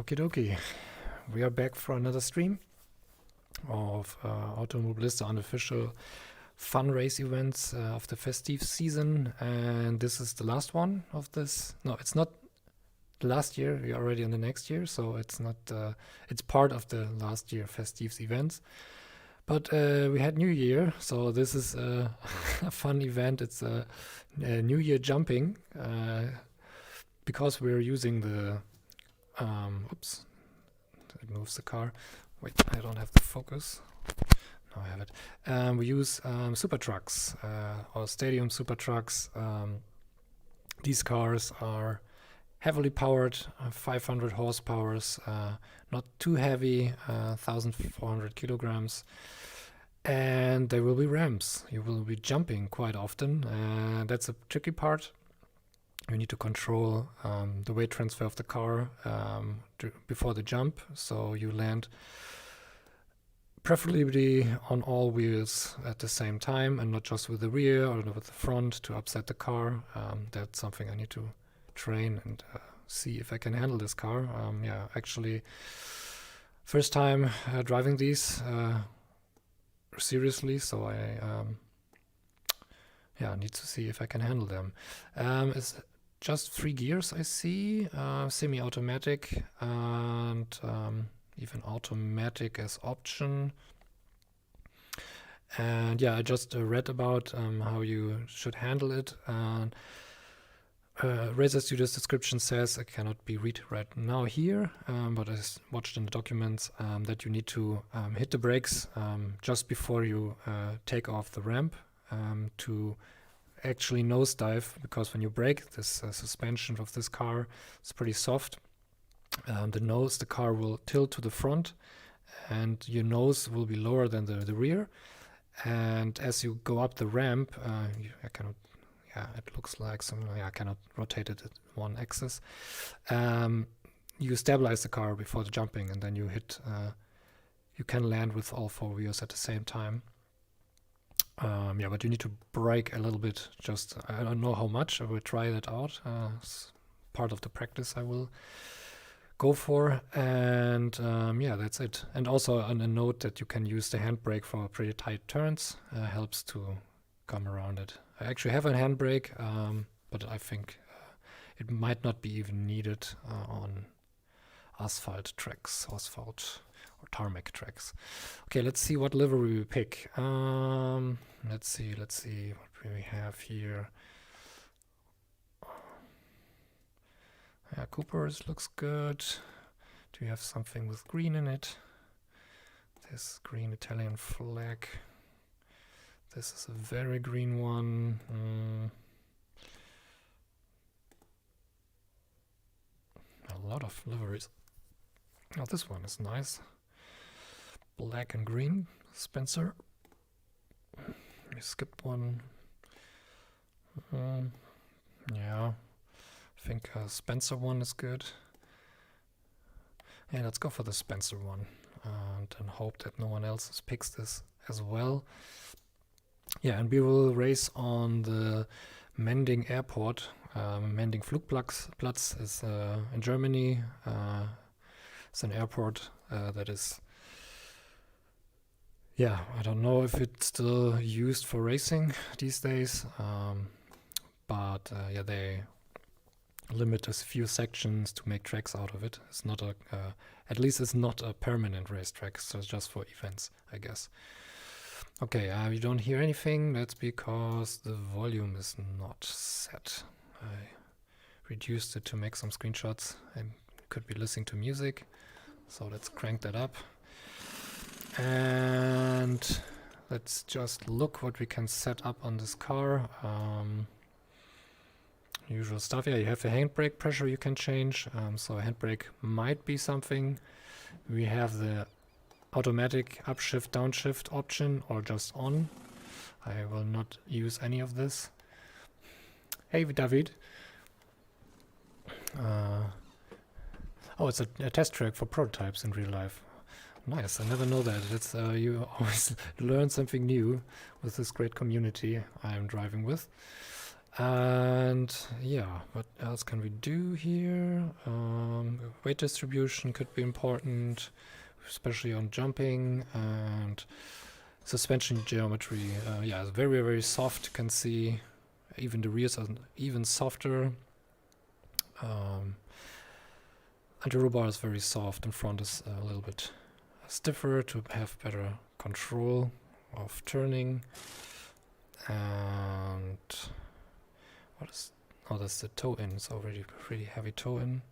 Okie dokie. We are back for another stream of Automobilista Unofficial Fun Race events of the festive season, and this is the last one of this. No, it's not the last year. We're already in the next year, so it's not. It's part of the last year festives events. But we had New Year, so this is a fun event. It's a New Year jumping because we're using the. Oops, it moves the car. Wait, I don't have the focus. No, I have it. We use super trucks or stadium super trucks. These cars are heavily powered, 500 horsepower, not too heavy, 1,400 kilograms. And they will be ramps. You will be jumping quite often. That's a tricky part. You need to control the weight transfer of the car before the jump, so you land preferably on all wheels at the same time and not just with the rear or with the front to upset the car. That's something I need to train and see if I can handle this car. Actually, first time driving these seriously, so I need to see if I can handle them. It's just 3 gears I see, semi-automatic and even automatic as option. And I just read about how you should handle it. Racer Studio's description says, it cannot be read right now here, but I watched in the documents that you need to hit the brakes just before you take off the ramp to actually nosedive, because when you brake, this suspension of this car is pretty soft. The car will tilt to the front and your nose will be lower than the rear. And as you go up the ramp, it looks like I cannot rotate it at one axis. You stabilize the car before the jumping, and then you hit, you can land with all 4 wheels at the same time. But you need to brake a little bit. Just, I don't know how much. I will try that out. It's part of the practice I will go for. And that's it. And also on a note that you can use the handbrake for pretty tight turns. Helps to come around it. I actually have a handbrake, but I think it might not be even needed on asphalt or tarmac tracks. Okay, let's see what livery we pick. Let's see what we have here. Cooper's looks good. Do you have something with green in it? This green Italian flag. This is a very green one. A lot of liveries. Oh, this one is nice. Black and green, Spencer. We skipped one. I think Spencer one is good. Yeah, let's go for the Spencer one and hope that no one else picks this as well. Yeah, and we will race on the Mending airport. Mending Flugplatz is in Germany. It's an airport that is, I don't know if it's still used for racing these days, but they limit a few sections to make tracks out of it. It's not at least it's not a permanent racetrack, so it's just for events, I guess. Okay, you don't hear anything. That's because the volume is not set. I reduced it to make some screenshots and could be listening to music. So let's crank that up. And let's just look what we can set up on this car. Usual stuff. Yeah, you have the handbrake pressure you can change. So a handbrake might be something. We have the automatic upshift, downshift option, or just on. I will not use any of this. Hey, David. It's a test track for prototypes in real life. Nice, I never know that. It's you always learn something new with this great community I'm driving with. And yeah, what else can we do here? Weight distribution could be important, especially on jumping, and suspension geometry. Yeah, it's very, very soft. You can see even the rears are even softer. Anti-roll bar is very soft, and front is a little bit stiffer to have better control of turning. And what is... oh, that's the toe-in. It's already pretty heavy toe-in.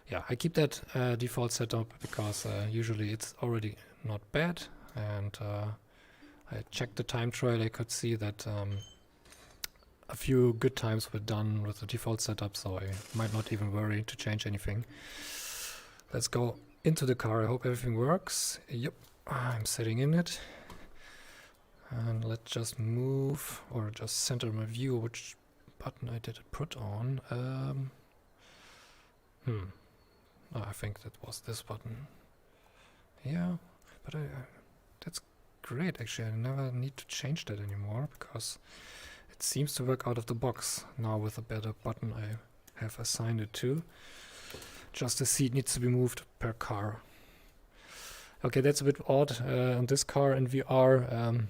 Yeah, I keep that default setup because usually it's already not bad. And I checked the time trial. I could see that a few good times were done with the default setup, so I might not even worry to change anything. Let's go into the car. I hope everything works. Yep, I'm sitting in it. And let's just move, or just center my view, which button I did it put on. Oh, I think that was this button. Yeah, but that's great actually. I never need to change that anymore because it seems to work out of the box now with a better button I have assigned it to. Just the seat needs to be moved per car. Okay, that's a bit odd. On this car in VR,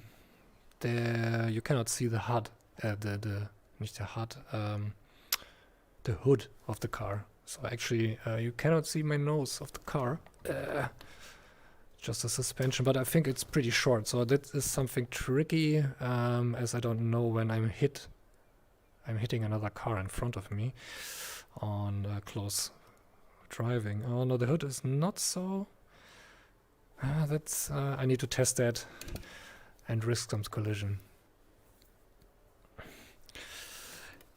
there you cannot see the HUD, nicht der HUD, the hood of the car. So actually, you cannot see my nose of the car. Just a suspension, but I think it's pretty short. So that is something tricky, as I don't know when I'm hitting another car in front of me on close driving. Oh no, the hood is not so. That's I need to test that and risk some collision.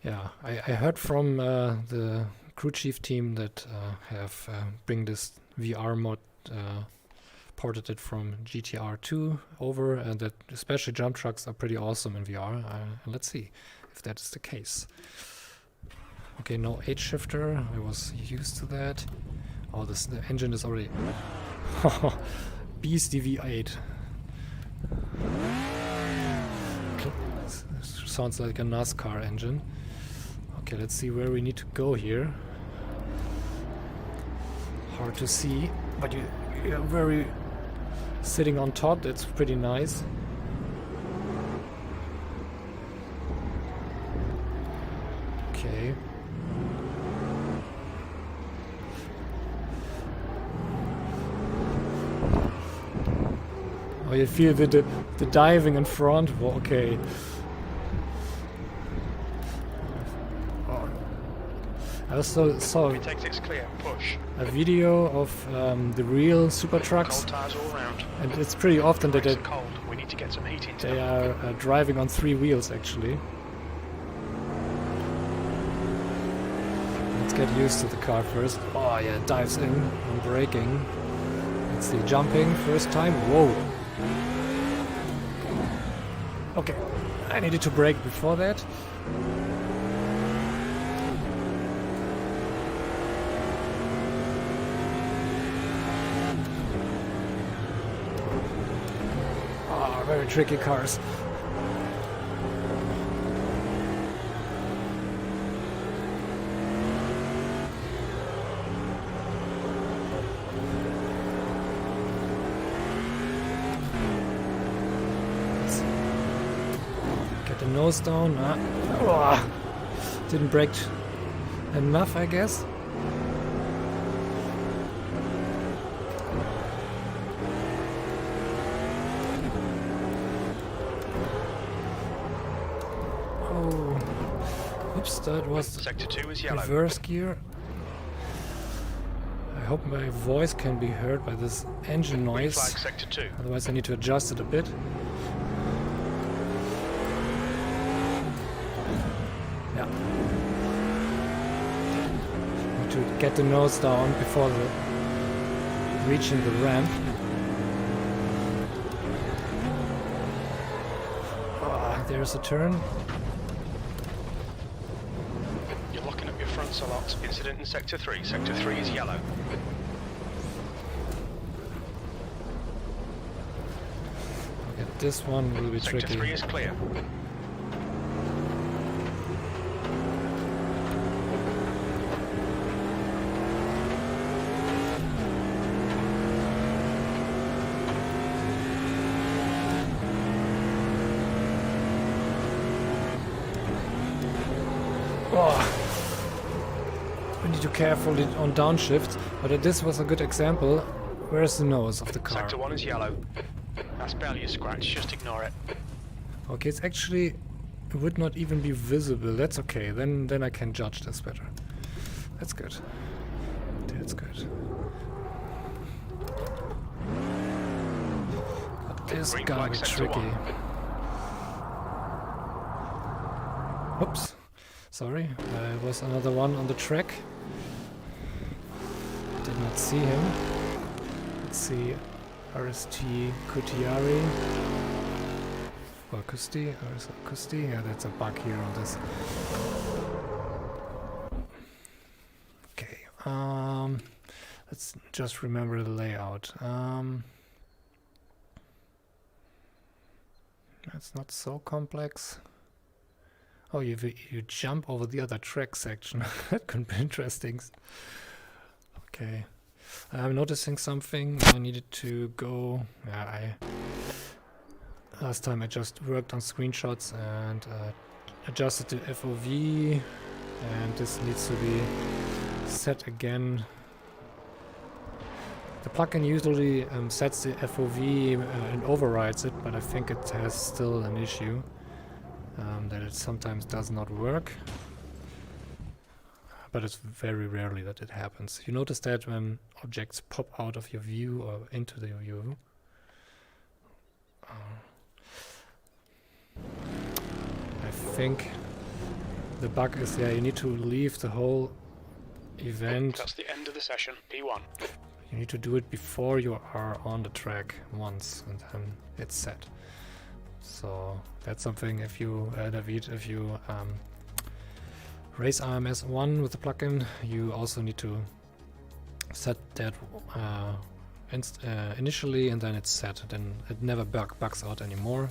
Yeah, I heard from the CrewChief team that have bring this VR mod, ported it from GTR2 over, and that especially jump trucks are pretty awesome in VR. And let's see if that is the case. Okay, no H shifter. I was used to that. Oh, the engine is already beastie V8. This sounds like a NASCAR engine. Okay, let's see where we need to go here. Hard to see, but you're very sitting on top. That's pretty nice. Okay. Oh, you feel the diving in front. Well, okay. Oh. I also saw a video of the real super trucks, and it's pretty often that they are driving on 3 wheels actually. Let's get used to the car first. Oh yeah, it dives in. I'm braking. Let's see, jumping first time. Whoa. Okay, I needed to brake before that. Oh, very tricky cars. Nose down. Didn't brake enough, I guess. Oh, oops, that was Sector 2 is yellow. Reverse gear. I hope my voice can be heard by this engine noise. Flag Sector 2. Otherwise I need to adjust it a bit. Yeah. Need to get the nose down before reaching the ramp. There's a turn. You're locking up your fronts a lot. Incident in Sector 3. Sector 3 is yellow. Okay, this one will be Sector tricky. 3 is clear. We need to carefully on downshift, but this was a good example. Where's the nose of the car? Sector 1 is yellow. That's barely a scratch, just ignore it. Okay, it's actually, it would not even be visible. That's okay, then I can judge this better. That's good. That's good. But this is gonna be tricky. Oops. Sorry, there was another one on the track. Did not see him. Let's see, RST Kutiari. Or Kusti, or is it Kusti? Yeah, that's a bug here on this. Okay, let's just remember the layout. That's not so complex. Oh, you jump over the other track section. That could be interesting. Okay. I'm noticing something. I needed to go... last time I just worked on screenshots and adjusted the FOV. And this needs to be set again. The plugin usually sets the FOV and overrides it, but I think it has still an issue. That it sometimes does not work, but it's very rarely that it happens. You notice that when objects pop out of your view or into the view. I think the bug is you need to leave the whole event. That's the end of the session, P1. You need to do it before you are on the track once, and then it's set. So that's something if you, David, if you race AMS1 with the plugin, you also need to set that initially, and then it's set. Then it never bugs out anymore.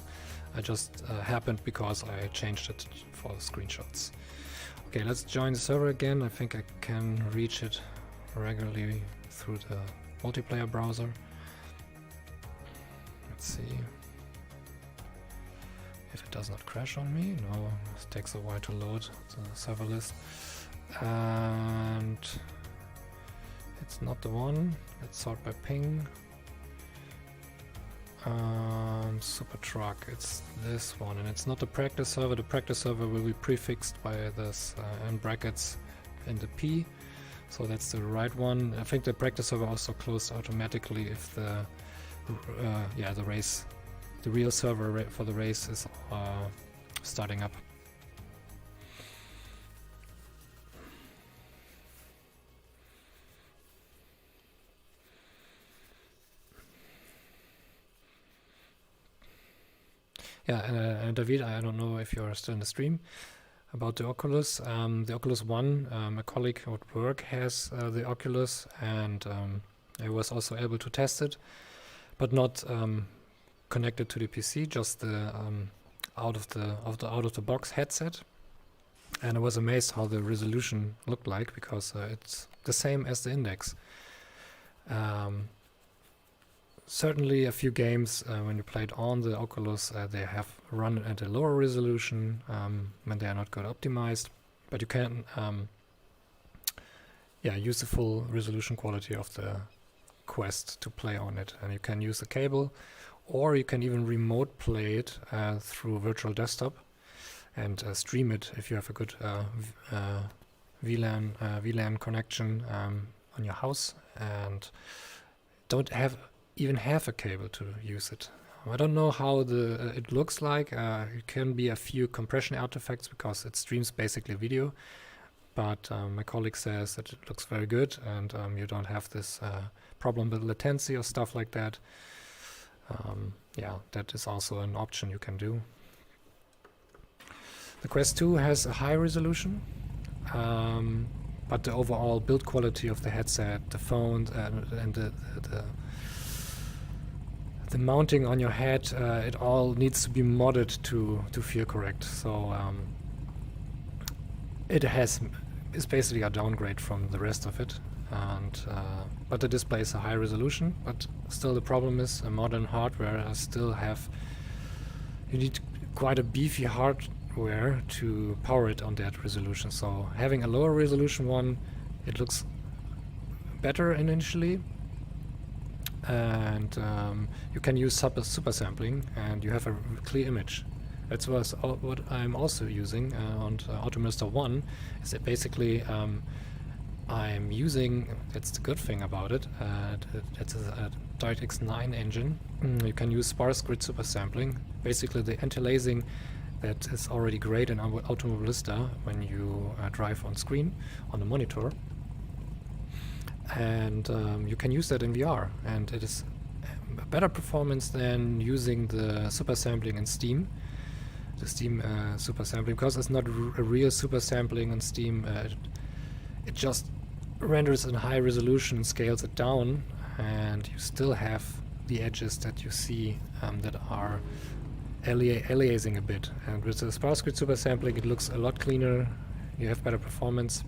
I just happened because I changed it for screenshots. Okay, let's join the server again. I think I can reach it regularly through the multiplayer browser. Let's see. If it does not crash on me. No, it takes a while to load the server list. And it's not the one. Let's sort by ping. Super truck, it's this one, and it's not the practice server. The practice server will be prefixed by this in brackets in the P. So that's the right one. I think the practice server also closed automatically if the the real server for the race is starting up. Yeah, and David, I don't know if you're still in the stream about the Oculus. The Oculus One, a colleague at work has the Oculus, and I was also able to test it, but not connected to the PC, just the out of the box headset. And I was amazed how the resolution looked like, because it's the same as the Index. Certainly a few games when you played on the Oculus, they have run at a lower resolution when they are not good optimized, but you can use the full resolution quality of the Quest to play on it, and you can use a cable, or you can even remote play it through virtual desktop and stream it if you have a good VLAN connection on your house and don't even have a cable to use it. I don't know how it looks like. It can be a few compression artifacts because it streams basically video, but my colleague says that it looks very good, and you don't have this problem with latency or stuff like that. That is also an option you can do. The Quest 2 has a high resolution, but the overall build quality of the headset, the phone, and the mounting on your head, it all needs to be modded to feel correct. So it's basically a downgrade from the rest of it. And but the display is a high resolution, but still the problem is modern hardware you need quite a beefy hardware hardware to power it on that resolution. So having a lower resolution one, it looks better initially, and you can use super sampling and you have a clear image. That's what I'm also using on Automobilista 1. Is that basically I'm using, that's the good thing about it, it's a DirectX 9 engine. You can use sparse grid super sampling, basically the anti-aliasing that is already great in Automobilista when you drive on screen on the monitor, and you can use that in VR, and it is a better performance than using the super sampling in Steam. The Steam super sampling, because it's not a real super sampling on Steam. It just renders in high resolution and scales it down, and you still have the edges that you see that are aliasing a bit. And with the sparse grid super sampling, it looks a lot cleaner. You have better performance,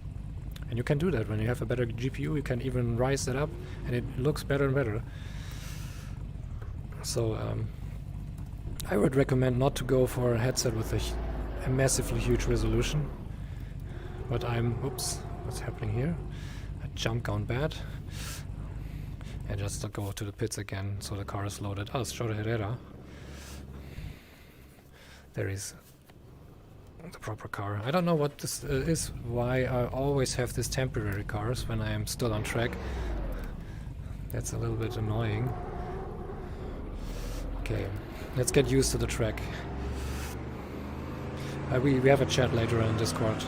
and you can do that when you have a better GPU. You can even rise that up, and it looks better and better. So I would recommend not to go for a headset with a massively huge resolution. But oops, what's happening here? I jumped gone bad. And just to go to the pits again, so the car is loaded. Oh, it's Jorge Herrera. There is the proper car. I don't know what this is, why I always have these temporary cars when I am still on track. That's a little bit annoying. Okay, let's get used to the track. We have a chat later on Discord,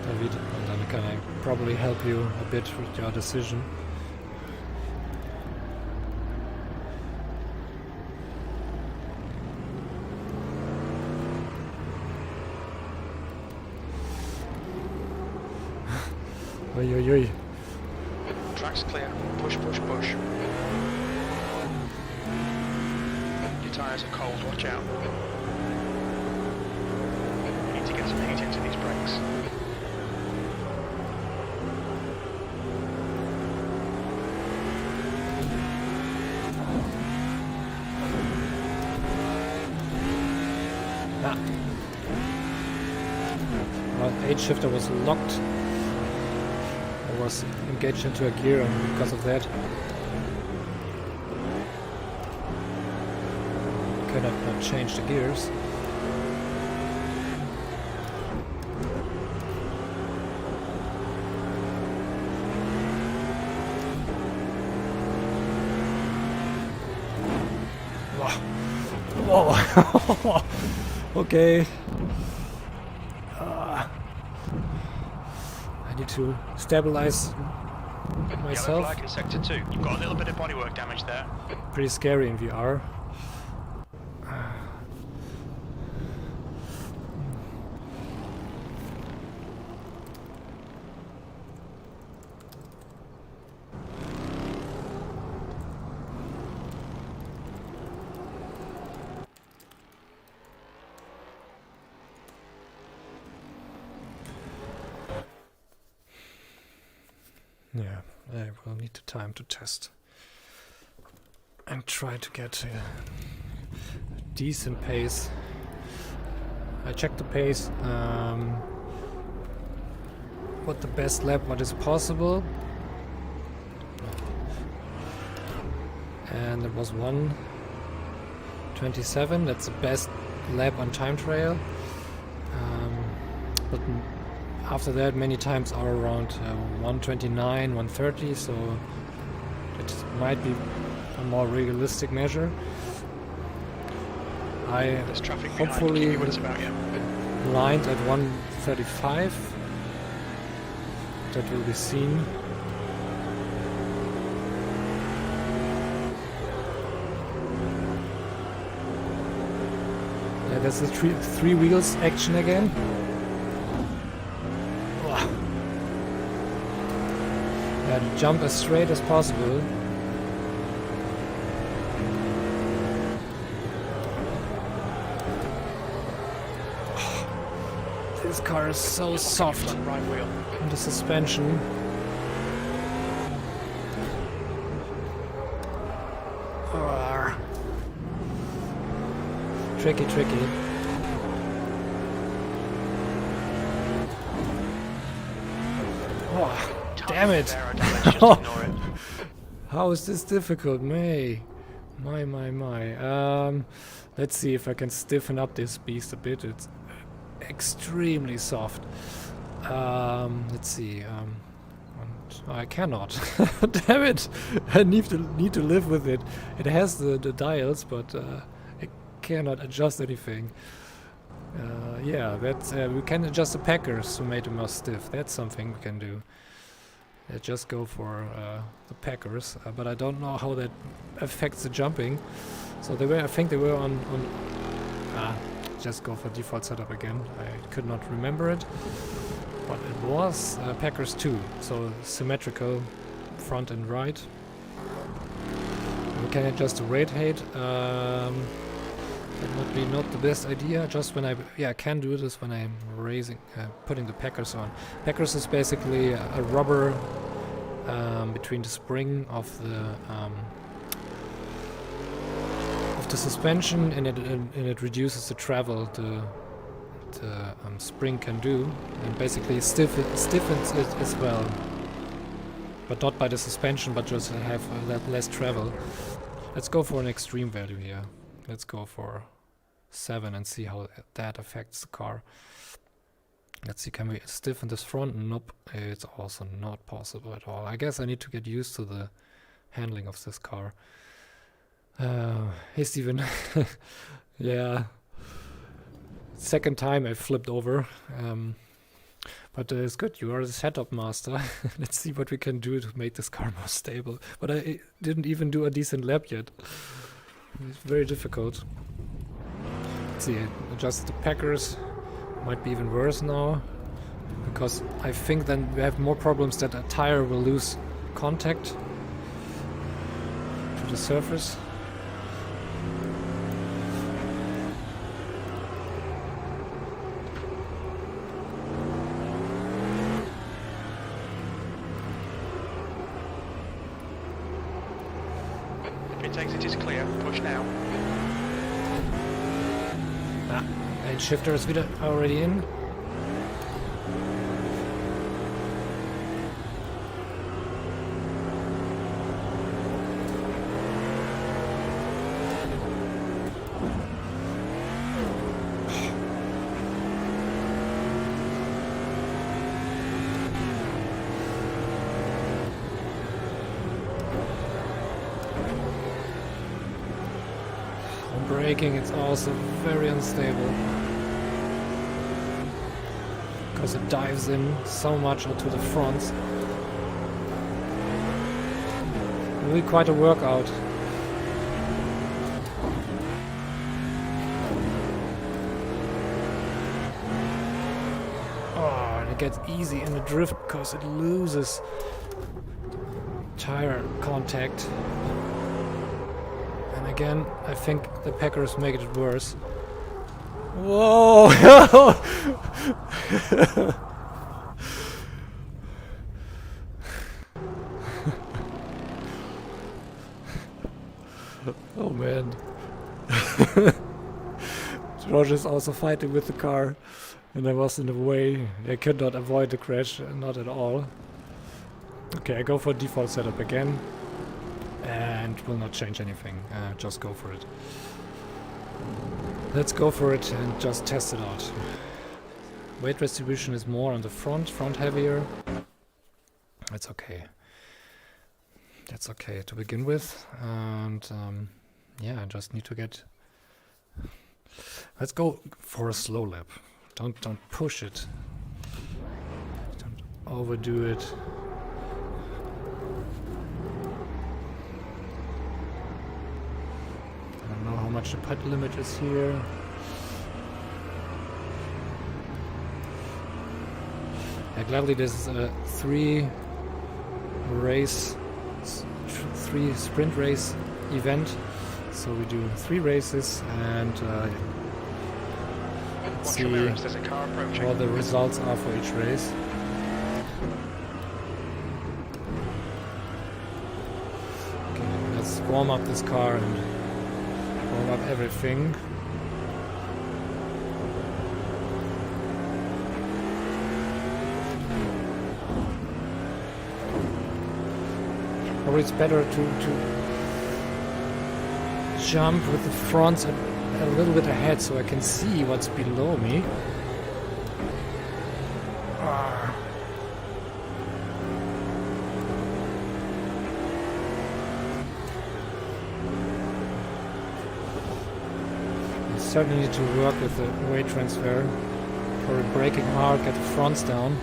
David, and then can I probably help you a bit with your decision. Oi, oi, oi. Track's clear. Push, push, push. Your tyres are cold, watch out. You need to get some heat into these brakes. Ah. Well, H shifter was locked. I was engaged into a gear, and because of that cannot not change the gears. Whoa. Okay. I need to stabilize myself. Yellow flag in sector 2. You've got a little bit of bodywork damage there. Pretty scary in VR. Yeah, I will need the time to test and try to get a decent pace. I checked the pace, what the best lap, what is possible, and it was 1:27. That's the best lap on time trial, but after that many times are around 1:29, 1:30, so it might be a more realistic measure. There's traffic hopefully what it's about, yeah. lined at 1:35. That will be seen. Yeah, there's the three wheels action again. Jump as straight as possible. This car is so soft Right wheel. on the suspension. Tricky. Oh, damn it! There are damage, just ignore it. How is this difficult, my? Let's see if I can stiffen up this beast a bit. It's extremely soft. Let's see. I cannot. Damn it! I need to live with it. It has the dials, but I cannot adjust anything. Yeah, that's we can adjust the packers to make them more stiff. That's something we can do. Just go for the packers, but I don't know how that affects the jumping. So they were, I think they were on. Just go for default setup again. I could not remember it, but it was packers 2, so symmetrical front and right. We can adjust the Reshade. That would be not the best idea. Just when I can do this when I'm putting the packers on. Packers is basically a rubber between the spring of the suspension, and it reduces the travel the spring can do, and basically stiffens it as well. But not by the suspension, but just have less travel. Let's go for an extreme value here. Let's go for 7 and see how that affects the car. Let's see, can we stiffen this front? Nope, it's also not possible at all. I guess I need to get used to the handling of this car. Hey Steven. Yeah. Second time I flipped over. But it's good, you are the setup master. Let's see what we can do to make this car more stable. But I didn't even do a decent lap yet. It's very difficult. Let's see, adjust the packers. Might be even worse now, because I think then we have more problems that a tire will lose contact to the surface. If it takes it is clear, push now. And shifter is wieder already in. On braking, it's also very unstable, because it dives in so much onto the fronts. Really quite a workout. Oh, and it gets easy in the drift because it loses tire contact. And again, I think the packers make it worse. Whoa! Oh man. George is also fighting with the car, and I was in the way. I could not avoid the crash, not at all. Okay, I go for default setup again, and will not change anything. Just go for it. Let's go for it and just test it out. Weight distribution is more on the front heavier. That's okay. That's okay to begin with. And yeah, I just need to get... Let's go for a slow lap. Don't push it. Don't overdo it. I don't know how much the pit limit is here. Yeah, gladly this is a 3 sprint race event. So we do 3 races, and let's see what the results are for each race. Okay, let's warm up this car and warm up everything. Probably it's better to jump with the fronts a little bit ahead so I can see what's below me. Certainly need to work with the weight transfer. For braking hard, get the fronts down.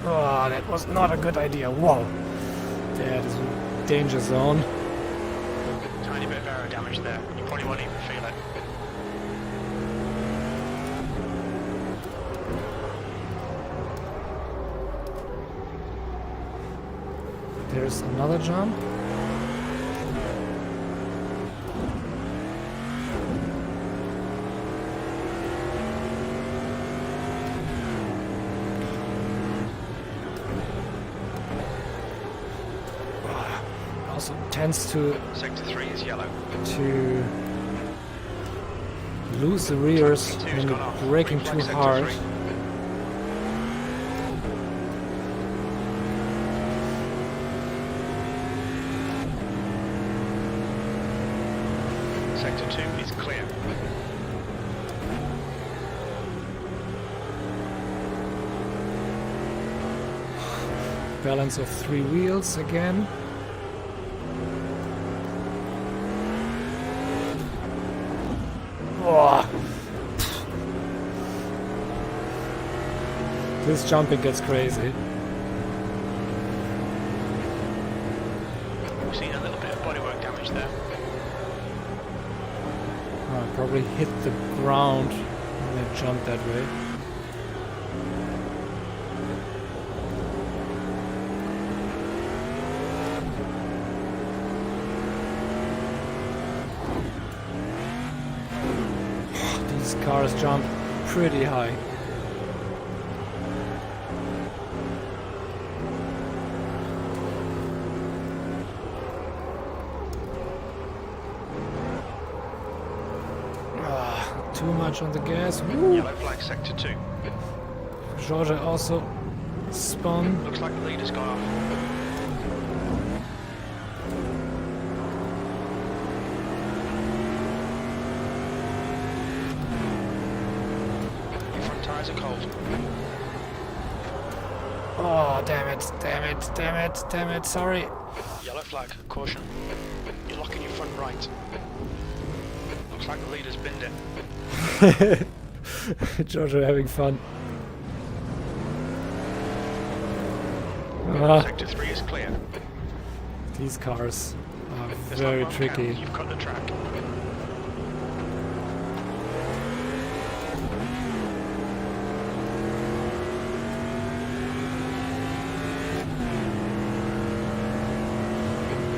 Oh, that was not a good idea. Whoa! That is a danger zone. Tiny bit of aero damage there. You probably won't even feel it. There's another jump. Also tends to Sector 3 is yellow. to lose the rears when you're braking too hard. Sector 2 is clear. Balance of 3 wheels again. Oh. This jumping gets crazy. We've seen a little bit of bodywork damage there. I probably hit the ground when I jumped that way. These cars jump pretty high. Too much on the gas. Woo. Yellow flag sector 2. Georgia also spun. Looks like the leader's gone off. Your front tyres are cold. Oh, damn it, damn it, damn it, damn it, sorry. Yellow flag, caution. You're locking your front right. Looks like the leader's binned it. Georgia having fun. Sector 3 is clear. These cars are There's very not one tricky. count. You've cut the track.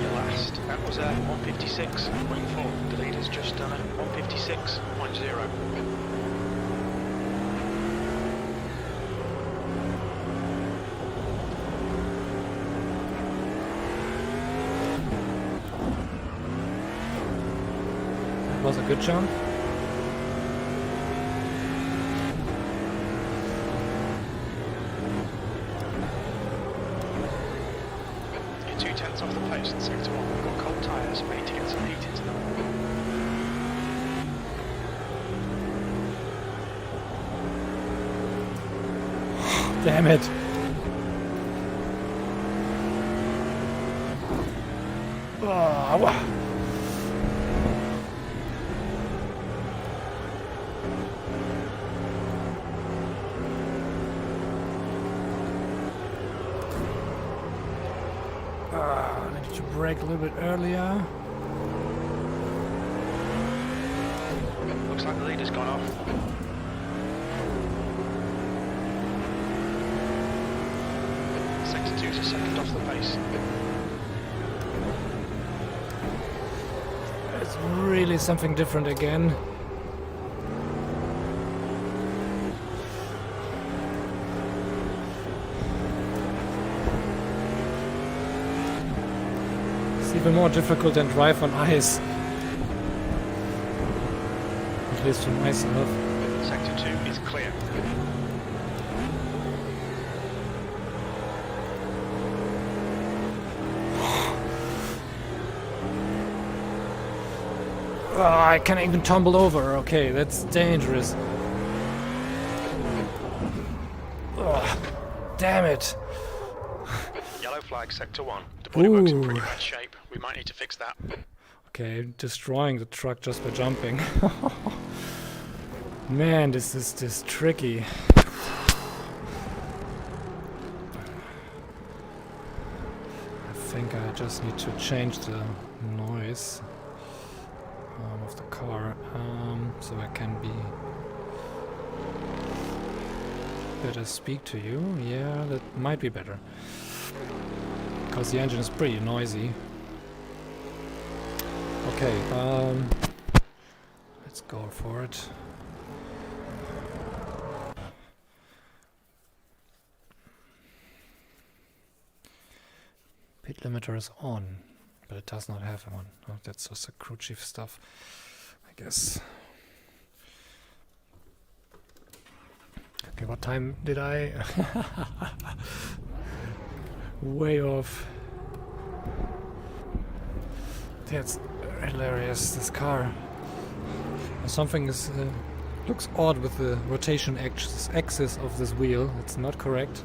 You're last. That was 156.4. The leader's just done a 156.0. That was a good jump. You're 2/10 off the post in sector 1. We've got cold tyres. We need to get some heat into them. Damn it. Oh, wow. I need to brake a little bit earlier. Looks like the leader's gone off. Sector 2's a second off the pace. It's really something different again. It's even more difficult than drive on ice. At least for myself. Sector 2 is clear. Oh, I can't even tumble over. Okay, that's dangerous. Oh, damn it. Yellow flag, sector 1. The bodywork's in pretty Ooh. bad shape. We might need to fix that. Okay, destroying the truck just by jumping. Man, this is tricky. I think I just need to change the noise of the car, so I can better speak to you. Yeah, that might be better. Because the engine is pretty noisy. Okay, let's go for it. Pit limiter is on, but it does not have one. Oh, that's just the CrewChief stuff, I guess. Okay, what time did I? Way off. That's hilarious, this car. Something is looks odd with the rotation axis of this wheel. It's not correct.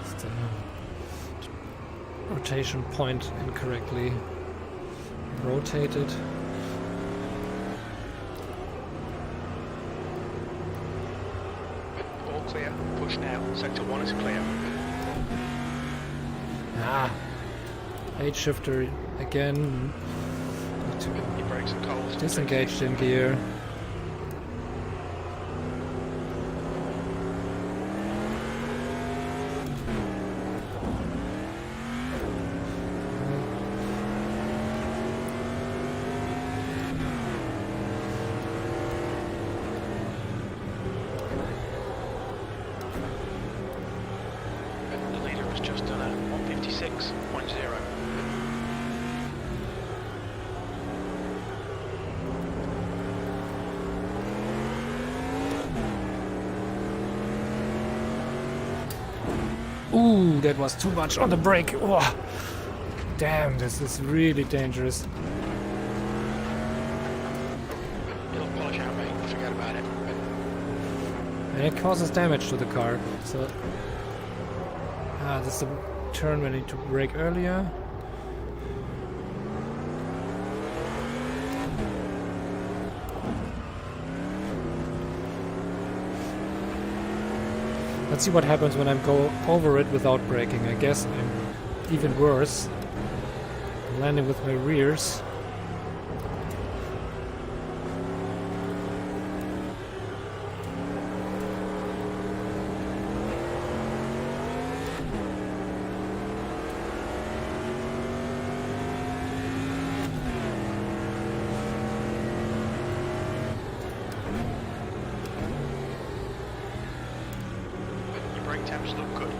It's the rotation point incorrectly rotated. All clear. Push now. Sector 1 is clear. Ah, H shifter again. Need to Your brakes are cold. disengaged in gear. The leader has just done a 156.0. Ooh, that was too much on the brake. Oh, damn, this is really dangerous. It'll polish out, mate. Forget about it. And it causes damage to the car. So, this is the turn we need to brake earlier. Let's see what happens when I go over it without braking. I guess I'm even worse. I'm landing with my rears. Brake temps look good.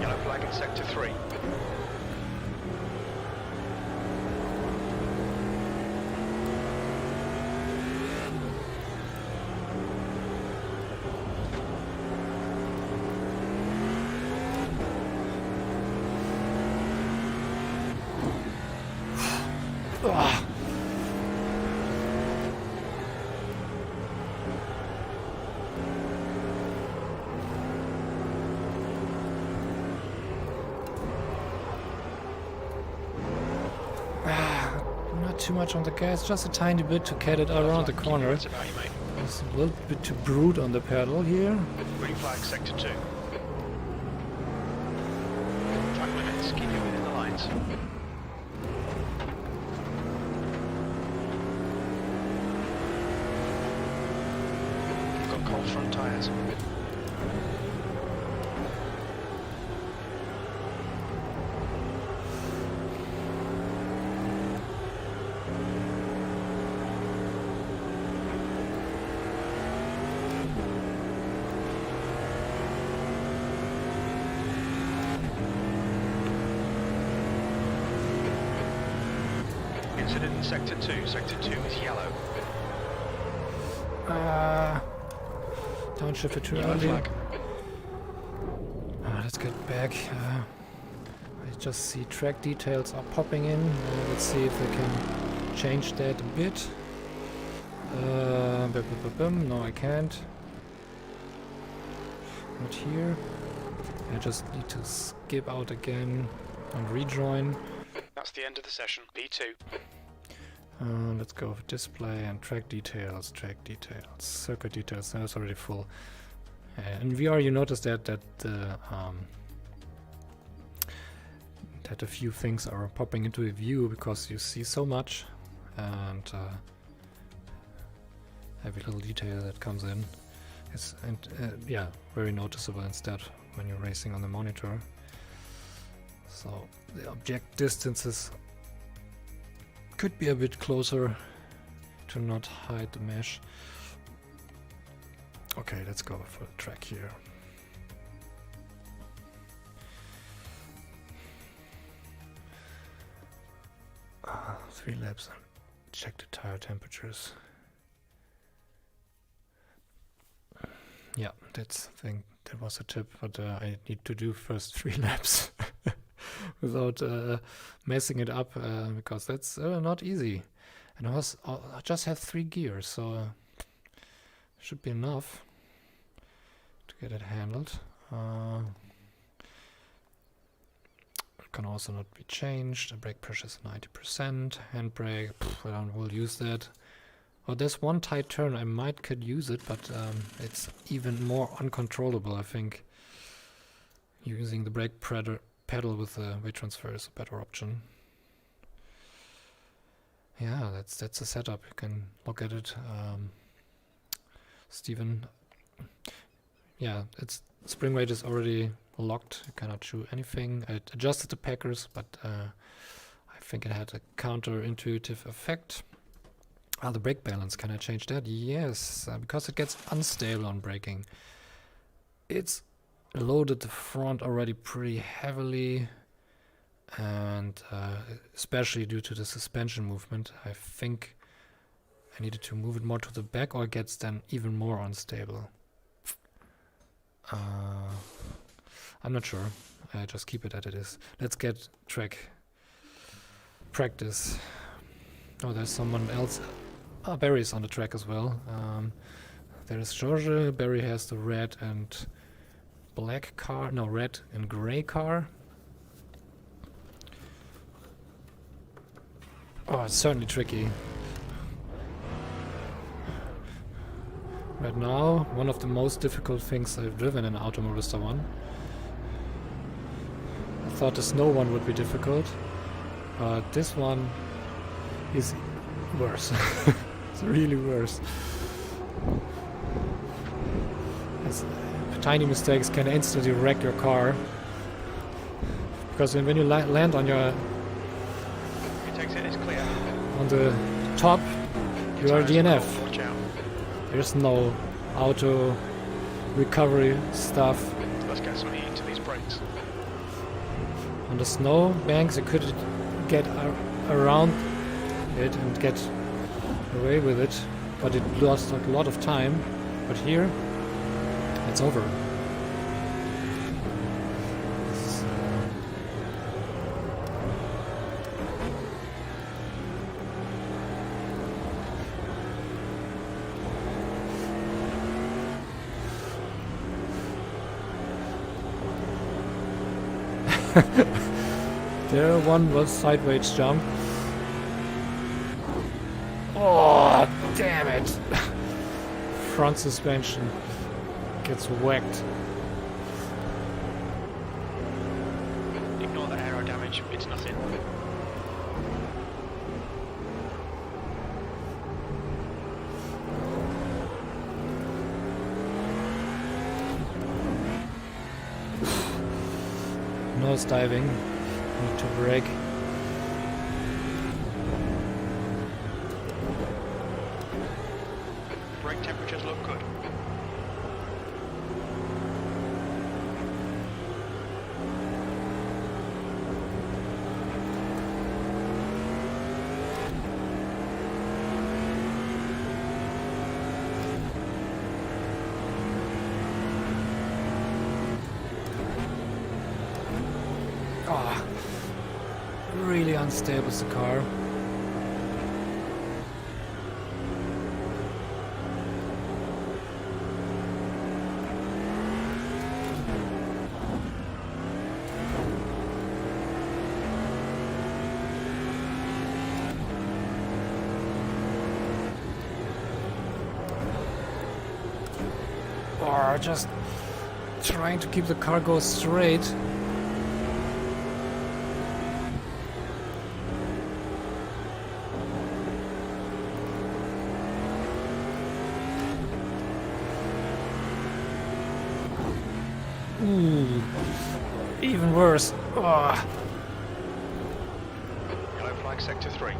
Yellow flag in sector 3. Ugh. Not too much on the gas, just a tiny bit to get it around the corner. That's about you, mate. It's a little bit too brute on the pedal here. Green flag, sector 2. Track limits, keep you within the lines. You've got cold front tyres. incident in Sector 2. Sector 2 is yellow. Downshift too Yellow early. flag. Let's get back. I just see track details are popping in. Let's see if we can change that a bit. No, I can't. Not here. I just need to skip out again and rejoin. That's the end of the session. B2. Let's go with display and track details, circuit details. Now it's already full. In VR, you notice that a few things are popping into a view because you see so much, and every little detail that comes in is very noticeable instead when you're racing on the monitor. So the object distances could be a bit closer to not hide the mesh. Okay, let's go for the track here. Three laps and check the tire temperatures. Yeah, that was a tip, but I need to do first 3 laps without messing it up, because that's not easy. And I just have 3 gears, so should be enough to get it handled. It can also not be changed. The brake pressure is 90%. Handbrake, we'll use that. Oh, there's one tight turn I could use it, but it's even more uncontrollable. I think using the brake pedal with the weight transfer is a better option. Yeah, that's the setup. You can look at it. Steven, yeah, its spring rate is already locked. You cannot choose anything. I adjusted the packers, but I think it had a counterintuitive effect. The brake balance, can I change that? Yes, because it gets unstable on braking. It's loaded the front already pretty heavily, and especially due to the suspension movement, I think I needed to move it more to the back, or it gets then even more unstable. I'm not sure. I just keep it as it is. Let's get track practice. Oh, there's someone else. Barry's on the track as well. There is George. Barry has the red and black car. No, red and gray car. Oh, it's certainly tricky. Right now, one of the most difficult things I've driven in Automobilista 1. I thought the snow one would be difficult, but this one is worse. It's really worse. Tiny mistakes can instantly wreck your car, because when you land on your on the top, you are DNF. There's no auto recovery stuff. Let's get some heat into these brakes. On the snow banks, you could get around it and get away with it, but it lost a lot of time. But here, it's over. There one was sideways jump. Oh, damn it! Front suspension gets whacked. Ignore the aero damage, it's nothing. Nose diving. Need to brake. Brake temperatures look good. really unstable, the car. Or just trying to keep the car go straight. Ooh, even worse. Oh. Yellow flag sector 3.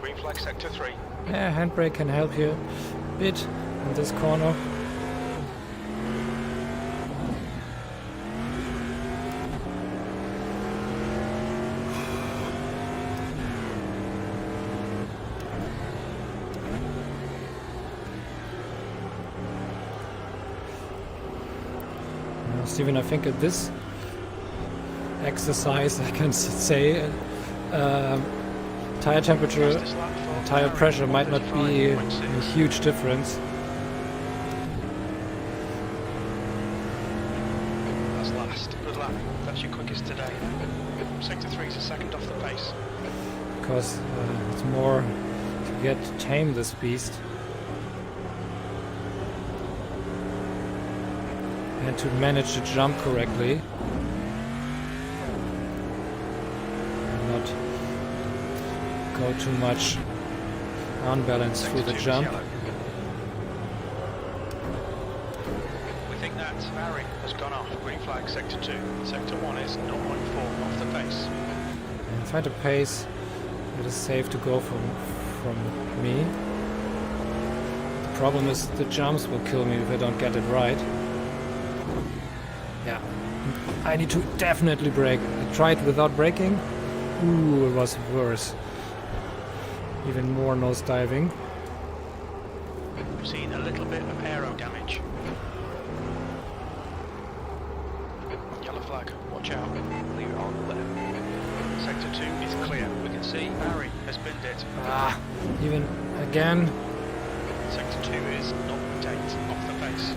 Green flag sector 3. Yeah, handbrake can help you a bit in this corner. Steven, I think at this exercise I can say tire temperature, tire pressure might not be a huge difference. That's last. Good lap. That's your quickest today. Sector 3 is a second off the pace. Because it's more to get to tame this beast. And to manage the jump correctly. And not go too much unbalanced through the jump. We think that Barry has gone off. Green flag sector 2. Sector 1 is 0.4 off the pace. And find a pace that is safe to go from me. The problem is the jumps will kill me if I don't get it right. Yeah, I need to definitely brake. I tried without braking. Ooh, it was worse. Even more nose diving. We've seen a little bit of aero damage. Yellow flag, watch out. Leave it on there. Sector 2 is clear. We can see Barry has binned it. Ah, even again. Sector 2 is 0.8 off the pace.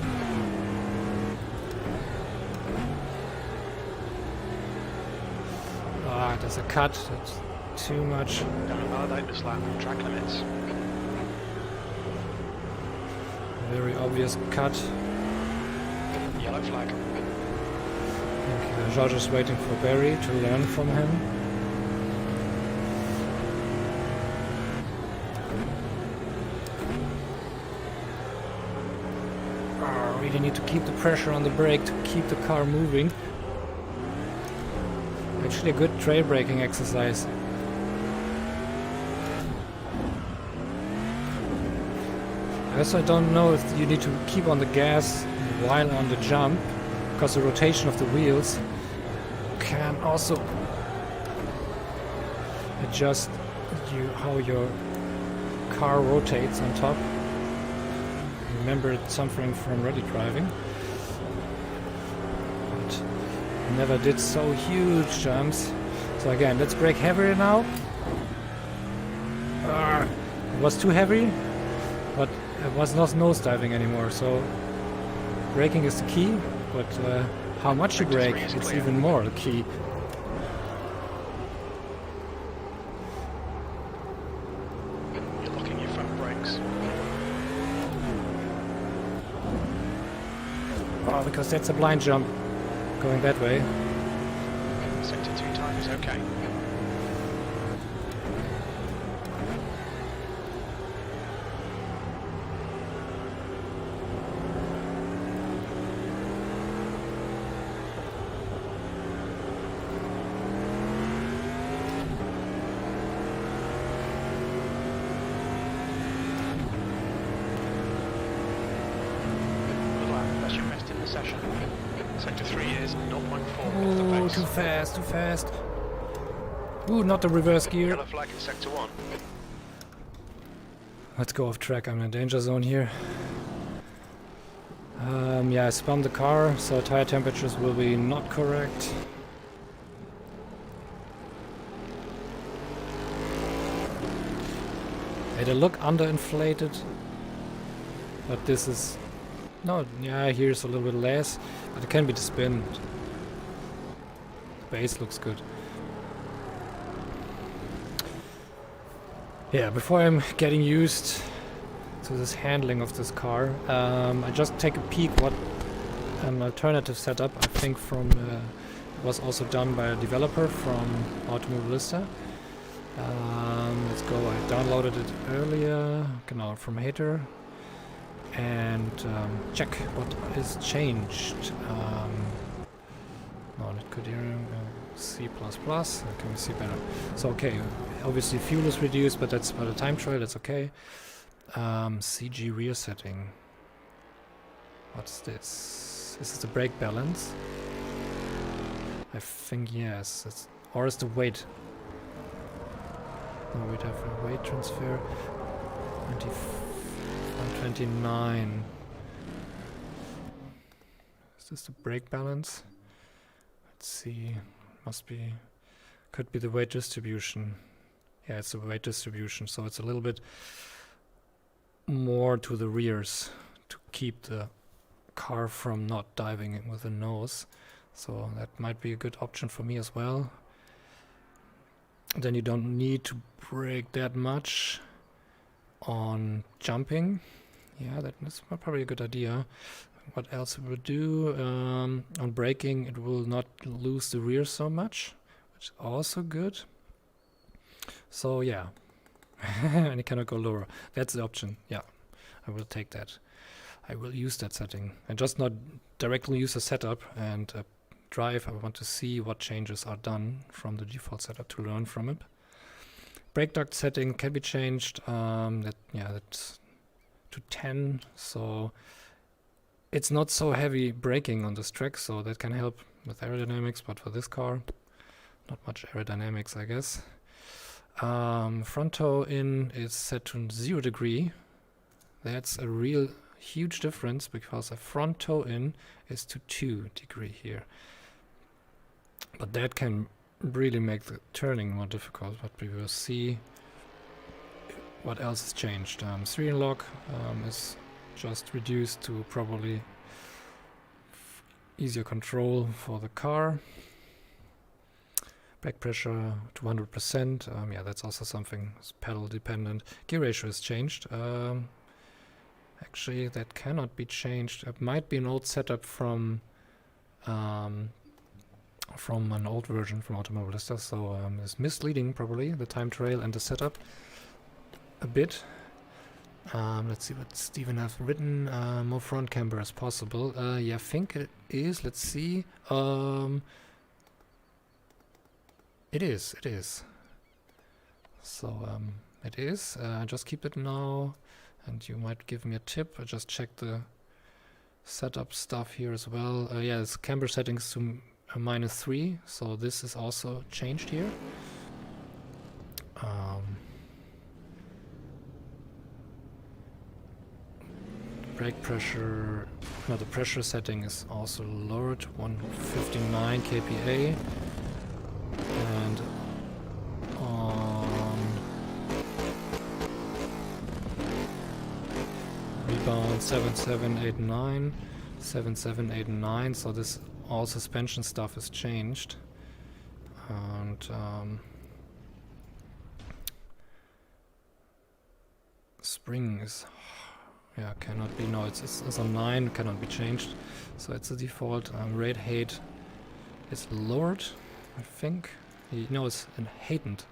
Ah, there's a cut. That's too much. Don't validate this lap. Track limits. Very obvious cut. Yellow flag. George is waiting for Barry to learn from him. Oh, really need to keep the pressure on the brake to keep the car moving. Actually a good trail braking exercise. I also don't know if you need to keep on the gas while on the jump, because the rotation of the wheels can also adjust how your car rotates on top. Remember it's something from rally driving. But I never did so huge jumps. So again, let's brake heavier now. It was too heavy, but it was not nose diving anymore. So braking is the key, but how much you brake, it's even more the key. You're locking your front brakes. Oh, because that's a blind jump going that way. Sector 2 time is okay. That's your best in the session. Sector 3 is 0.4 off the Oh, pace. too fast, too fast. Ooh, not the reverse gear. Yellow flag in sector 1. Let's go off track, I'm in a danger zone here. Yeah, I spun the car, so tire temperatures will be not correct. They look underinflated, but this is... No, yeah, here's a little bit less, but it can be the spin. The base looks good. Yeah, before I'm getting used to this handling of this car, I just take a peek what an alternative setup, I think from was also done by a developer from Automobilista. Let's go, I downloaded it earlier, genau, from Hater, and check what is changed. No, not good here, C++, can we see better? So okay, obviously fuel is reduced, but that's by the time trial, that's okay. CG rear setting. What's this? Is this the brake balance? I think yes. It's, or is the weight? No, we'd have a weight transfer. 29. Is this the brake balance? Let's see. Must be. Could be the weight distribution. Yeah, it's the weight distribution. So it's a little bit more to the rears to keep the car from not diving in with the nose. So that might be a good option for me as well. Then you don't need to brake that much on jumping. Yeah, that's probably a good idea. What else it will do? On braking, it will not lose the rear so much, which is also good. So yeah, and it cannot go lower. That's the option. Yeah, I will take that. I will use that setting and just not directly use a setup and drive. I want to see what changes are done from the default setup to learn from it. Brake duct setting can be changed. That's to 10. So it's not so heavy braking on this track, so that can help with aerodynamics. But for this car, not much aerodynamics, I guess. Front toe in is set to 0 degree. That's a real huge difference because a front toe in is to 2 degree here. But that can really make the turning more difficult, but we will see what else has changed. Steering lock is just reduced to probably easier control for the car. Brake pressure to 100%. Yeah, that's also something. It's pedal dependent. Gear ratio is changed. Actually, that cannot be changed. It might be an old setup from an old version from Automobilista, so it's misleading probably, the time trail and the setup a bit. Let's see what Steven has written. More front camber as possible. Yeah, I think it is. Let's see. It is. So it is. Just keep it now, and you might give me a tip. I just check the setup stuff here as well. Yeah, it's camber settings to -3, so this is also changed here. Brake pressure, no, the pressure setting is also lowered, 159 kPa, and on rebound 7789, so this all suspension stuff is changed, and spring is, yeah, cannot be, no, it's on 9, cannot be changed, so it's the default. Rate height is lowered, I think. No, it's heightened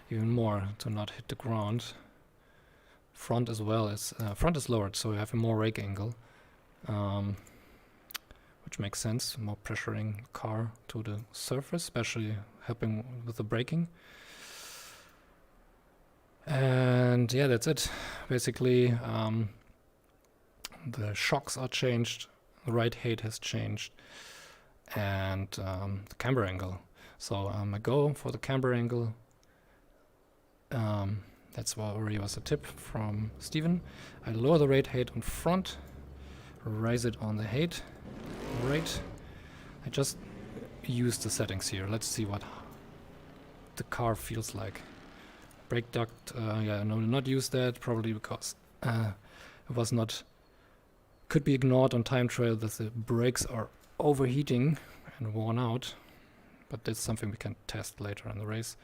even more to not hit the ground. Front as well, front is lowered, so you have a more rake angle, which makes sense, more pressuring car to the surface, especially helping with the braking. And yeah, that's it. Basically, the shocks are changed, the ride height has changed, and the camber angle. So I go for the camber angle. That's what already was a tip from Steven. I lower the rate height on front, raise it on the height. Right. I just used the settings here. Let's see what the car feels like. Brake duct, yeah, no, not use that, probably because it was not, could be ignored on time trial that the brakes are overheating and worn out, but that's something we can test later in the race.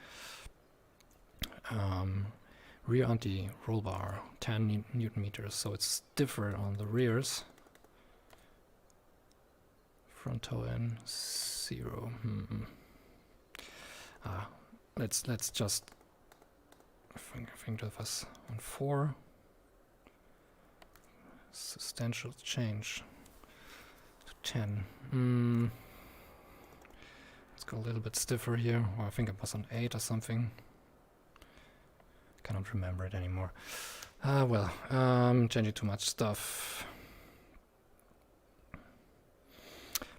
Rear anti-roll bar, 10 Newton meters, so it's stiffer on the rears. Front toe in 0. Let's just. I think that was on 4. Substantial change to 10. Let's go a little bit stiffer here. Or I think it was on 8 or something. Cannot remember it anymore. Well, changing too much stuff.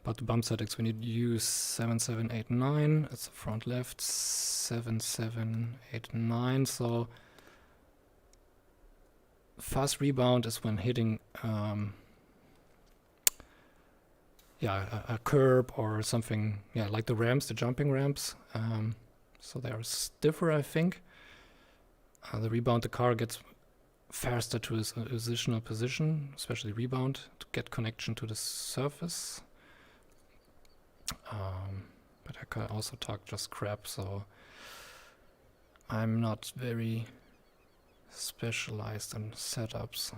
But the bump settings, we need to use 7789. It's the front left. 7789. So fast rebound is when hitting a curb or something, like the ramps, the jumping ramps. So they are stiffer, I think. The rebound, the car gets faster to its positional position, especially rebound, to get connection to the surface. But I can also talk just crap, so I'm not very specialized in setups.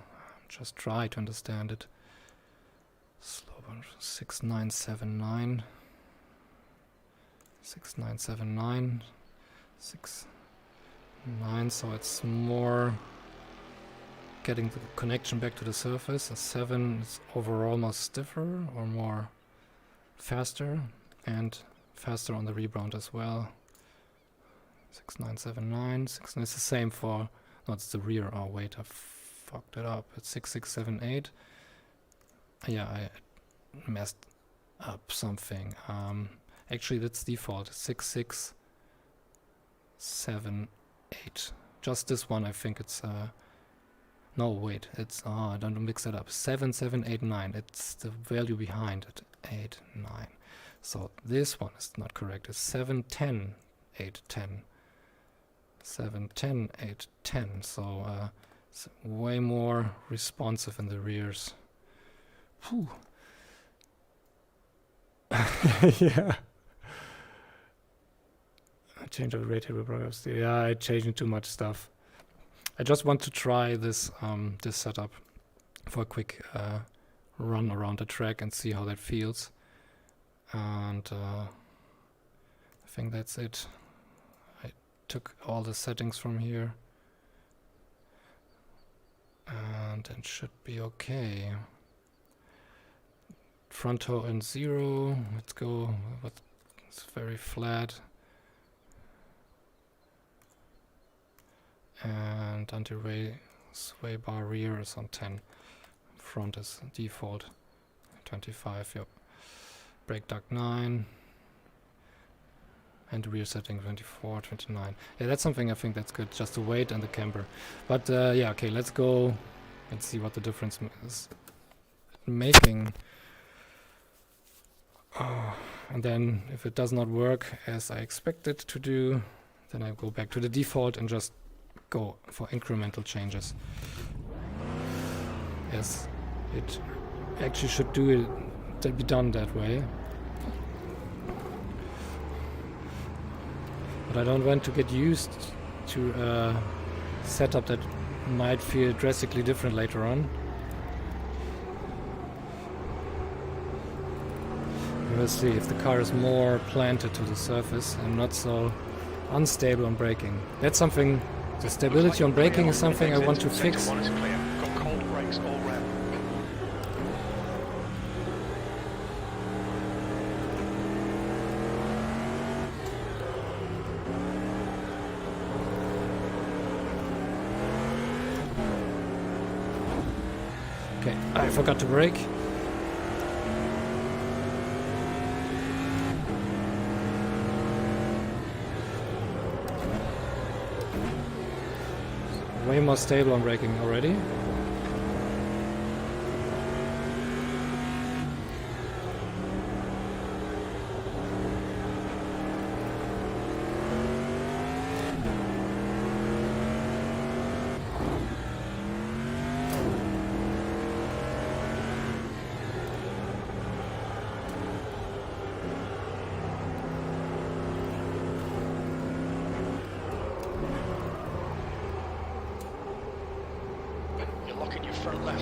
Just try to understand it. Slow on 6979. 6979. 69, so it's more getting the connection back to the surface. A 7 is overall more stiffer or more faster, and faster on the rebound as well. 6979. 69 is the same for, no, it's the rear. Oh wait, I fucked it up. It's 6678. Yeah, I messed up something. Actually that's default. 6678. Just this one, I think it's no wait, it's don't mix it up. 7789. It's the value behind it. 8, 9. So this one is not correct. It's 710, 8, 10. 710, 8, 10. So it's way more responsive in the rears. Whew. Yeah. I changed the rate table programs. Yeah, I changed too much stuff. I just want to try this this setup for a quick run around the track and see how that feels. And I think that's it. I took all the settings from here, and it should be okay. Front toe in 0. Let's go. It's very flat. And anti-sway bar rear is on 10. Front is default 25. Yep. Brake duct 9. And the rear setting 24, 29. Yeah, that's something I think that's good. Just the weight and the camber. But yeah, okay, let's go and see what the difference is making. And then if it does not work as I expect it to do, then I go back to the default and just go for incremental changes. Yes, it actually should do it to be done that way. But I don't want to get used to a setup that might feel drastically different later on. We'll see if the car is more planted to the surface and not so unstable on braking. That's something, the stability on braking is something I want to fix. One is clear. Got cold brakes all round. Okay, I forgot to brake. Way more stable on braking already.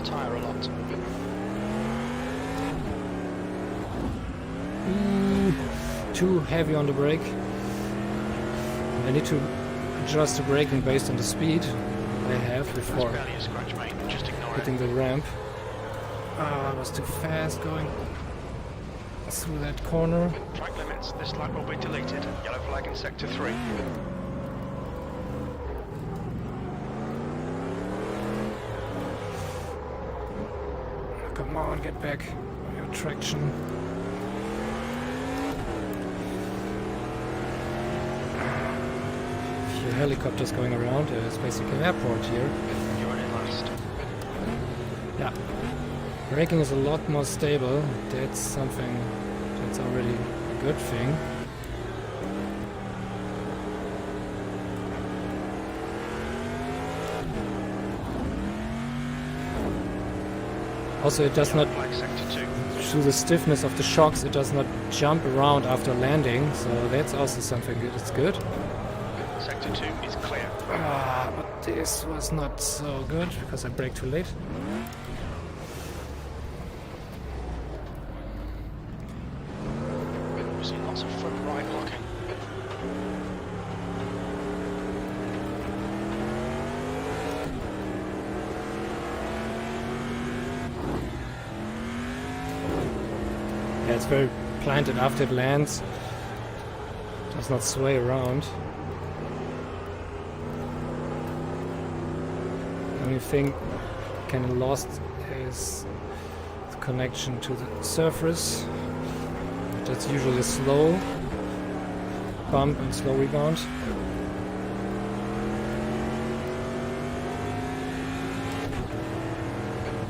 tyre a lot. Too heavy on the brake. I need to adjust the braking based on the speed I have before That's barely a scratch, mate. Just ignore it. hitting the ramp. I was too fast going through that corner. Track limits. This light will be deleted. Yellow flag in sector 3. Come on, get back. Your traction. Few helicopters going around. There's basically an airport here. You're in last. Yeah. Braking is a lot more stable. That's something that's already a good thing. Also, it does not, Flag sector 2. through the stiffness of the shocks, it does not jump around after landing, so that's also something that's good. Sector 2 is clear. But this was not so good because I braked too late. We're seeing lots of front right locking. Yeah, it's very planted after it lands. Does not sway around. The only thing kind of lost is the connection to the surface. That's usually a slow bump and slow rebound.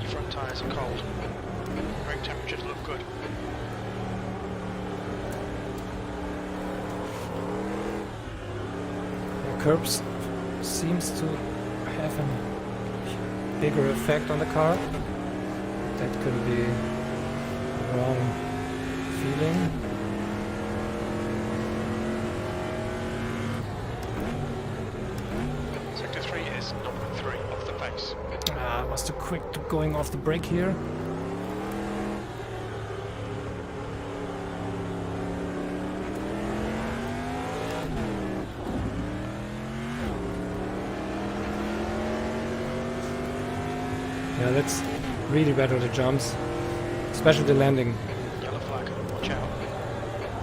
Your front tyres are cold. Brake temperatures look good. The curbs seems to have a bigger effect on the car. That could be wrong feeling. Sector 3 is 0.3 off the pace. I was too quick to going off the brake here. Yeah, that's really bad with the jumps, especially the landing. Yellow flag, watch out.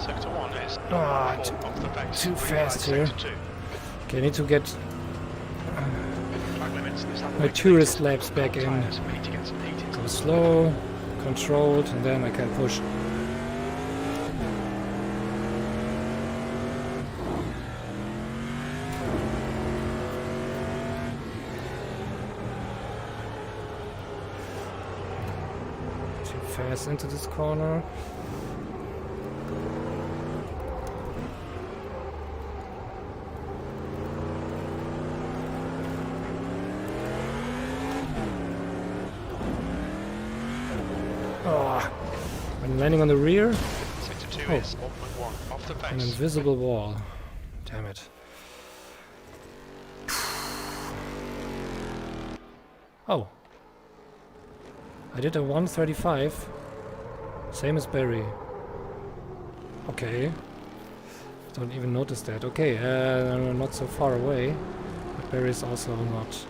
Sector 1 is Ah, 0.4 off the pace. too Green fast light, here. Sector 2. Okay, I need to get Track limits. This lap will my be tourist deleted. laps back in. Tyres, we need to get some heating. Go slow, controlled, and then I can push. Too fast into this corner. Oh, when landing on the rear, Sector 2 Oh. is 1.1 off the an pace. invisible wall. Damn it. Oh. I did a 135. Same as Barry. Okay. Don't even notice that. Okay, not so far away. But Barry's also not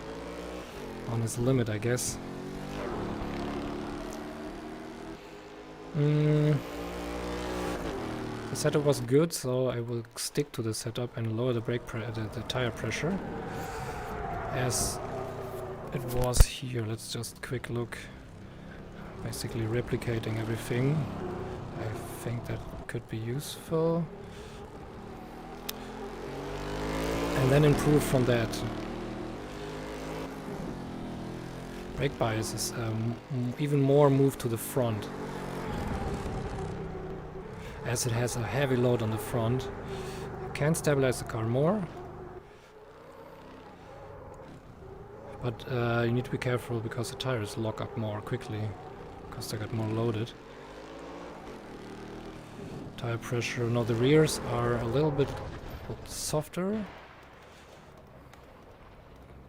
on his limit, I guess. The setup was good, so I will stick to the setup and lower the the tire pressure as it was here. Let's just quick look. Basically replicating everything. I think that could be useful. And then improve from that. Brake bias is even more moved to the front, as it has a heavy load on the front. You can stabilize the car more, but you need to be careful because the tires lock up more quickly because they get more loaded. Tire pressure, no, the rears are a little bit softer,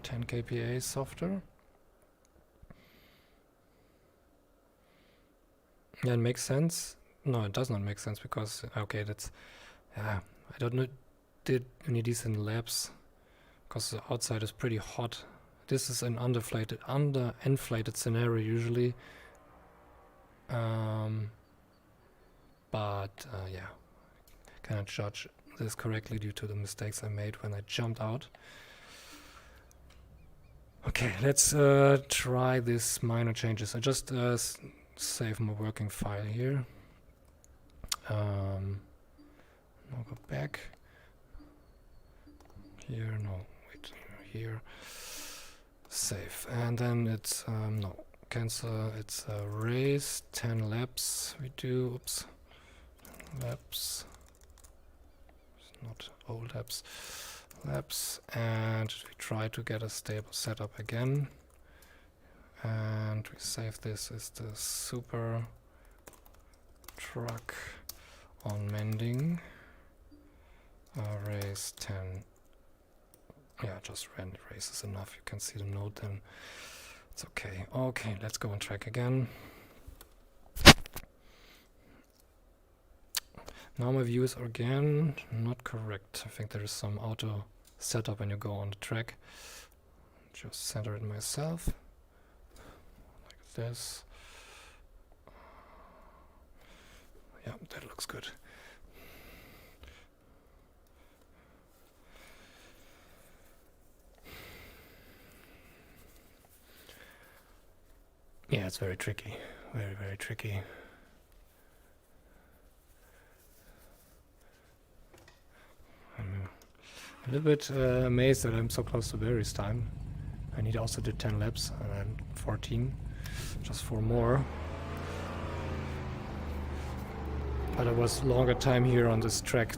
10 kPa softer. Yeah, it makes sense. No, it does not make sense because, okay, that's, yeah, I don't know, did any decent laps because the outside is pretty hot. This is an under-inflated scenario usually. But yeah, cannot judge this correctly due to the mistakes I made when I jumped out. Okay, let's try this minor changes. I just save my working file here. Now go back. Here, no, wait, here. Save. And then it's, no, cancel. It's a race, 10 laps we do. Oops. Laps. It's not old laps. Laps. And we try to get a stable setup again. And we save this as the super truck on Mending. Race 10. Yeah, just random race is enough. You can see the note then. It's okay. Okay, let's go on track again. Now my view is again not correct. I think there is some auto setup when you go on the track. Just center it myself. Like this. Yeah, that looks good. Yeah, it's very tricky. Very, very tricky. I'm a little bit amazed that I'm so close to Barry's time. I need also did 10 laps and I'm 14. Just 4 more. But it was longer time here on this track.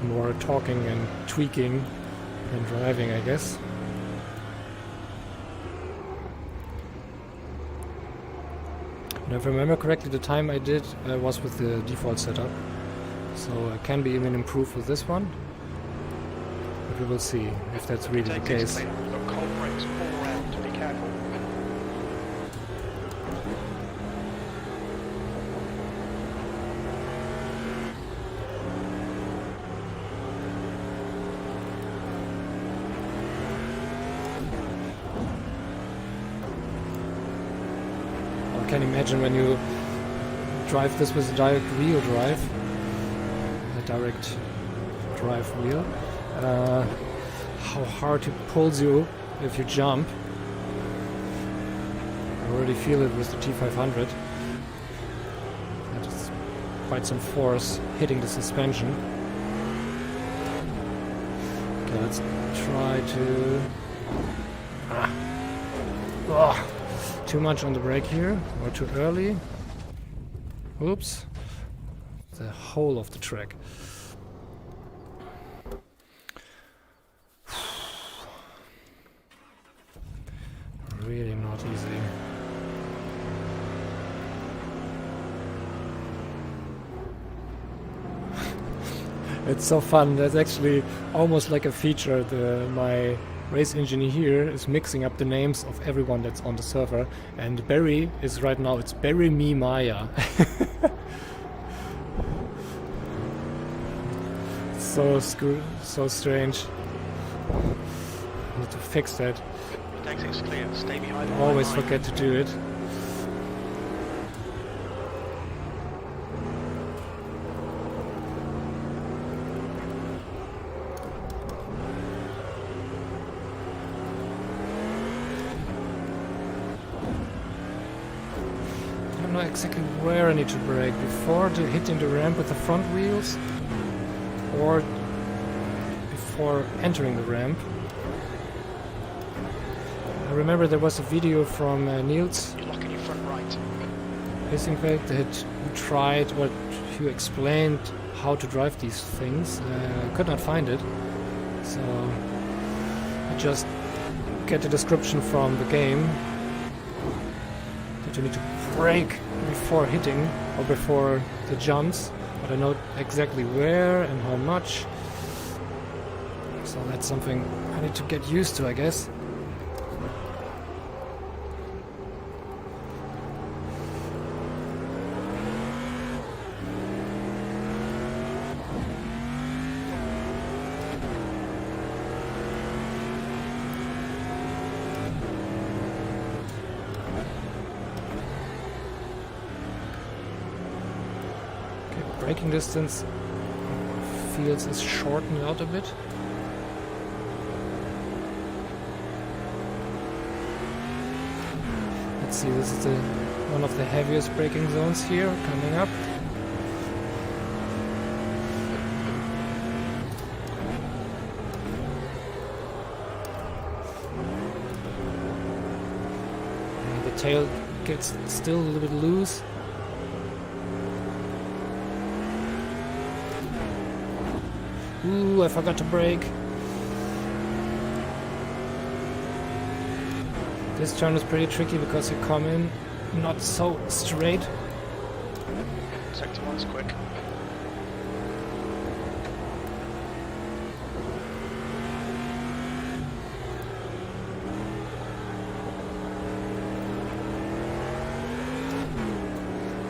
More talking and tweaking than driving, I guess. And if I remember correctly, the time I did was with the default setup. So I can be even improved with this one. But we will see if that's really the case. We've got cold brakes all around, be careful. I can imagine when you drive this with a direct wheel drive, wheel, how hard it pulls you if you jump. I already feel it with the T500. That is quite some force hitting the suspension. Okay, let's try to... too much on the brake here, or too early. Oops. The whole of the track. Really not easy. It's so fun. That's actually almost like a feature. My race engineer here is mixing up the names of everyone that's on the server, and Barry is right now, it's Barry Me Maya. So strange. I need to fix that. Exit's clear. Stay behind the Always line. forget to do it. I don't know exactly where I need to brake, before hitting the ramp with the front wheels or before entering the ramp. I remember there was a video from Niels. You're locking your front right. Racingfeld that tried, what who explained how to drive these things. I could not find it, so I just get the description from the game that you need to brake before hitting or before the jumps, but I know exactly where and how much. So that's something I need to get used to, I guess. Okay, braking distance feels is shortened out a bit. Let's see, this is one of the heaviest braking zones here coming up. And the tail gets still a little bit loose. Ooh, I forgot to brake. This turn is pretty tricky because you come in not so straight. Sector 1's quick.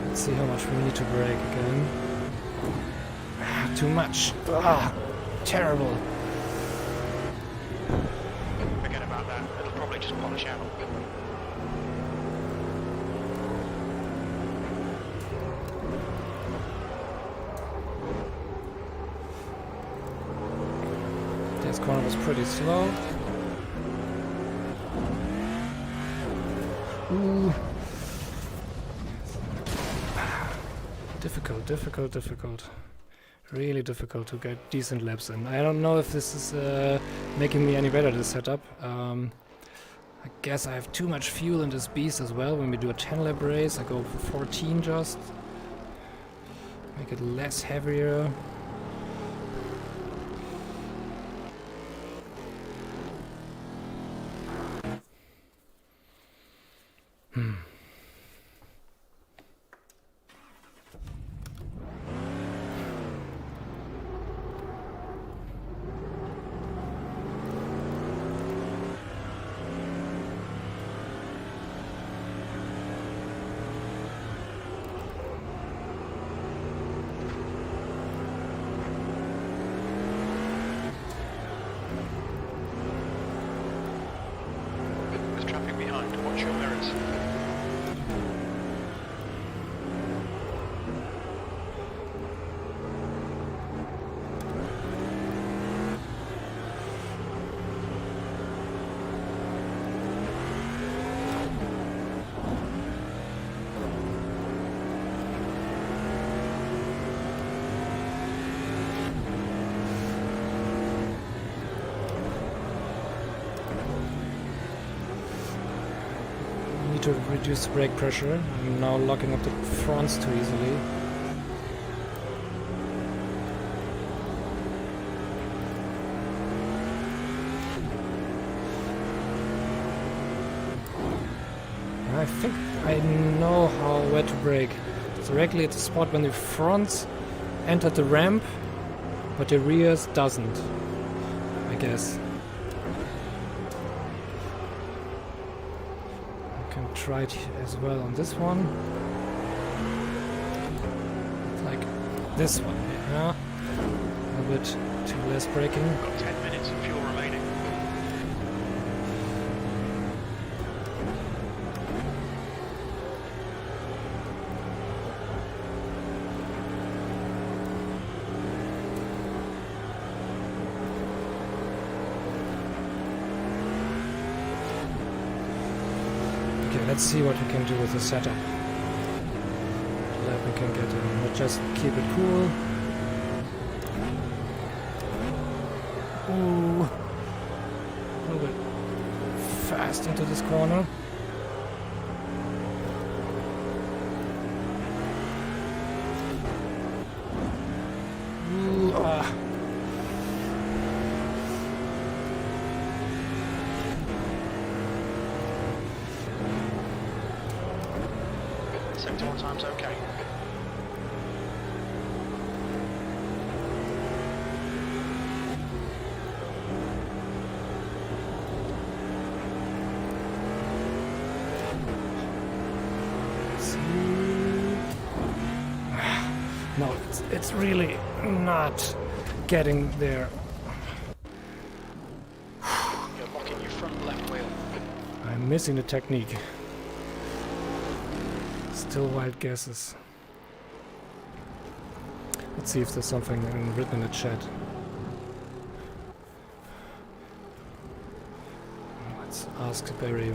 Let's see how much we need to brake again. Too much. Ah, terrible. Forget about that. It'll probably just polish out. This corner was pretty slow. Ooh. Difficult. Really difficult to get decent laps in. I don't know if this is making me any better, this setup. I guess I have too much fuel in this beast as well. When we do a 10 lap race, I go for 14 just. Make it less heavier. Watch your mirrors. To reduce brake pressure. I'm now locking up the fronts too easily. I think I know where to brake. It's directly at the spot when the fronts enter the ramp, but the rears doesn't, I guess. Try it as well on this one. It's like this one, yeah. A little bit too less braking. Got 10 minutes of fuel remaining. Let's see what we can do with the setup. That we can get in, but just keep it cool. Ooh, a little bit fast into this corner. Ooh, ah. Sector 1 time's okay. No, it's really not getting there. You're locking your front left wheel. I'm missing the technique. Still wild guesses. Let's see if there's something written in the chat. Let's ask Barry.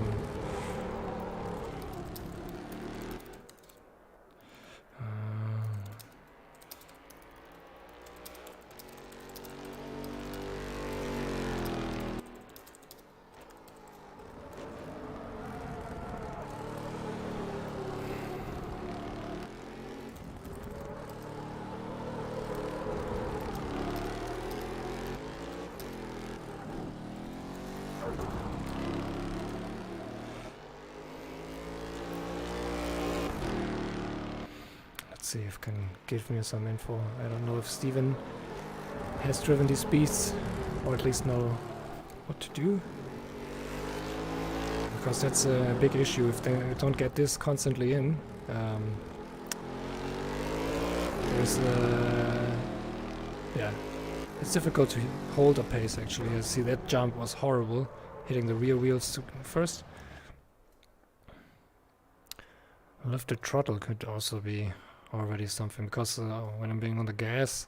See if can give me some info. I don't know if Steven has driven these beasts or at least know what to do, because that's a big issue if they don't get this constantly in. There's yeah, it's difficult to hold a pace actually. I see that jump was horrible, hitting the rear wheels first. Lifted throttle could also be already something, because when I'm being on the gas,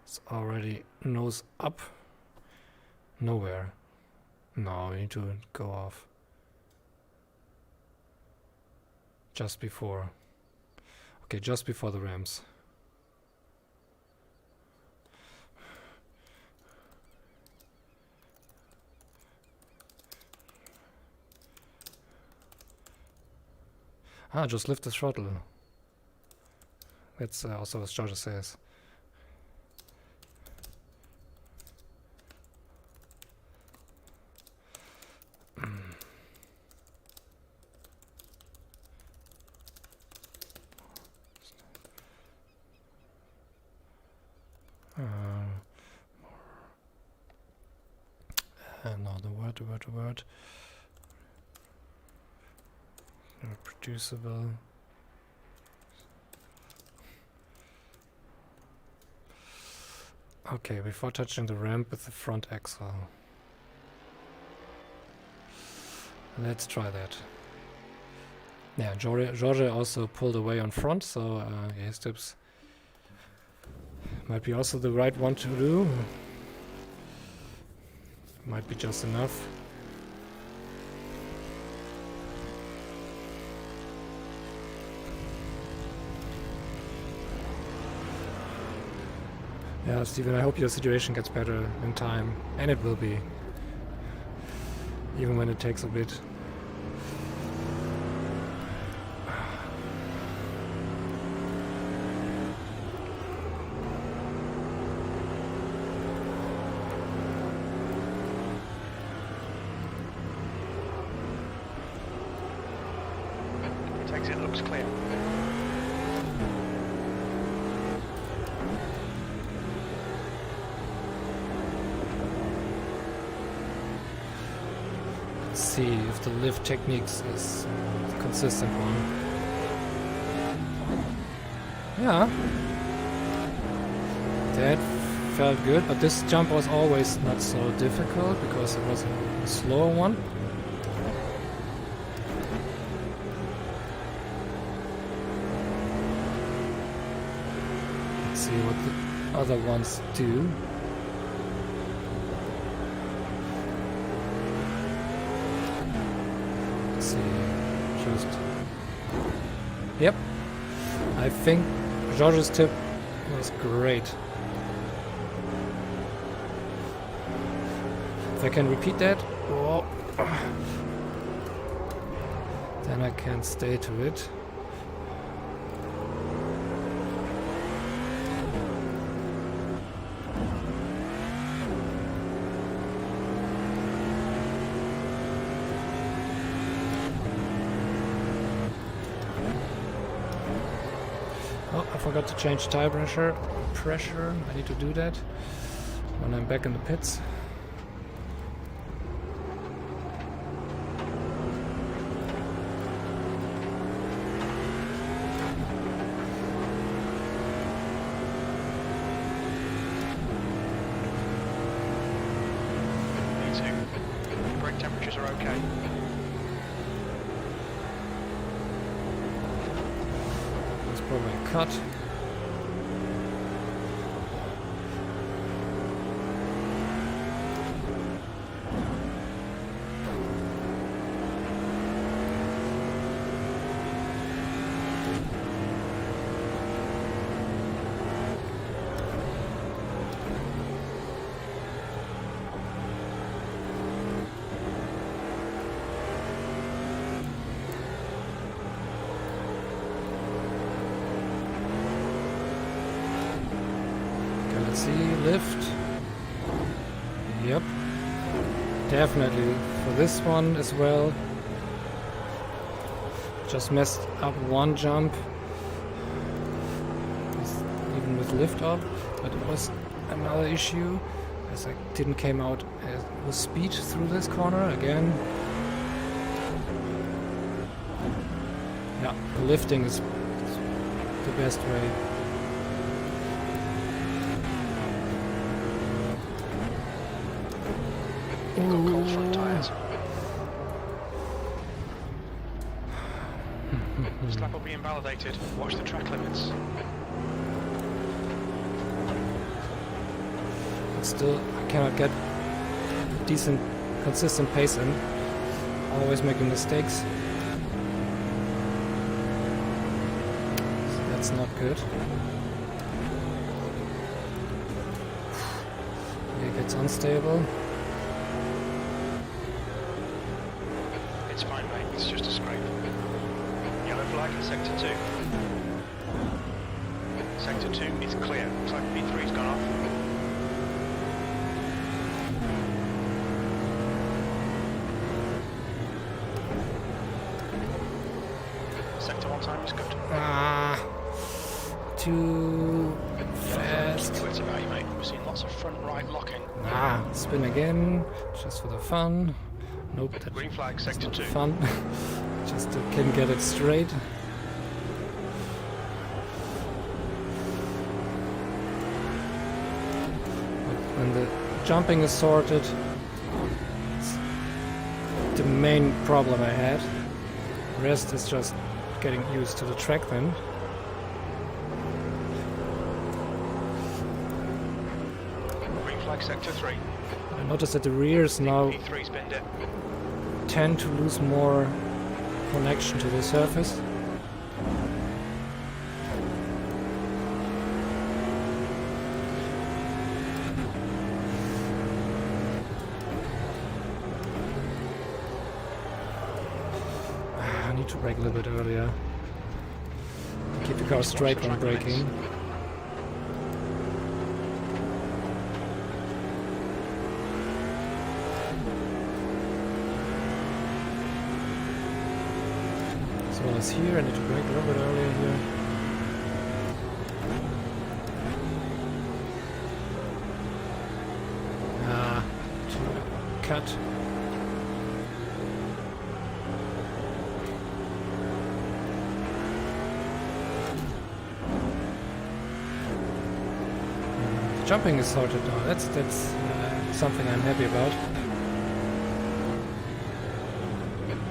it's already nose up. Nowhere. No, we need to go off. Just before. Okay, just before the ramps. Ah, just lift the throttle. That's also as Georgia says. No, the word. Reproducible. Okay, before touching the ramp with the front axle. Let's try that. Yeah, Georgia also pulled away on front, so his tips might be also the right one to do. Might be just enough. Yeah, Steven, I hope your situation gets better in time, and it will be, even when it takes a bit. Exit looks clear. See if the lift techniques is the consistent one. Yeah, that felt good, but this jump was always not so difficult because it was a slower one. Let's see what the other ones do. Yep, I think George's tip was great. If I can repeat that, oh, then I can stay to it. Oh, I forgot to change tire pressure. I need to do that when I'm back in the pits. Brake temperatures are okay. That's probably a cut. Let's see, lift. Yep. Definitely for this one as well. Just messed up one jump. Even with lift up, but it was another issue as I didn't came out with speed through this corner again. Yeah, the lifting is the best way. You've got cold front tyres. This lap will be invalidated. Watch the track limits. But still, I cannot get decent, consistent pace in. Always making mistakes. So that's not good. It gets unstable. It's fine, mate. It's just a scrape. Yellow flag in sector 2. Sector 2 is clear. Looks like P3's gone off. Sector 1 time is good. Too fast. It's about you, mate. We're seeing lots of front right locking. Spin again, just for the fun. Nope, that Green flag, sector 2. fun. Just can get it straight. But when the jumping is sorted, it's the main problem I had. The rest is just getting used to the track then. Green flag, sector 3. I noticed that the rears now P3's been dead. tend to lose more connection to the surface. I need to brake a little bit earlier. Keep the car straight when braking. As well as here, I need to brake a little bit earlier here. To cut. Jumping is sorted now. That's something I'm happy about.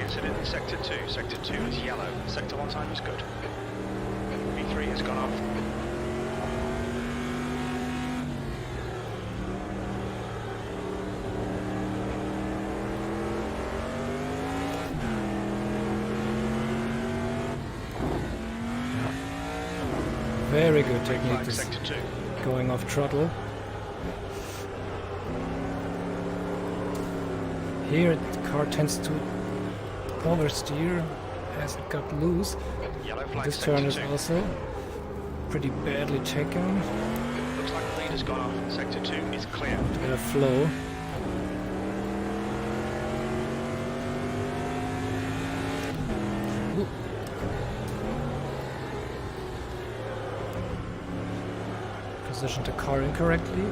Incident in sector 2. Sector 2 is yellow. Sector 1 time is good. P3 has gone off. Very good technique. Flag, This sector 2. going off throttle. Here the car tends to oversteer as it got loose. Yellow flag, This sector turn is 2. also pretty badly taken. Looks like the lead has gone off. Sector 2 is clear. Better flow. Ooh. Positioned the car incorrectly.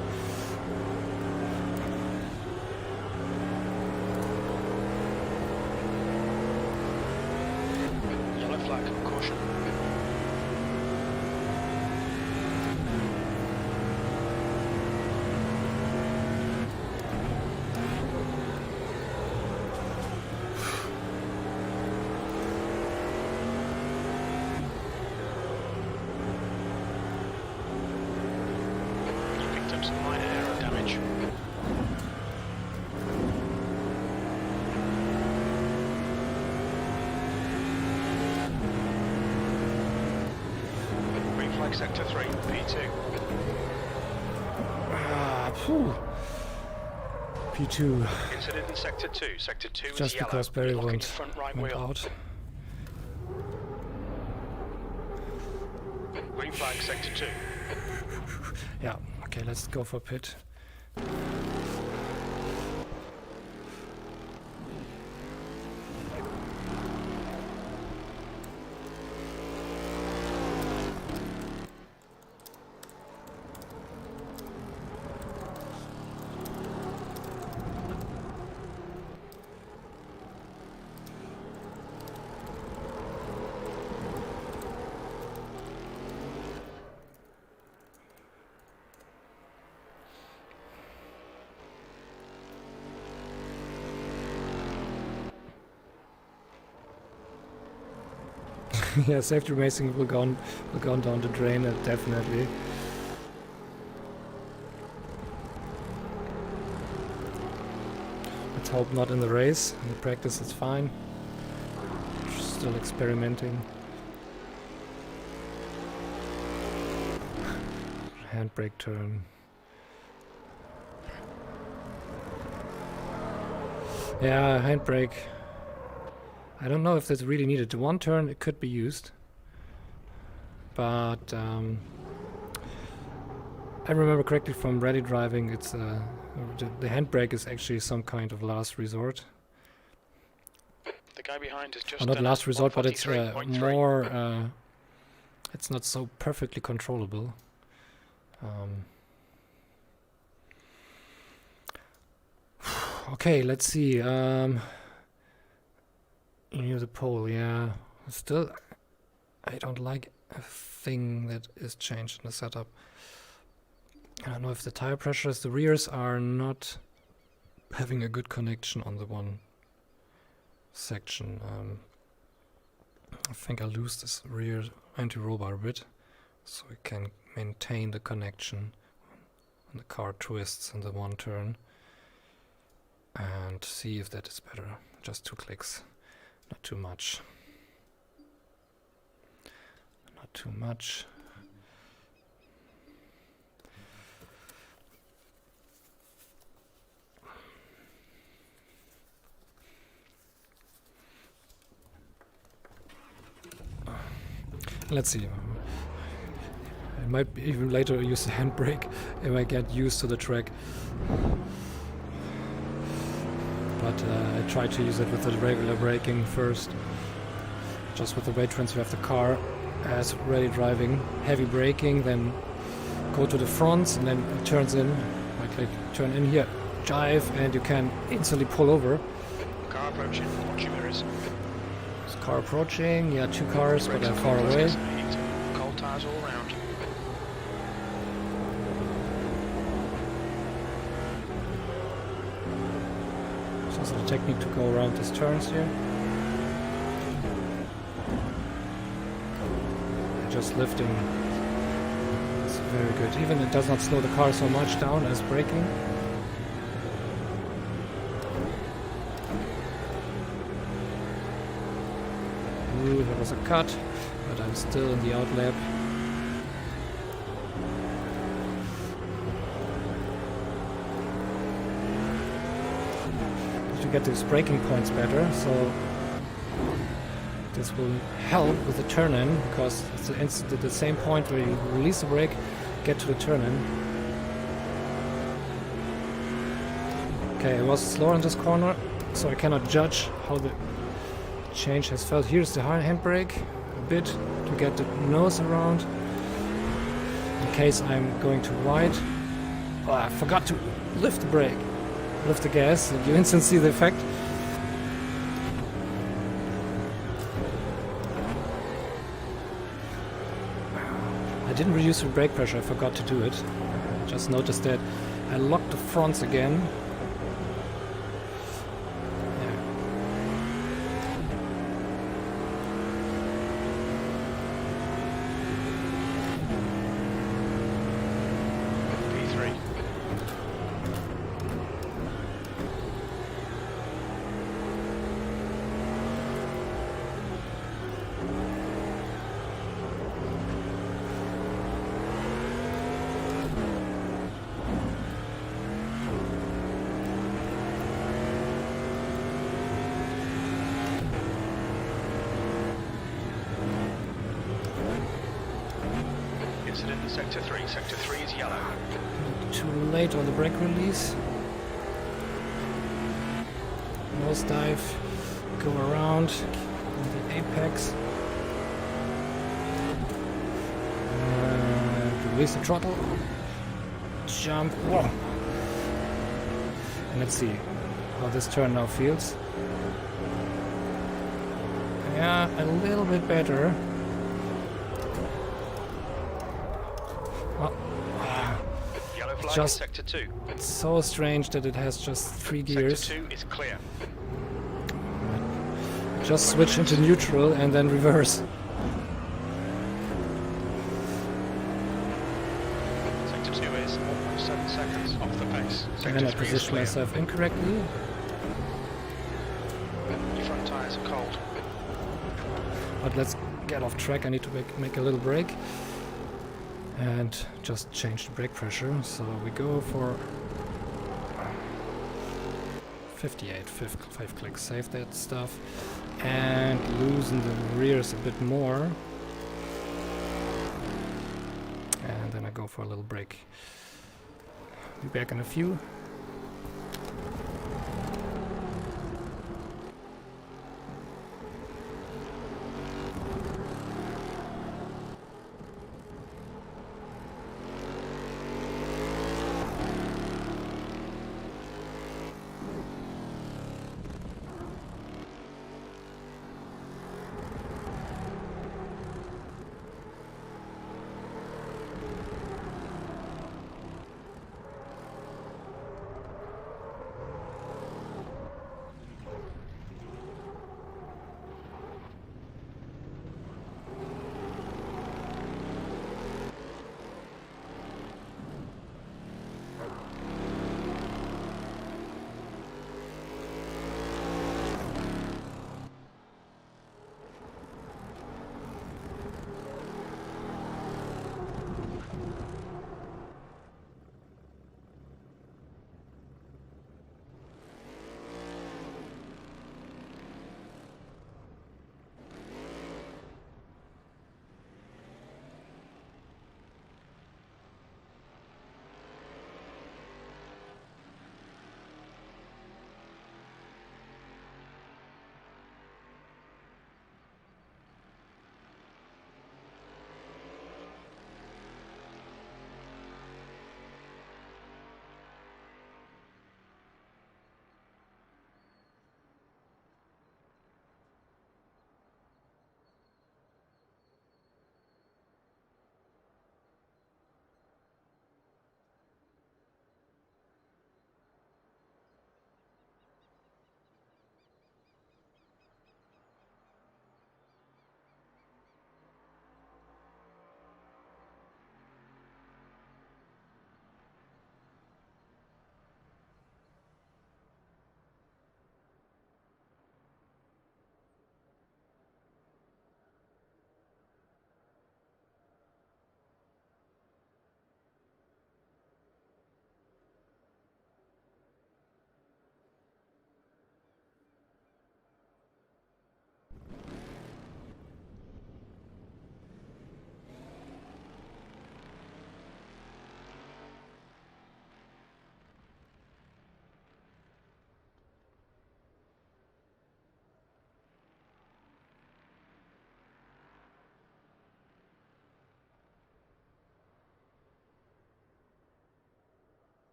Yellow flag, caution. You picked up some minor aero damage. Green flag, sector 3, P2. Phew. P2. Incident in sector 2. Sector 2 is Just yellow. because Barry Locking went front right went wheel. out. Green flag, sector 2. Yeah, Okay, let's go for pit. Yeah, safety racing will go down the drain, definitely. Let's hope not in the race. In the practice it's fine. Still experimenting. Handbrake turn. Yeah, handbrake. I don't know if that's really needed. The one turn it could be used, but I remember correctly from rally driving, it's the handbrake is actually some kind of last resort. The guy behind is just Or not last resort, but it's 143.3. more. It's not so perfectly controllable. Okay, let's see. Near the pole, yeah. Still, I don't like a thing that is changed in the setup. I don't know if the tire pressures, the rears are not having a good connection on the one section. I think I'll lose this rear anti-roll bar a bit, so we can maintain the connection when the car twists in the one turn, and see if that is better. Just 2 clicks. Not too much. Not too much. Let's see. I might even later use the handbrake if I get used to the track. But I try to use it with the regular braking first. Just with the weight transfer of the car as rally driving. Heavy braking, then go to the front, and then it turns in. Right click, turn in here, jive, and you can instantly pull over. Car approaching, watch your mirrors. There's car approaching, yeah, 2 cars, but they're far away. Cold tires all around. So the technique to go around these turns here. Just lifting. It's very good. Even it does not slow the car so much down as braking. Ooh, there was a cut, but I'm still in the outlap. To get these braking points better, so this will help with the turn-in, because it's the same point where you release the brake, get to the turn-in. Okay, it was slower in this corner, so I cannot judge how the change has felt. Here's the handbrake, a bit to get the nose around, in case I'm going too wide. Oh, I forgot to lift the brake. Lift the gas, and you instantly see the effect. I didn't reduce the brake pressure, I forgot to do it. I just noticed that I locked the fronts again. incident in Sector 3. Sector 3 is yellow. Too late on the brake release. Nose dive, go around the apex. Release the throttle. Jump. Whoa. And let's see how this turn now feels. Yeah, a little bit better. Well, Yellow flag just in Sector 2. it's so strange that it has just 3 gears. Sector 2 is clear. Just switch into neutral and then reverse. Sector 2 is 0.7 seconds off the pace. Sector And I 3 is positioned clear. myself incorrectly. Your front tyres are cold. But let's get off track. I need to make a little break. And just change the brake pressure. So we go for 58, 5 clicks. Save that stuff. And loosen the rears a bit more. And then I go for a little break. Be back in a few.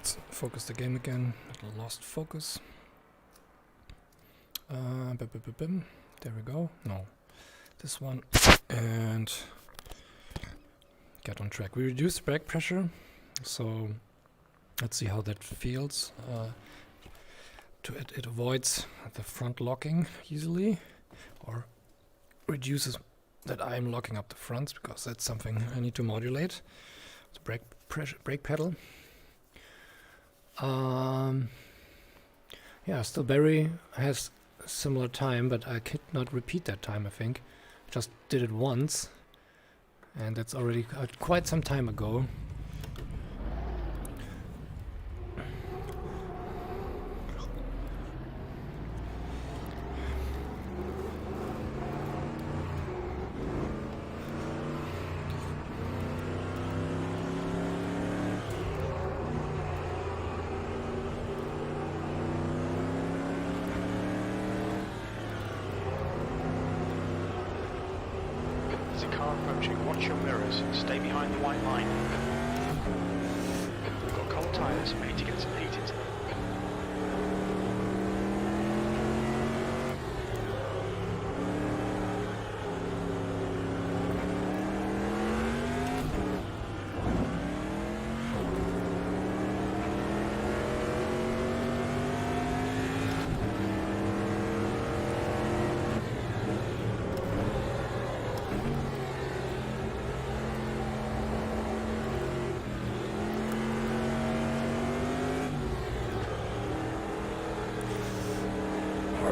let's focus the game again. Lost focus. There we go. No, this one. And get on track. We reduce brake pressure, so let's see how that feels. It avoids the front locking easily, or reduces that I'm locking up the fronts, because that's something I need to modulate. The brake pedal. Yeah, still Barry has a similar time, but I could not repeat that time, I think. Just did it once, and that's already quite some time ago. Approaching, watch your mirrors, stay behind the white line. We've got cold tyres, we need to get some heat into them.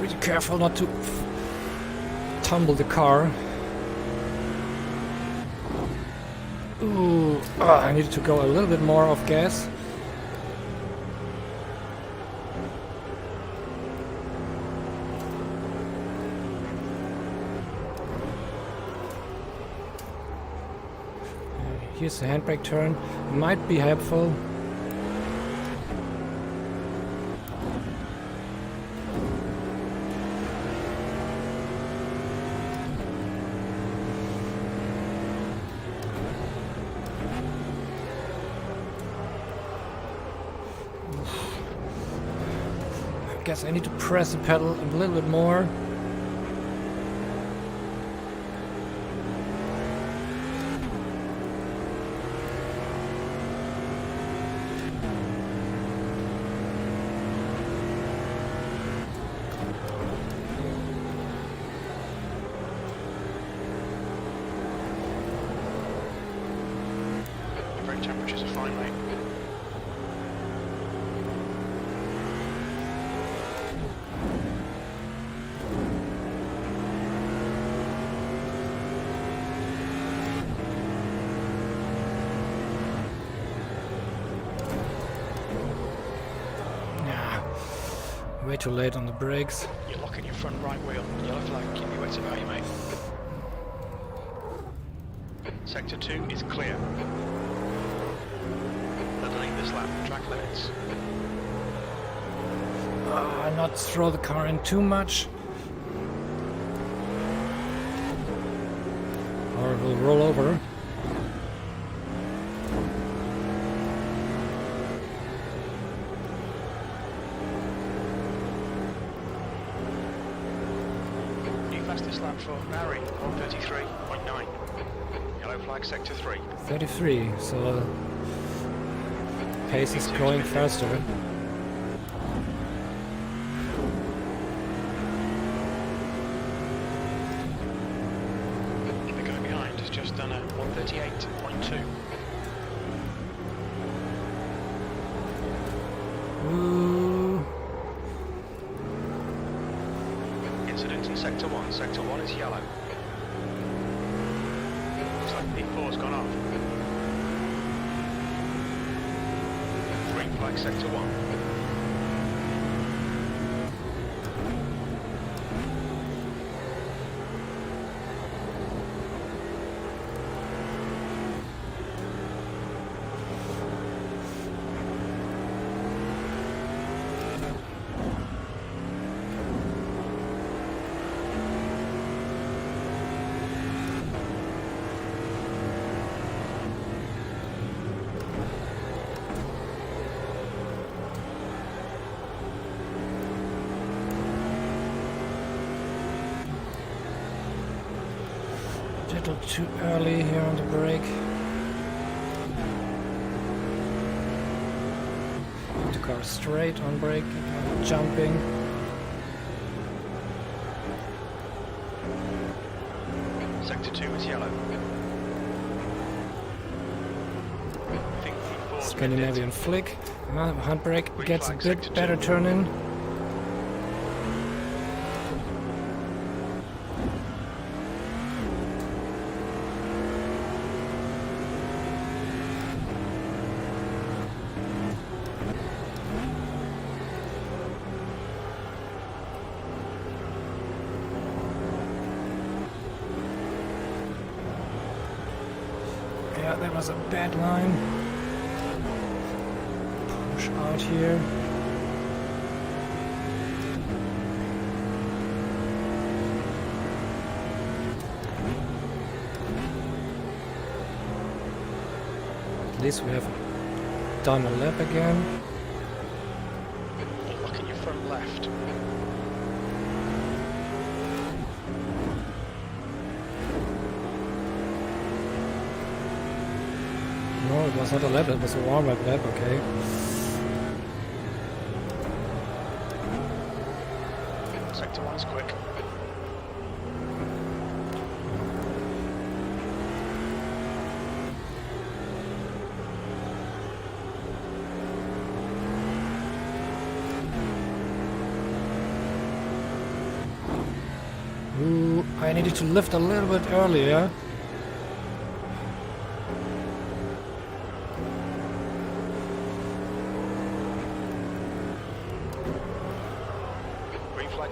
Be careful not to tumble the car. Ooh, I needed to go a little bit more off gas. Here's the handbrake turn. Might be helpful. I guess I need to press the pedal a little bit more. Brake temperatures are fine, mate. Way too late on the brakes. You're locking your front right wheel. Yellow flag, keep your wits about you, mate. Sector 2 is clear. Underneath this lap, track limits. Not throw the car in too much, or it will roll over. Fastest lap for Barry, 1:33.9. Yellow flag, sector 3. 33, so pace is growing faster. The guy behind has just done a 1:38.2. Ooh. Incident in sector 1. Sector 1 is yellow. Looks like P4's gone off. Green flag, sector 1. little too early here on the brake. The car straight on brake, jumping. Sector 2 is yellow. Scandinavian flick. Handbrake gets a bit better turn in. Yeah, that was a bad line. Push out here. At least we have done a lap again. Look at your front left. No, it was not a lap, it was a warm-up lap, okay. Sector 1 is quick. Ooh, I needed to lift a little bit earlier.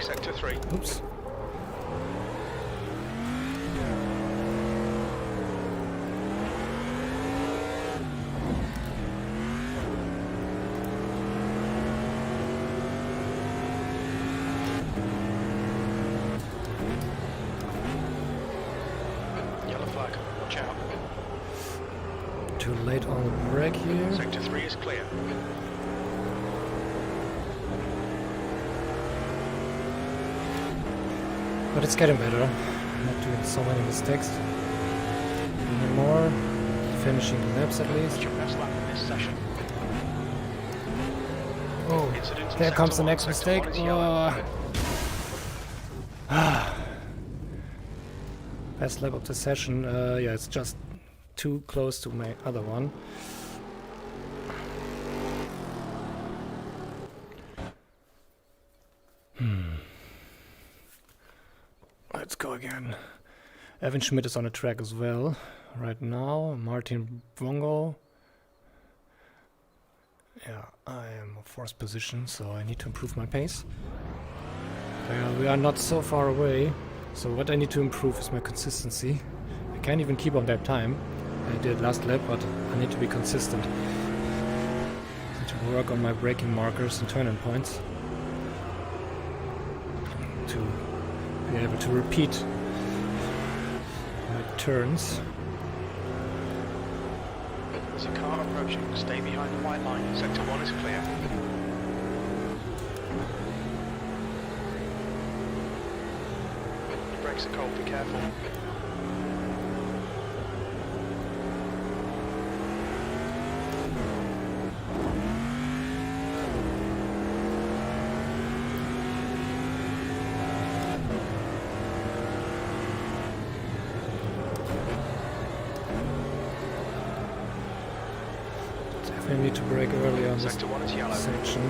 Sector 3. Oops. Yellow flag, watch out. Too late on the brake here. Sector 3 is clear. But it's getting better. I'm not doing so many mistakes anymore. Finishing the laps at least. Your best lap in this session. Oh, there comes the next mistake. Best lap of the session. Yeah, it's just too close to my other one. Let's go again. Evan Schmidt is on the track as well right now. Martin Bongo. Yeah, I am in fourth position, so I need to improve my pace. We are not so far away, so what I need to improve is my consistency. I can't even keep on that time I did last lap, but I need to be consistent. I need to work on my braking markers and turning points to be able to repeat my turns. There's a car approaching. Stay behind the white line. Sector 1 is clear. The brakes are cold, be careful. I need to brake early on this Sector 1 is yellow. section.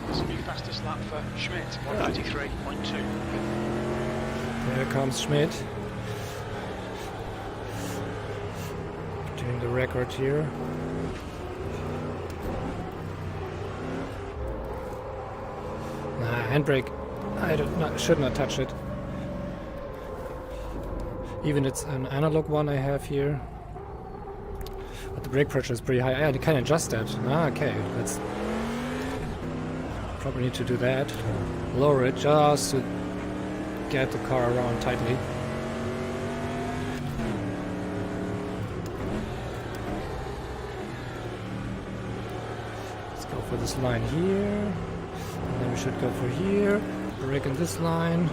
This will be fastest lap for Schmidt, 1:33.2. There comes Schmidt. Doing the record here. Handbrake. I should not touch it. Even it's an analog one I have here. But the brake pressure is pretty high. I can adjust that. Okay, let's probably need to do that. Lower it just to get the car around tightly. for this line here. And then we should go for here. Brake in this line.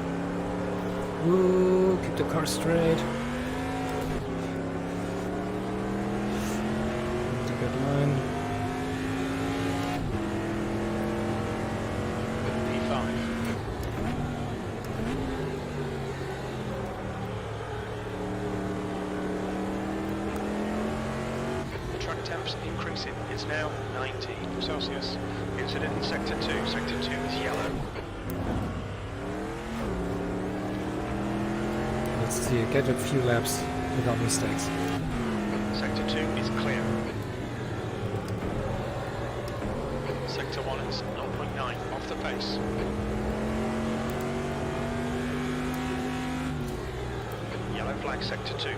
Woo, keep the car straight. That's a good line. P5. The track temps increasing. It's now 90 Celsius. Incident in Sector 2. Sector 2 is yellow. Let's see, get a few laps without mistakes. Sector 2 is clear. Sector 1 is 0.9 off the pace. Yellow flag Sector 2.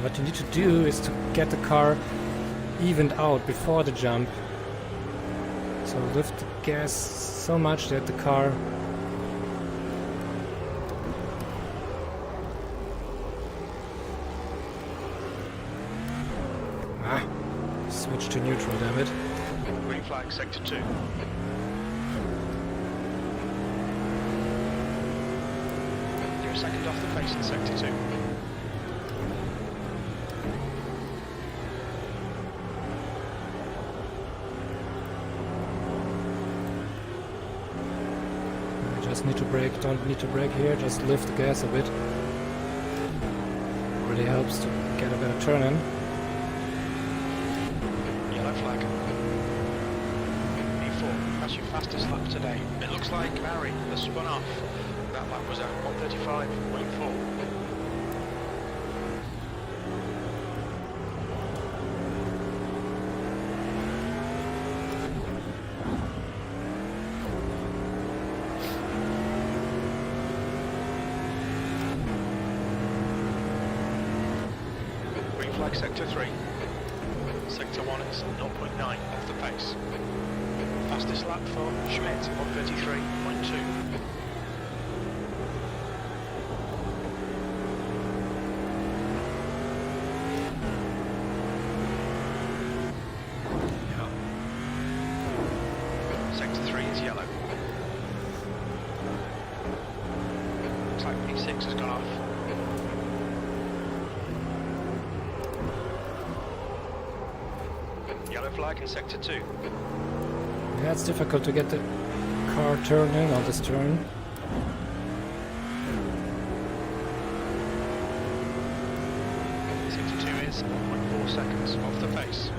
What you need to do is to get the car evened out before the jump. So lift the gas so much that the car switch to neutral, damn it. Green flag Sector 2. You're a second off the pace in Sector 2. Just need to brake, don't need to brake here, just lift the gas a bit. Really helps to get a better turn in. Yellow flag. E4, that's your fastest lap today. It looks like Barry has spun off. That lap was at 1:35.4. Flag Sector 3. Sector 1 is 0.9 off the pace. Fastest lap for Schmidt, 1:33.2. Sector 3 is yellow. Looks like P6 has gone off. Yellow flag in Sector 2. Yeah, it's difficult to get the car turning on this turn. Sector 2 is 1.4 seconds off the pace.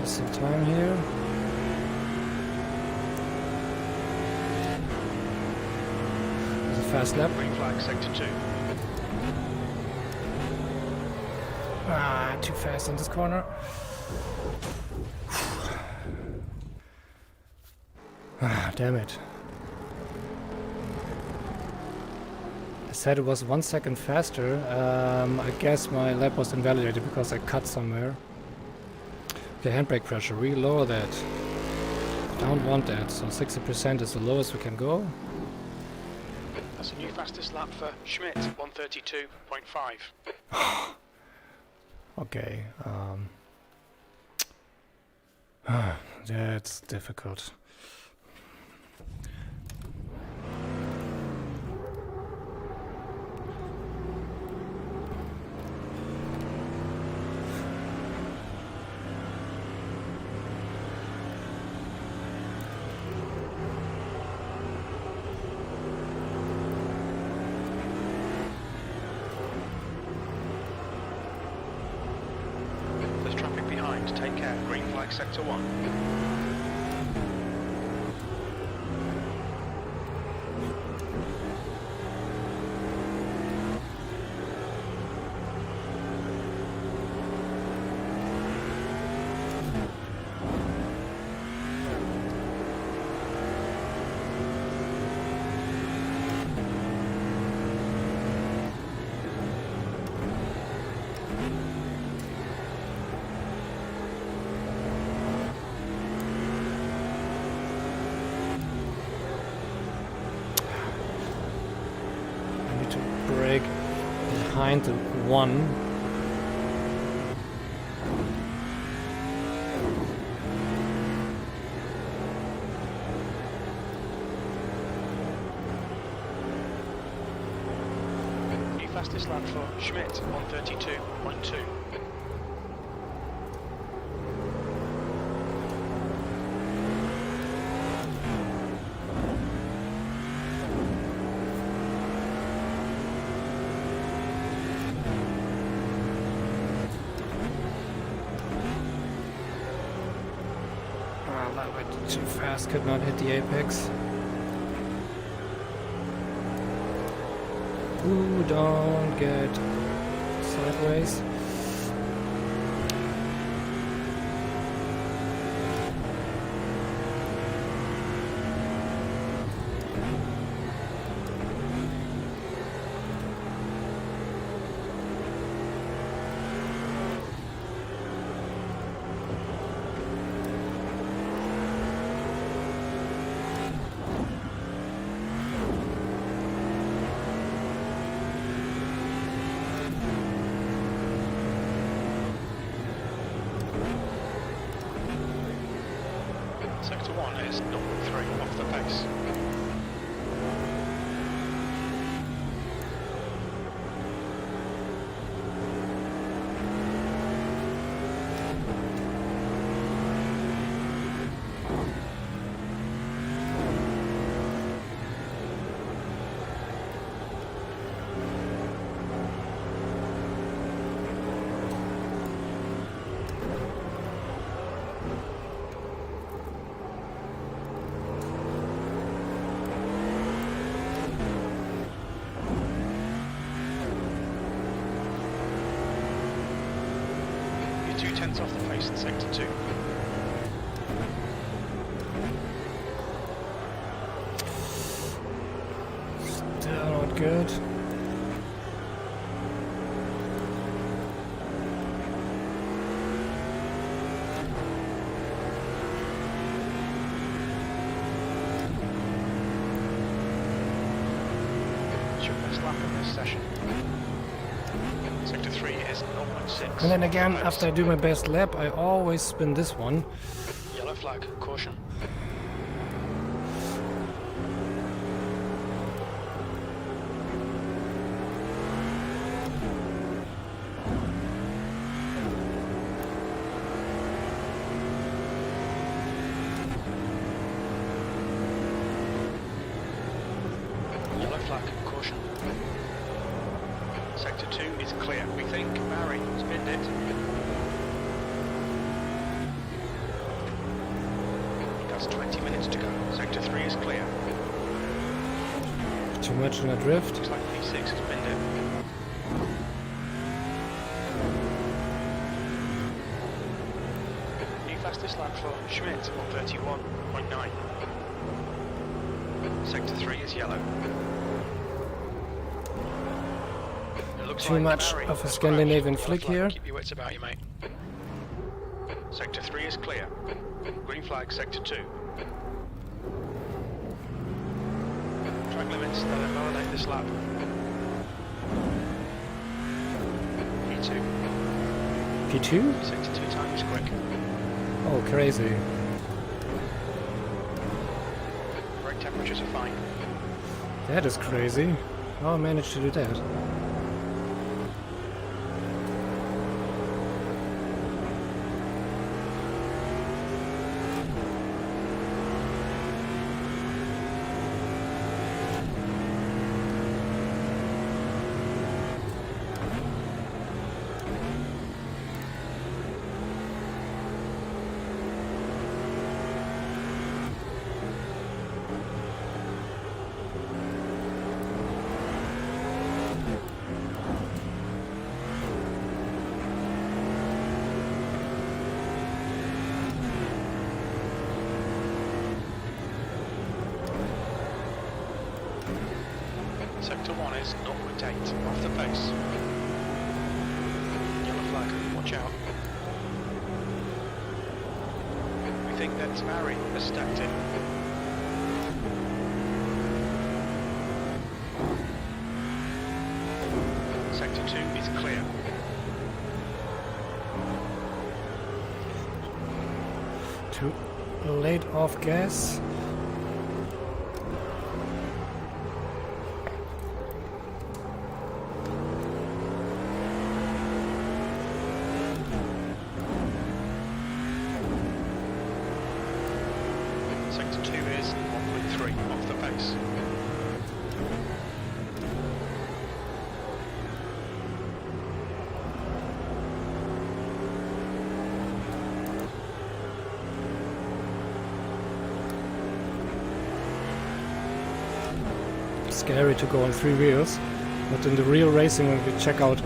Some time here. There's a fast lap. Green flag Sector 2. Too fast in this corner. Damn it. I said it was 1 second faster. I guess my lap was invalidated because I cut somewhere. Okay, handbrake pressure, really lower that. Don't want that, so 60% is the lowest we can go. That's a new fastest lap for Schmidt, 1:32.5. Okay, that's difficult. Take care, green flag Sector 1. behind the one. New fastest lap for Schmidt, 1:32.2. That went too fast, could not hit the apex. Ooh, don't get sideways. Sector 1 is 0.3 off the pace. You're 2/10 off the pace in Sector 2. Still not good. It's your best lap in this session. Sector 3 is 0.6. And then again, off the pace. after I do my best lap, I always spin this one. Yellow flag, caution. Yellow flag, caution. Sector 2 is clear. We think Barry spinned it. That's 20 minutes to go. Sector 3 is clear. Too much in a drift. Looks like P6 has spinned it. New fastest lap for Schmidt, 1:31.9. Sector 3 is yellow. Too much of a Scandinavian flick here. Keep your wits about you, mate. Sector 3 is clear. Green flag, Sector 2. Track limits that invalidate this lap. P2. P2? Sector 2 time is quick. Oh, crazy. Brake temperatures are fine. That is crazy. How I managed to do that? Sector 1 is 0.8 off the pace. Yellow flag, watch out. We think that Barry has stacked it. Sector 2 is clear. Too late off gas. Sector 2 is 1.3 off the pace. Scary to go on 3 wheels, but in the real racing, when we check out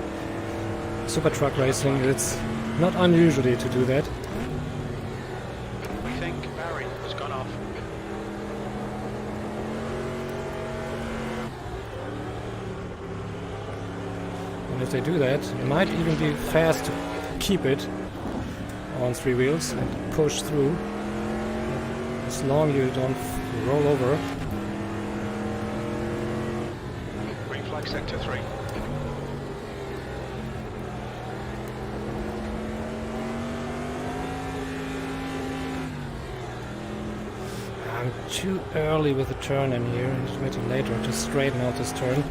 super truck racing, it's not unusually to do that. We think Barry has gone off. And if they do that, it might even be fast to keep it on 3 wheels and push through, as long you don't roll over. Green flag sector 3. I'm too early with the turn in here. I need to wait till later to straighten out this turn.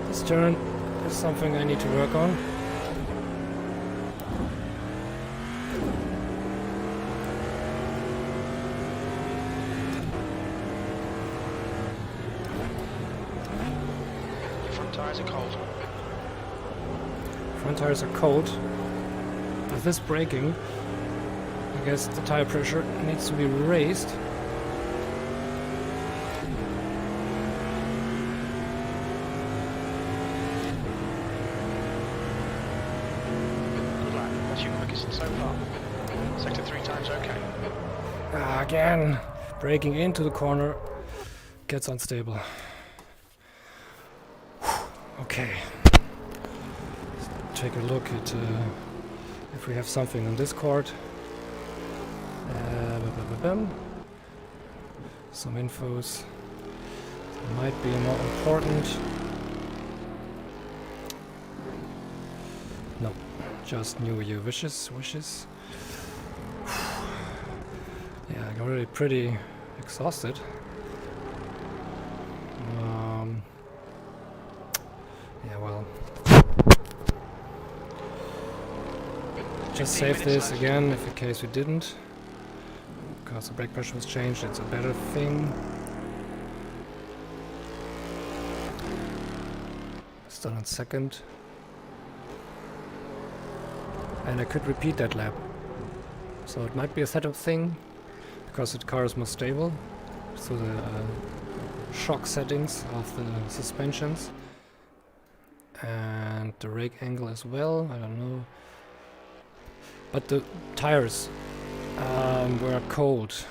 This turn is something I need to work on. Front tyres are cold. Front tires are cold. With this braking, I guess the tire pressure needs to be raised. Good lap. What's your quickest so far? Sector 3 times okay. Again, braking into the corner gets unstable. Okay. Let's take a look at if we have something on Discord. Some infos might be more important. No, just New Year wishes. Yeah, I'm already pretty exhausted. Yeah, well, just save this again if in case we didn't, because the brake pressure was changed. It's a better thing. Still in second, and I could repeat that lap. So it might be a setup thing, because the car is more stable, so the shock settings of the suspensions and the rake angle as well, I don't know. But the tires were cold.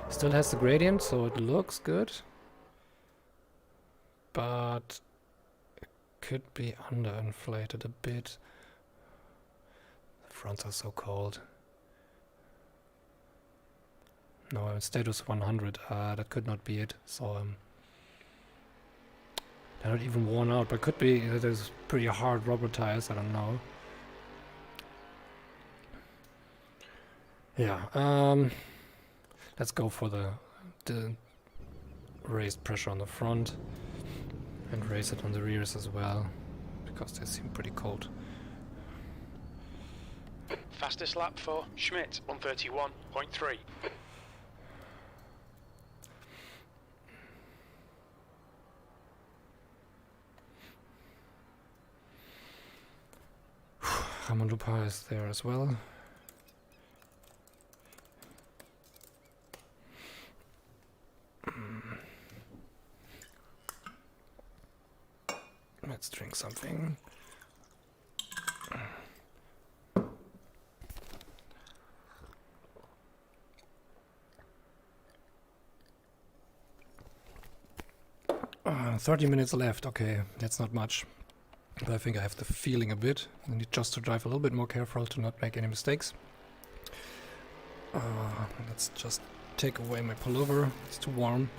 Still has the gradient, so it looks good, but it could be underinflated a bit. The fronts are so cold. No, status 100, that could not be it, so they're not even worn out, but could be that there's pretty hard rubber tires, I don't know. Yeah, let's go for the raised pressure on the front and raise it on the rears as well, because they seem pretty cold. Fastest lap for Schmidt, 131.3. Hamon is there as well. Let's drink something. 30 minutes left. Okay, that's not much. But I think I have the feeling a bit. I need just to drive a little bit more careful to not make any mistakes. Let's just take away my pullover. It's too warm.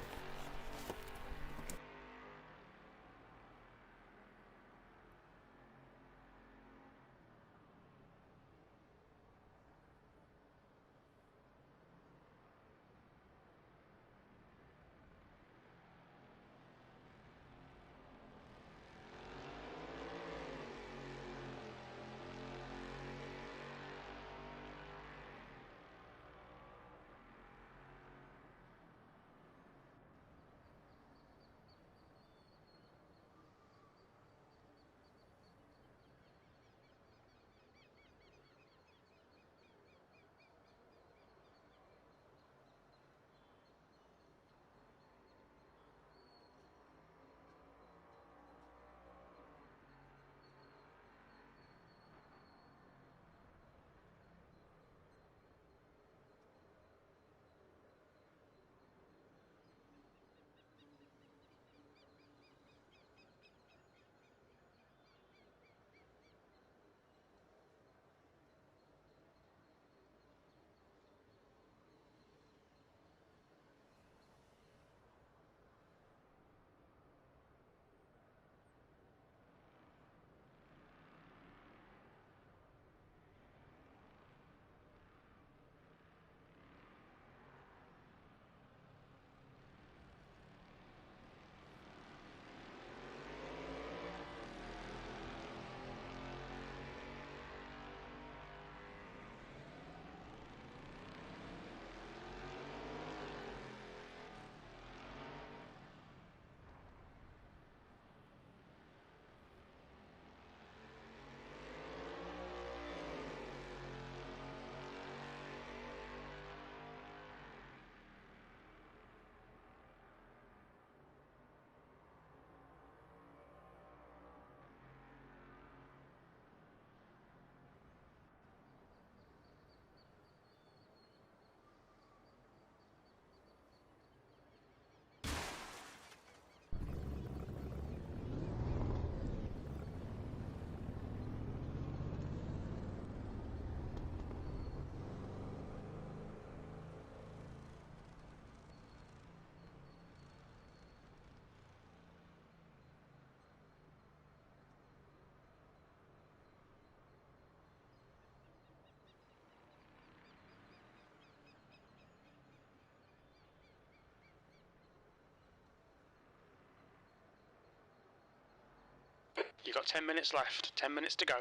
You've got 10 minutes left, 10 minutes to go.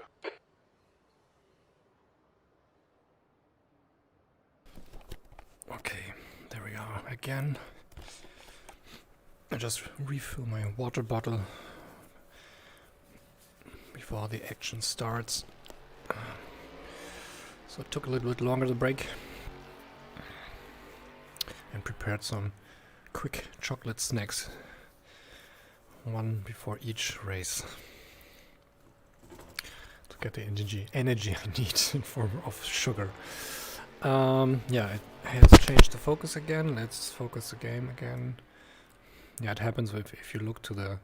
Okay, there we are again. I just refill my water bottle before the action starts. So it took a little bit longer to brake. And prepared some quick chocolate snacks. One before each race. To get the energy I need in form of sugar. Yeah, I had to change the focus again. Let's focus the game again. Yeah, it happens if you look to the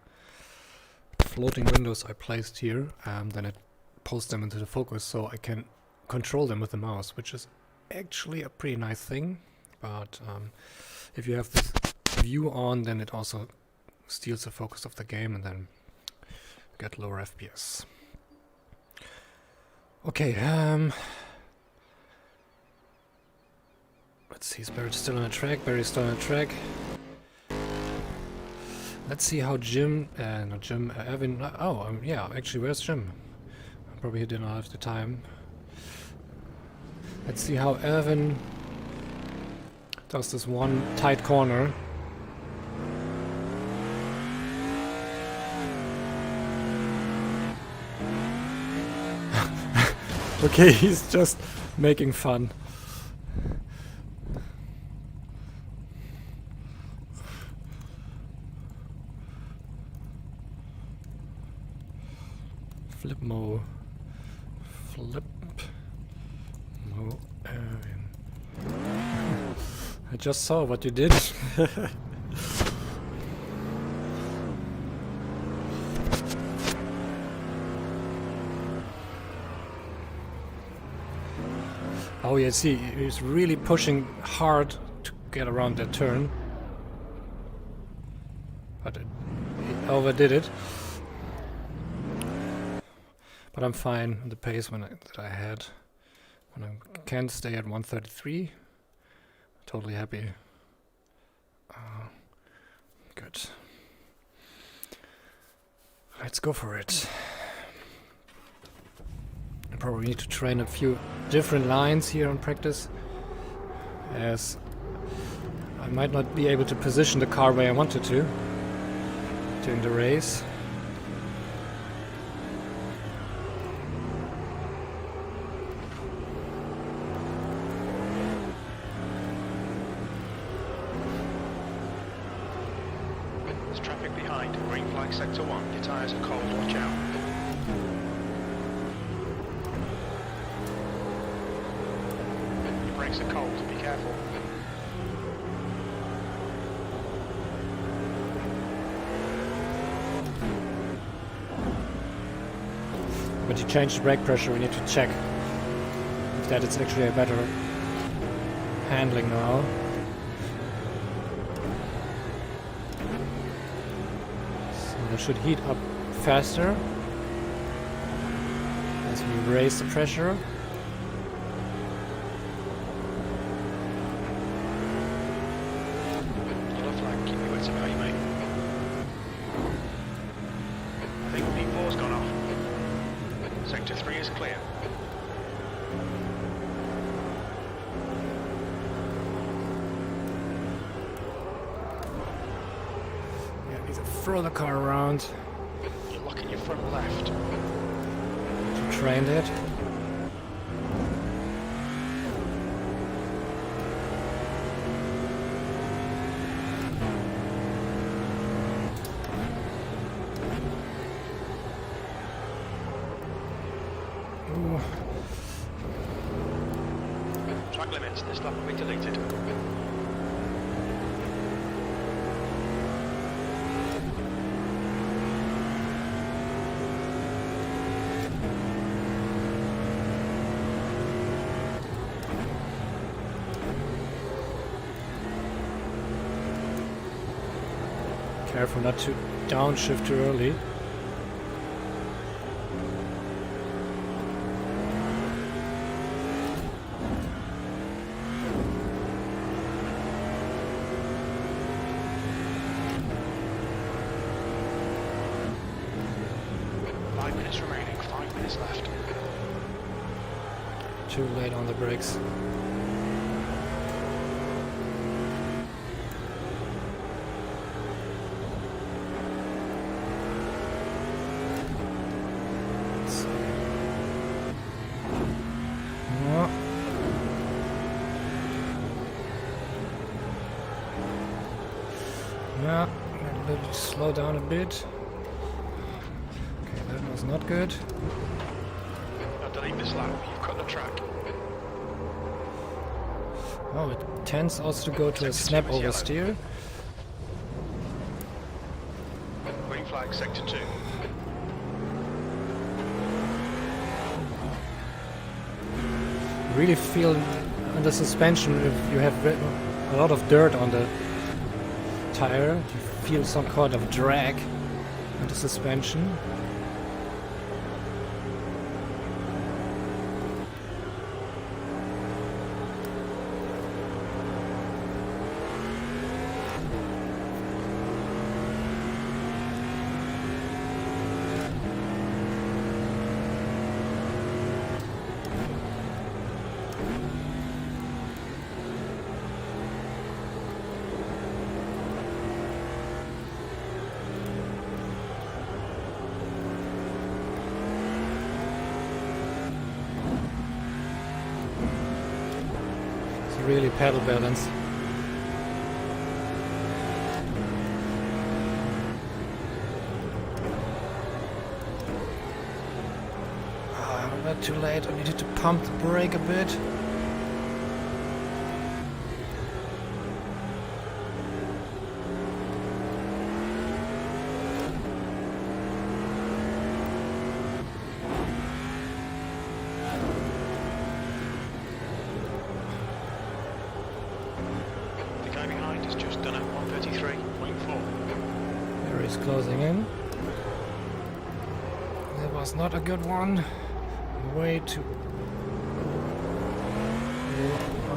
floating windows I placed here, then it pulls them into the focus so I can control them with the mouse, which is actually a pretty nice thing. But if you have this view on, then it also steals the focus of the game and then get lower FPS. Okay, let's see, is Barrett still on the track? Barry's still on the track. Let's see how Evan, yeah, actually, where's Jim? Probably he didn't have the time. Let's see how Evan does this one tight corner. Okay, he's just making fun. Flip mo. I just saw what you did. Oh yeah, see, he's really pushing hard to get around that turn. But he overdid it. But I'm fine in the pace that I had. When I can stay at 133, totally happy. Good. Let's go for it. I probably need to train a few different lines here on practice, as I might not be able to position the car where I wanted to during the race. There's traffic behind. Green flag sector 1. Your tyres are cold. Watch out. Your brakes are cold. Be careful. But you change the brake pressure, we need to check if that is actually a better handling now. So it should heat up faster as we raise the pressure. Yellow flag. Keep your wits about you, mate. I think P4's gone off. Sector 3 is clear. Yeah, I need to throw the car around You're locking your front left. to train it. Ooh. Track limits. This lap will be deleted. Careful not to downshift too early. Remaining 5 minutes left. Too late on the brakes. Let's see. No. Yeah, let it slow down a bit. That was not good. Now delete this lap, you've cut the track. Oh, it tends also to go to a snap oversteer. Green flag, sector 2. Really feel on the suspension, if you have a lot of dirt on the tire, you feel some kind of drag on the suspension. Really pedal balance. I'm not too late. I needed to pump the brake a bit. closing in. That was not a good one. Way too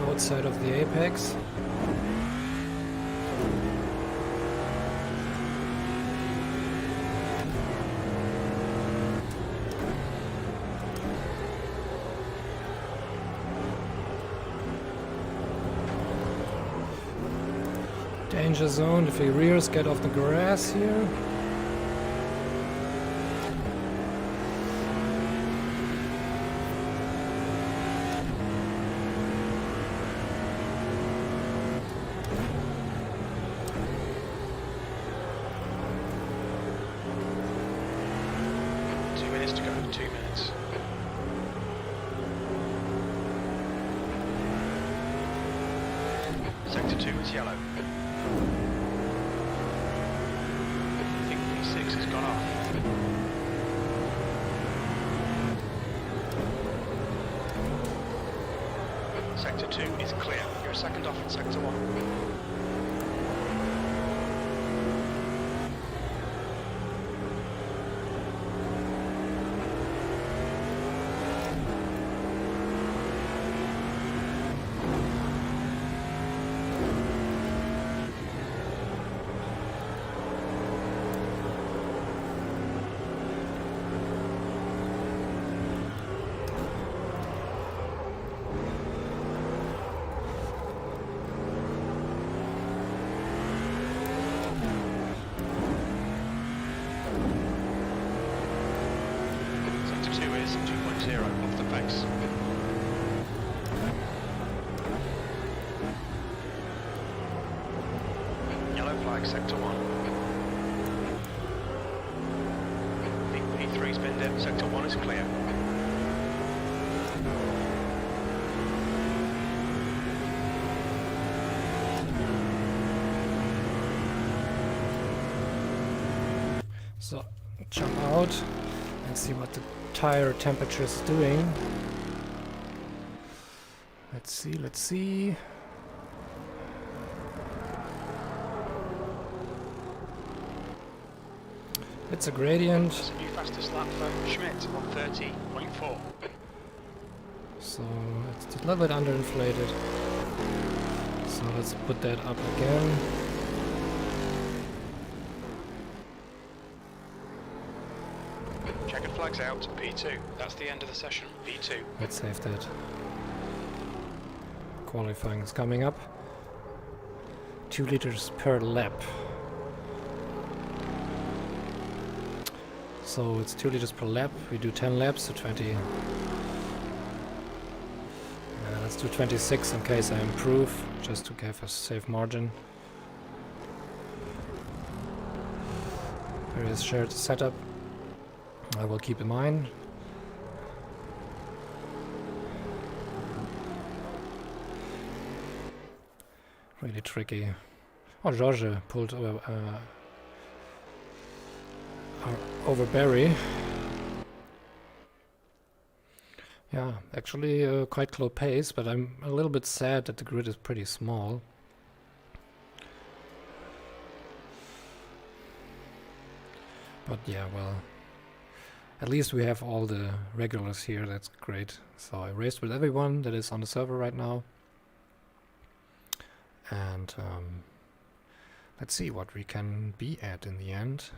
outside of the apex. Danger zone if he rears, get off the grass here. Sector 2 is yellow. I think P6 has gone off. Sector 2 is clear. You're a second off in Sector 1. Off the pace. Yellow flag, Sector 1. I think P3's been there. Sector 1 is clear. So, jump out and see what the tire temperature is doing. Let's see. It's a gradient. That's a new fastest lap for Schmidt on 30.4. So it's a little bit underinflated. So let's put that up again. Checkered flags out, P2. That's the end of the session, P2. Let's save that. Qualifying is coming up. 2 liters per lap. So it's 2 liters per lap. We do 10 laps, so 20. Let's do 26 in case I improve, just to have a safe margin. There is shared setup. I will keep in mind. Really tricky. Oh, George pulled over Barry. Yeah, actually quite close pace, but I'm a little bit sad that the grid is pretty small. But yeah, well, at least we have all the regulars here, that's great. So I raced with everyone that is on the server right now. And let's see what we can be at in the end.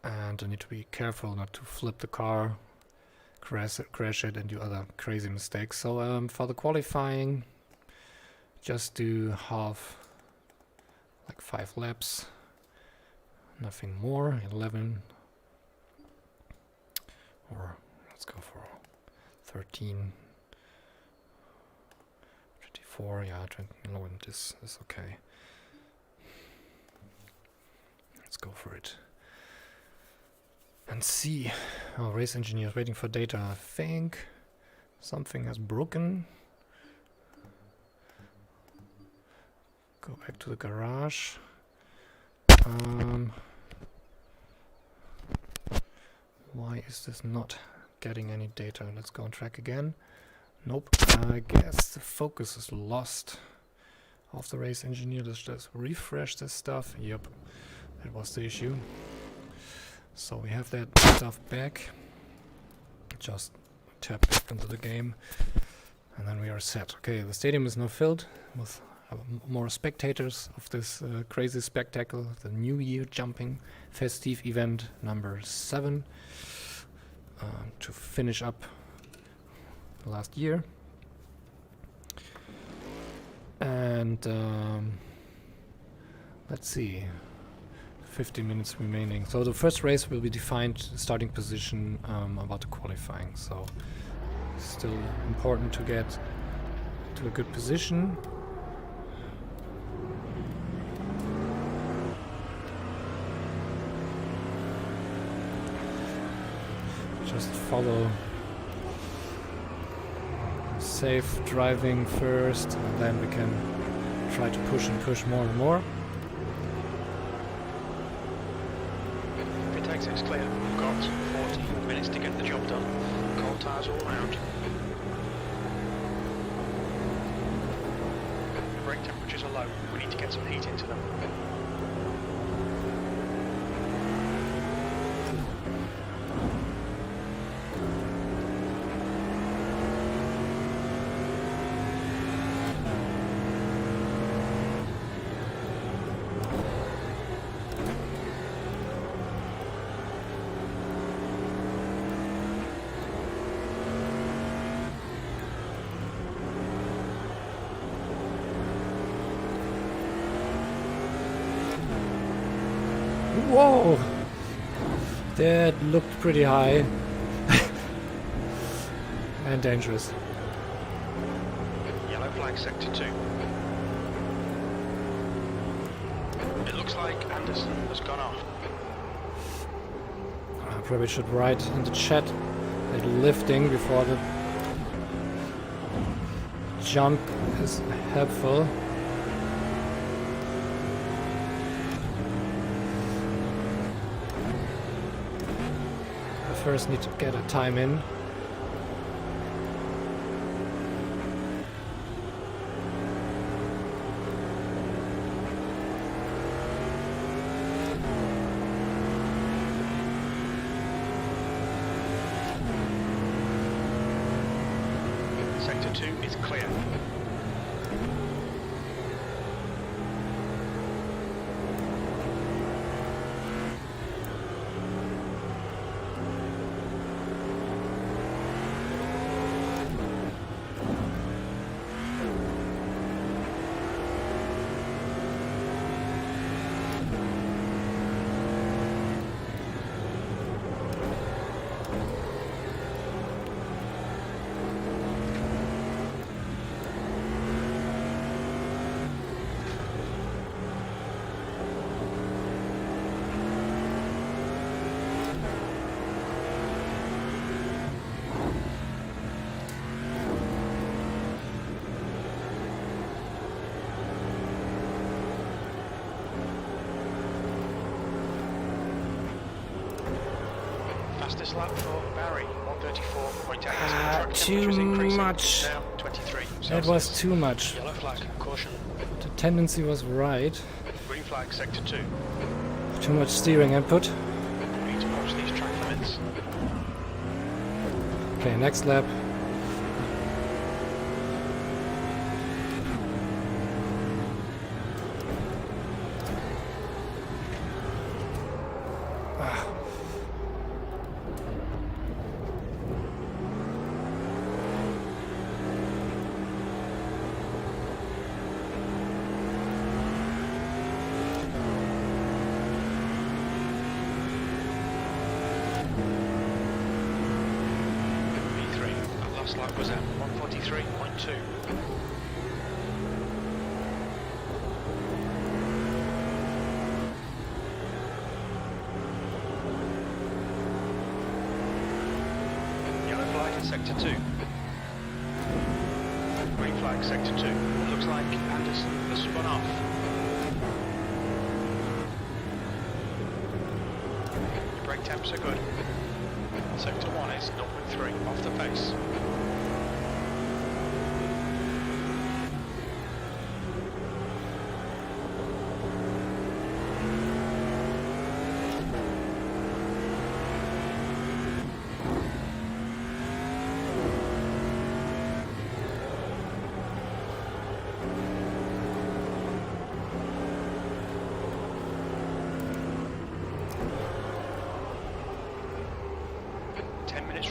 And I need to be careful not to flip the car, crash it and do other crazy mistakes. So for the qualifying, just do half, like 5 laps. Nothing more, 11. Or let's go for 13. 24, yeah, 11, this is okay. Let's go for it. And see. Oh, race engineer is waiting for data. I think something has broken. Go back to the garage. Why is this not getting any data? Let's go on track again. Nope. I guess the focus is lost of the race engineer. Let's just refresh this stuff. Yep, that was the issue. So we have that stuff back. Just tap back into the game, and then we are set. Okay, the stadium is now filled with more spectators of this crazy spectacle, the New Year jumping festive event number 7, to finish up last year. And let's see, 15 minutes remaining. So the first race will be defined starting position about the qualifying. So still important to get to a good position. Just follow safe driving first, and then we can try to push and push more and more. If it exit's clear, we've got 40 minutes to get the job done. Cold tyres all round. The brake temperatures are low, we need to get some heat into them. Whoa! That looked pretty high. And dangerous. Yellow flag sector 2. It looks like Anderson has gone off. I probably should write in the chat that lifting before the jump is helpful. First need to get a time in. Sector 2 is clear. Fastest lap for Barry, 134.8. Too much. Now 23. That was too much. Yellow flag, caution. The tendency was right. Green flag, sector 2. Too much steering input. We need to watch these track limits. Okay, next lap. Last lap was at 143.2. Yellow flag in sector 2. Green flag sector 2. It looks like Anderson has spun off. Your brake temps are good. Sector 1 is 0.3 off the pace. Sector 2 is 0.3 off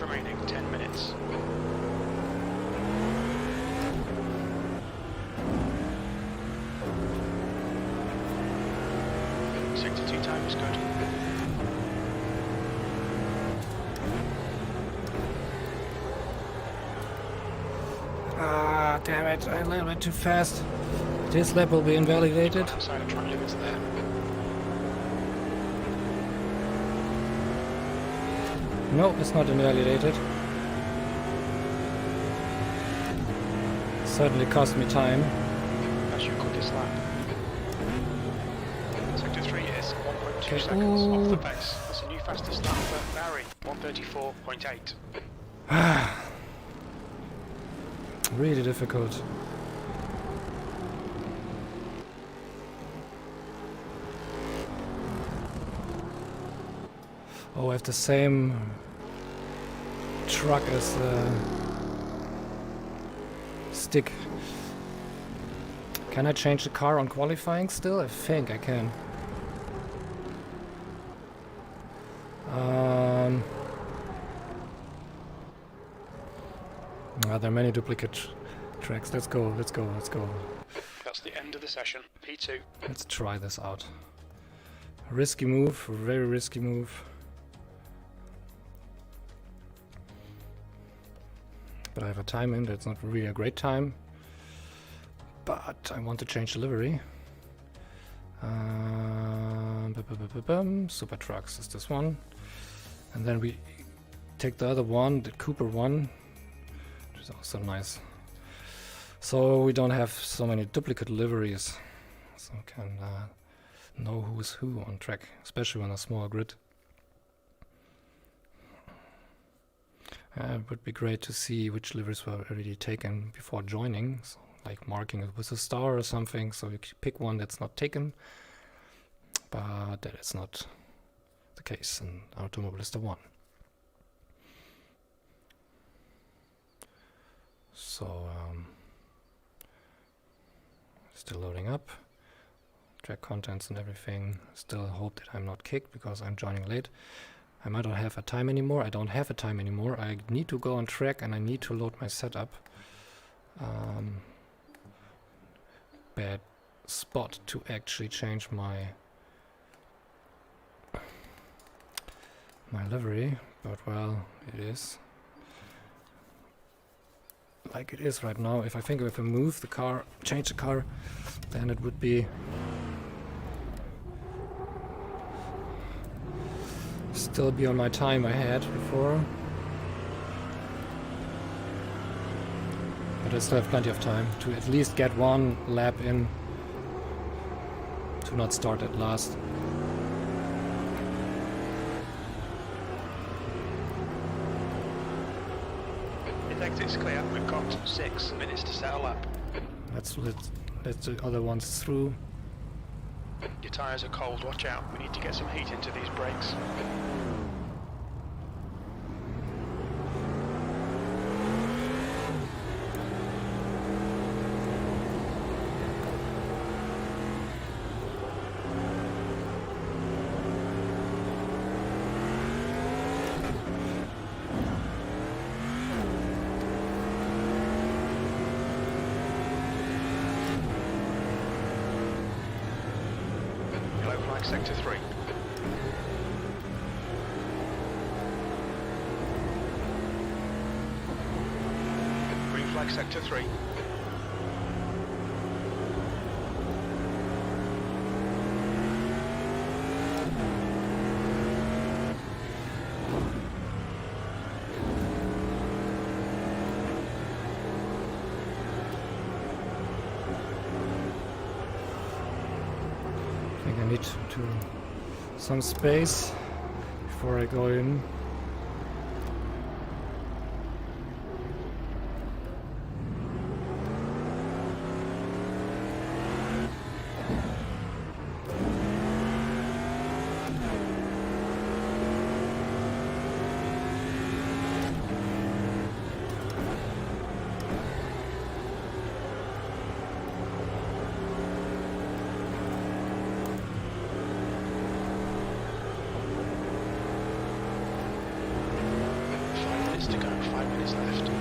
remaining, 10 minutes. Sector 2 time is good. Ah, damn it, I'm a little bit too fast. This lap will be invalidated. Outside of track limits there. No, it's not invalidated. Certainly cost me time. That's your quickest lap. Sector 3 is 1.2 Okay. seconds off the Ooh. pace. That's a new fastest lap for Barry, 1:34.8. Really difficult. Oh, I have the same truck as the stick. Can I change the car on qualifying still? I think I can. There are many duplicate tracks. Let's go, let's go, let's go. That's the end of the session. P2. Let's try this out. Risky move, very risky move. But I have a time in, that's not really a great time. But I want to change the livery. Super Trucks is this one. And then we take the other one, the Cooper one, which is also nice. So we don't have so many duplicate liveries. So we can know who's who on track, especially on a small grid. It would be great to see which liveries were already taken before joining, so like marking it with a star or something, so you can pick one that's not taken, but that is not the case in Automobilista 1. So, still loading up, track contents and everything. Still hope that I'm not kicked because I'm joining late. I might not have a time anymore. I don't have a time anymore. I need to go on track and I need to load my setup. Bad spot to actually change my livery, but well, it is like it is right now. If I think if I move the car, change the car, then it would be still be on my time I had before. But I still have plenty of time to at least get one lap in, to not start at last. If exit's clear, we've got 6 minutes to set a lap. Let's the other ones through. Your tyres are cold, watch out. We need to get some heat into these brakes. Sector 3. Green flag sector 3. I need to some space before I go in. minutes to go, 5 minutes left.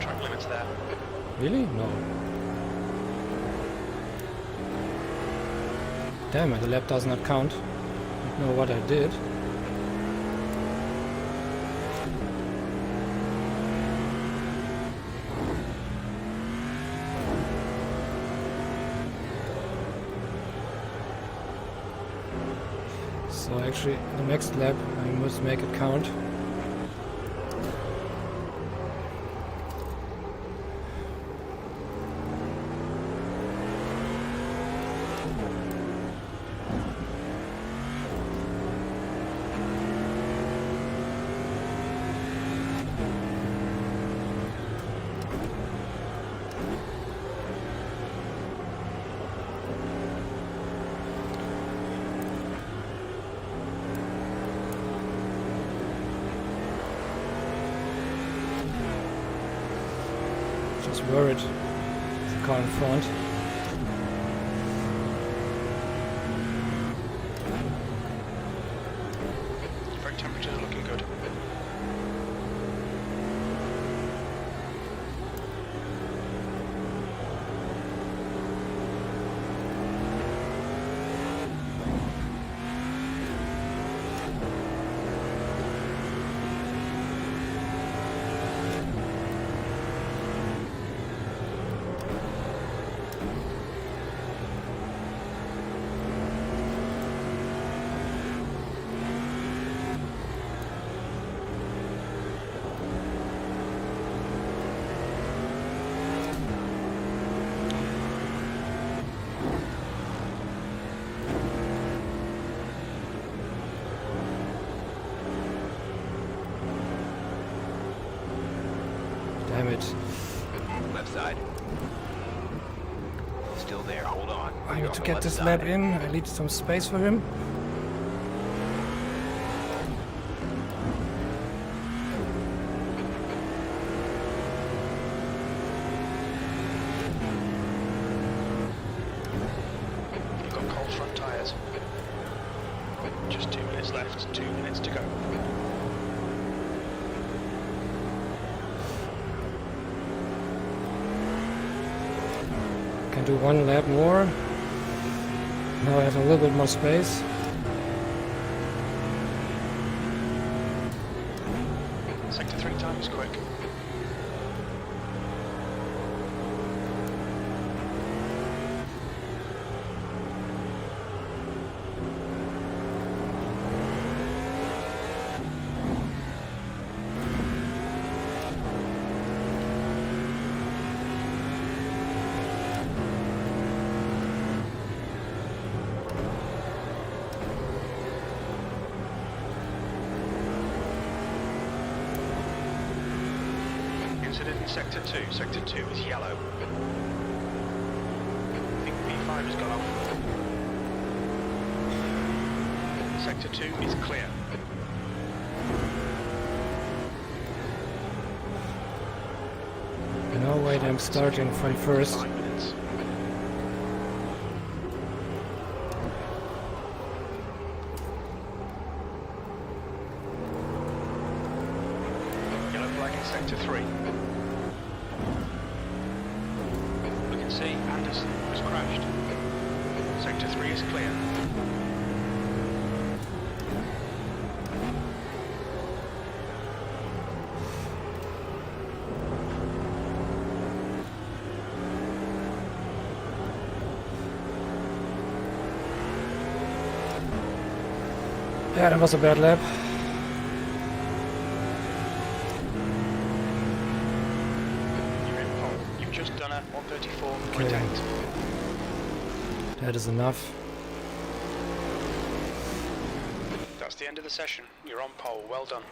Track limits there. Really? No. Damn it, the lap does not count. I don't know what I did. So actually, the next lap I must make it count. Just worried. The car in front. Brake temperatures are looking good. Damn it. Left side. Still there, hold on. I You're need on to the get left this side. lap in. I need some space for him. You've got cold front tyres. Just 2 minutes left, 2 minutes to go. Can do one lap more. Now I have a little bit more space. Sector 3 time is quick. Incident in Sector 2. Sector 2 is yellow. I think B5 has gone off. Sector 2 is clear. No, wait, I'm starting from first. 5 minutes. Yellow flag in Sector 3. We can see Anderson has crashed. Sector 3 is clear. Yeah, that was a bad lap. You're in pole. You've just done a 134.8. Okay. That is enough. the end of the session. You're on pole. Well done.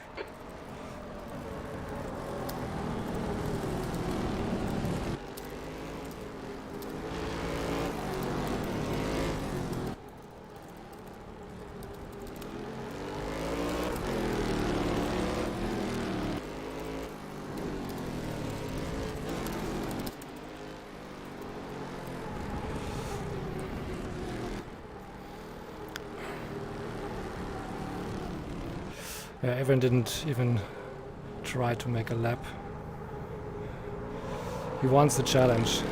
Yeah, Evan didn't even try to make a lap. He wants the challenge.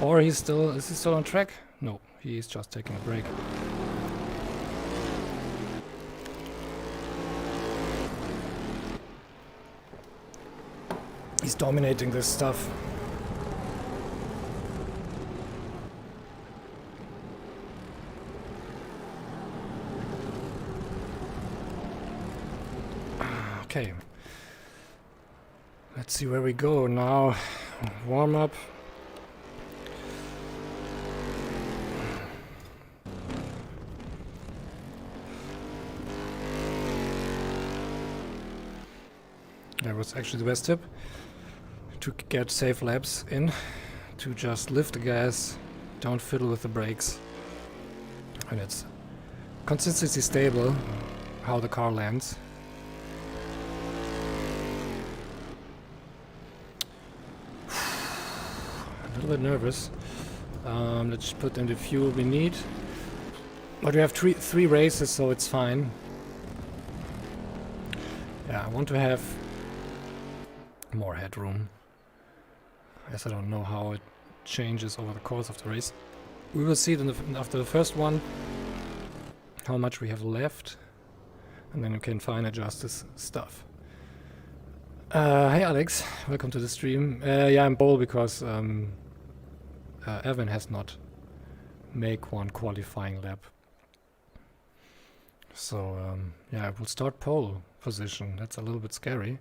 Or is he still on track? No, he's just taking a break. He's dominating this stuff. Okay, let's see where we go now. Warm up. That was actually the best tip, to get safe laps in, to just lift the gas, don't fiddle with the brakes, and it's consistency stable how the car lands. A little bit nervous. Let's put in the fuel we need. But we have three races, so it's fine. Yeah, I want to have more headroom, as I don't know how it changes over the course of the race. We will see it after the first one, how much we have left, and then we can fine adjust this stuff. Hey Alex, welcome to the stream. Yeah, I'm bold because Evan has not make one qualifying lap. So yeah, we'll start pole position. That's a little bit scary.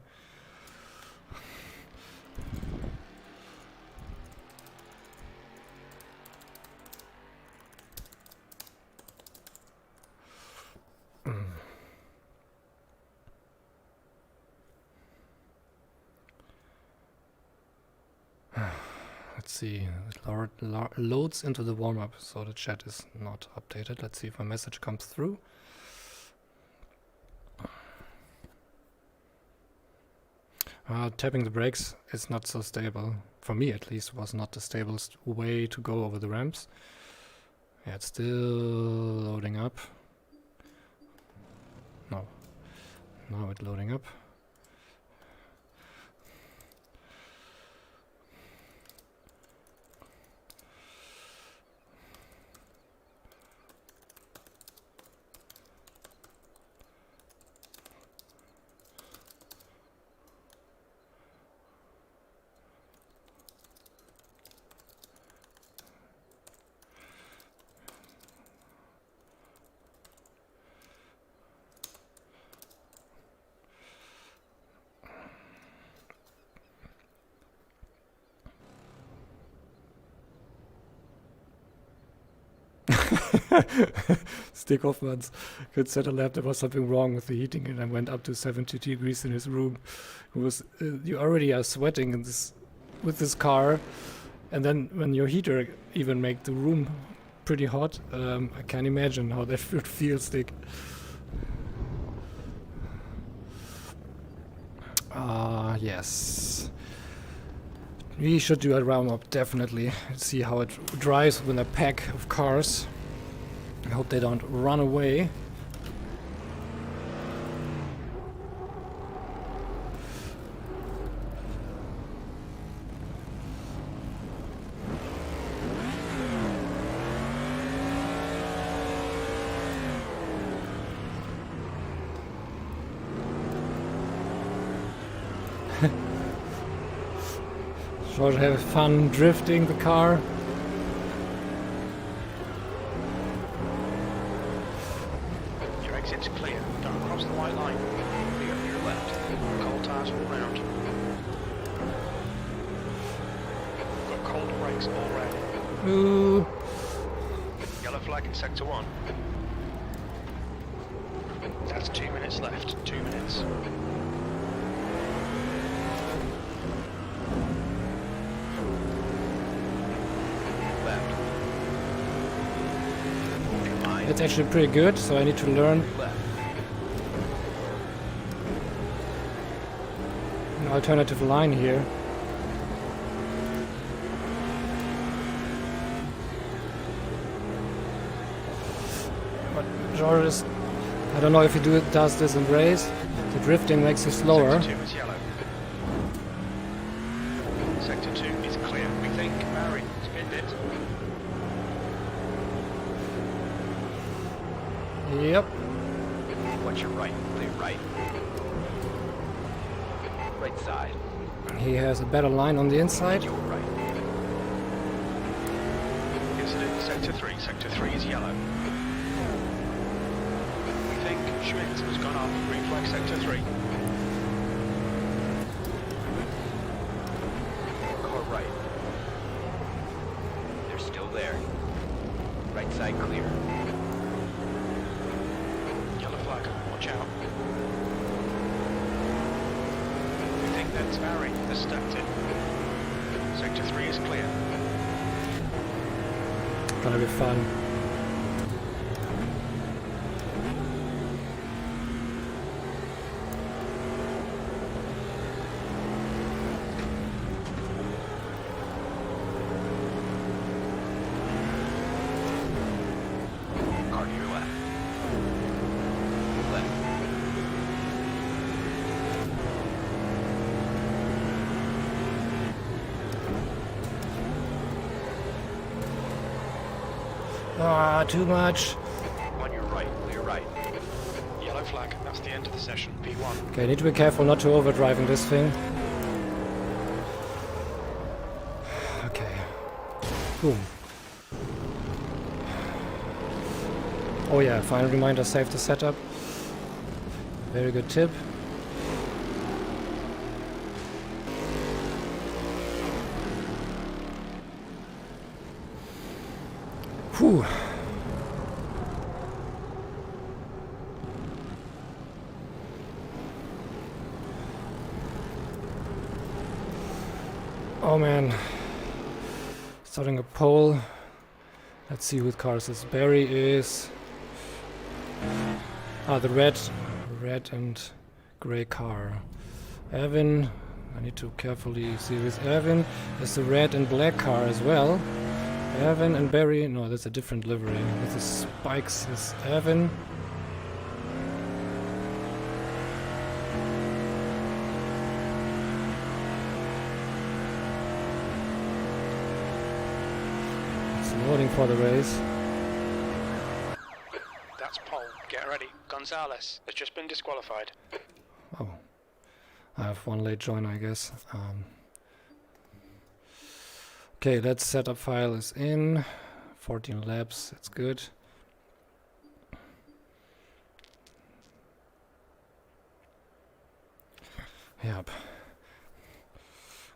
Let's see, it loads into the warm-up, so the chat is not updated. Let's see if my message comes through. Tapping the brakes is not so stable. For me at least, was not the stablest way to go over the ramps. Yeah, it's still loading up. No. Now it's loading up. Stick Hoffmans could set a lap. There was something wrong with the heating, and I went up to 70 degrees in his room. It was you already are sweating in with this car, and then when your heater even make the room pretty hot, I can't imagine how that would feel, Stick. Yes. We should do a roundup, definitely. See how it drives with a pack of cars. I hope they don't run away. Sure to have fun drifting the car. Your exit's clear. Don't cross the white line. Clear to your left. Cold tires all round. Got cold brakes all round. Ooh. Yellow flag in sector 1. That's 2 minutes left. 2 minutes. Left. Come on. It's actually pretty good, so I need to learn Left. an alternative line here. But George, I don't know if he does this in race. The drifting makes you slower. Sector 2 is yellow. Sector 2 is clear. We think Barry spinned it. Yep. Watch your right. Clear right. Right side. He has a better line on the inside. Your right. Yes, it is. Sector 3. Sector 3 is yellow. We think Schmidt has gone off. Green flag sector 3. Car right. They're still there. Right side clear. Yellow flag. Watch out. We think that's Barry has stepped in. Sector 3 is clear. Gonna be fun. Car to your left. Left. Ah, too much. On your right. Clear right. Yellow flag. That's the end of the session. P1. Okay, need to be careful not to overdrive in this thing. Okay. Boom. Oh yeah, final reminder, save the setup. Very good tip. Whew. Oh man. Starting a poll. Let's see who the cars is. Barry is... the red and grey car. Evan, I need to carefully see with Evan. There's the red and black car as well. Evan and Barry, no, that's a different livery. With the spikes is Evan. It's loading for the race. That's Paul. Get ready. Gonzalez has just been disqualified. Oh, I have one late joiner, I guess. Okay, that setup file is in. 14 laps, that's good. Yep.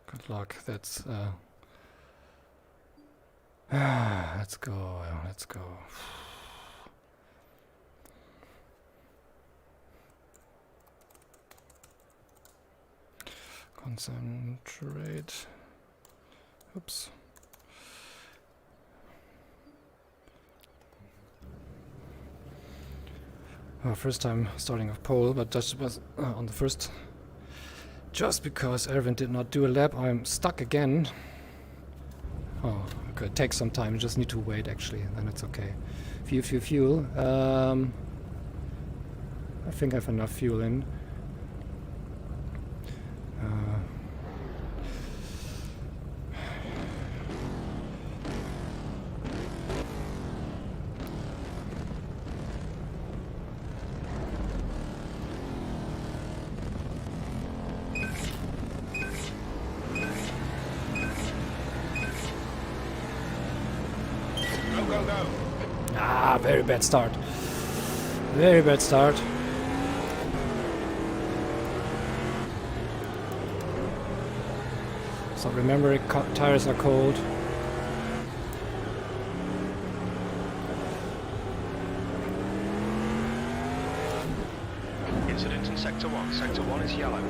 Good luck. That's let's go. Let's go. Concentrate. Oops. First time starting a pole, but just was on the first. Just because Erwin did not do a lap, I'm stuck again. Oh, okay, it takes some time. You just need to wait actually, then it's okay. Fuel. I think I have enough fuel in. Very bad start. Very bad start. So remember, tires are cold. Sector 1. Sector 1 is yellow.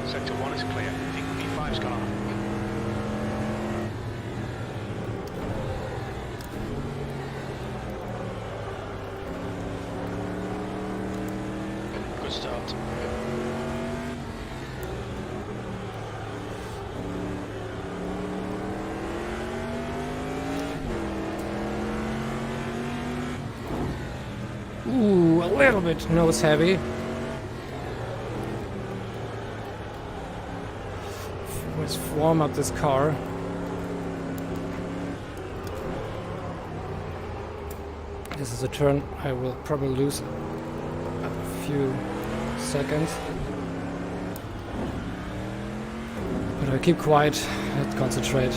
Sector 1 is clear. I think P5's gone off. Good start. Ooh, a little bit nose heavy. Let's warm up this car. This is a turn I will probably lose a few seconds. But I keep quiet, let's concentrate.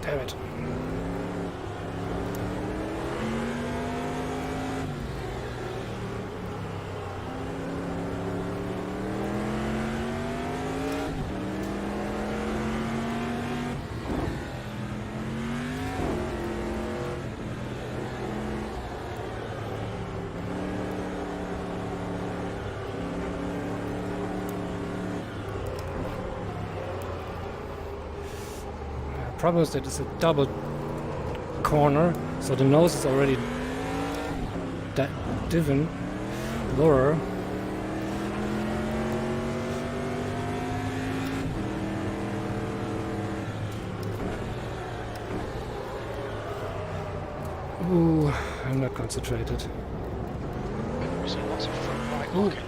Damn it. Problem is that it's a double corner, so the nose is already driven lower. Ooh, I'm not concentrated. We're seeing lots of front right locking.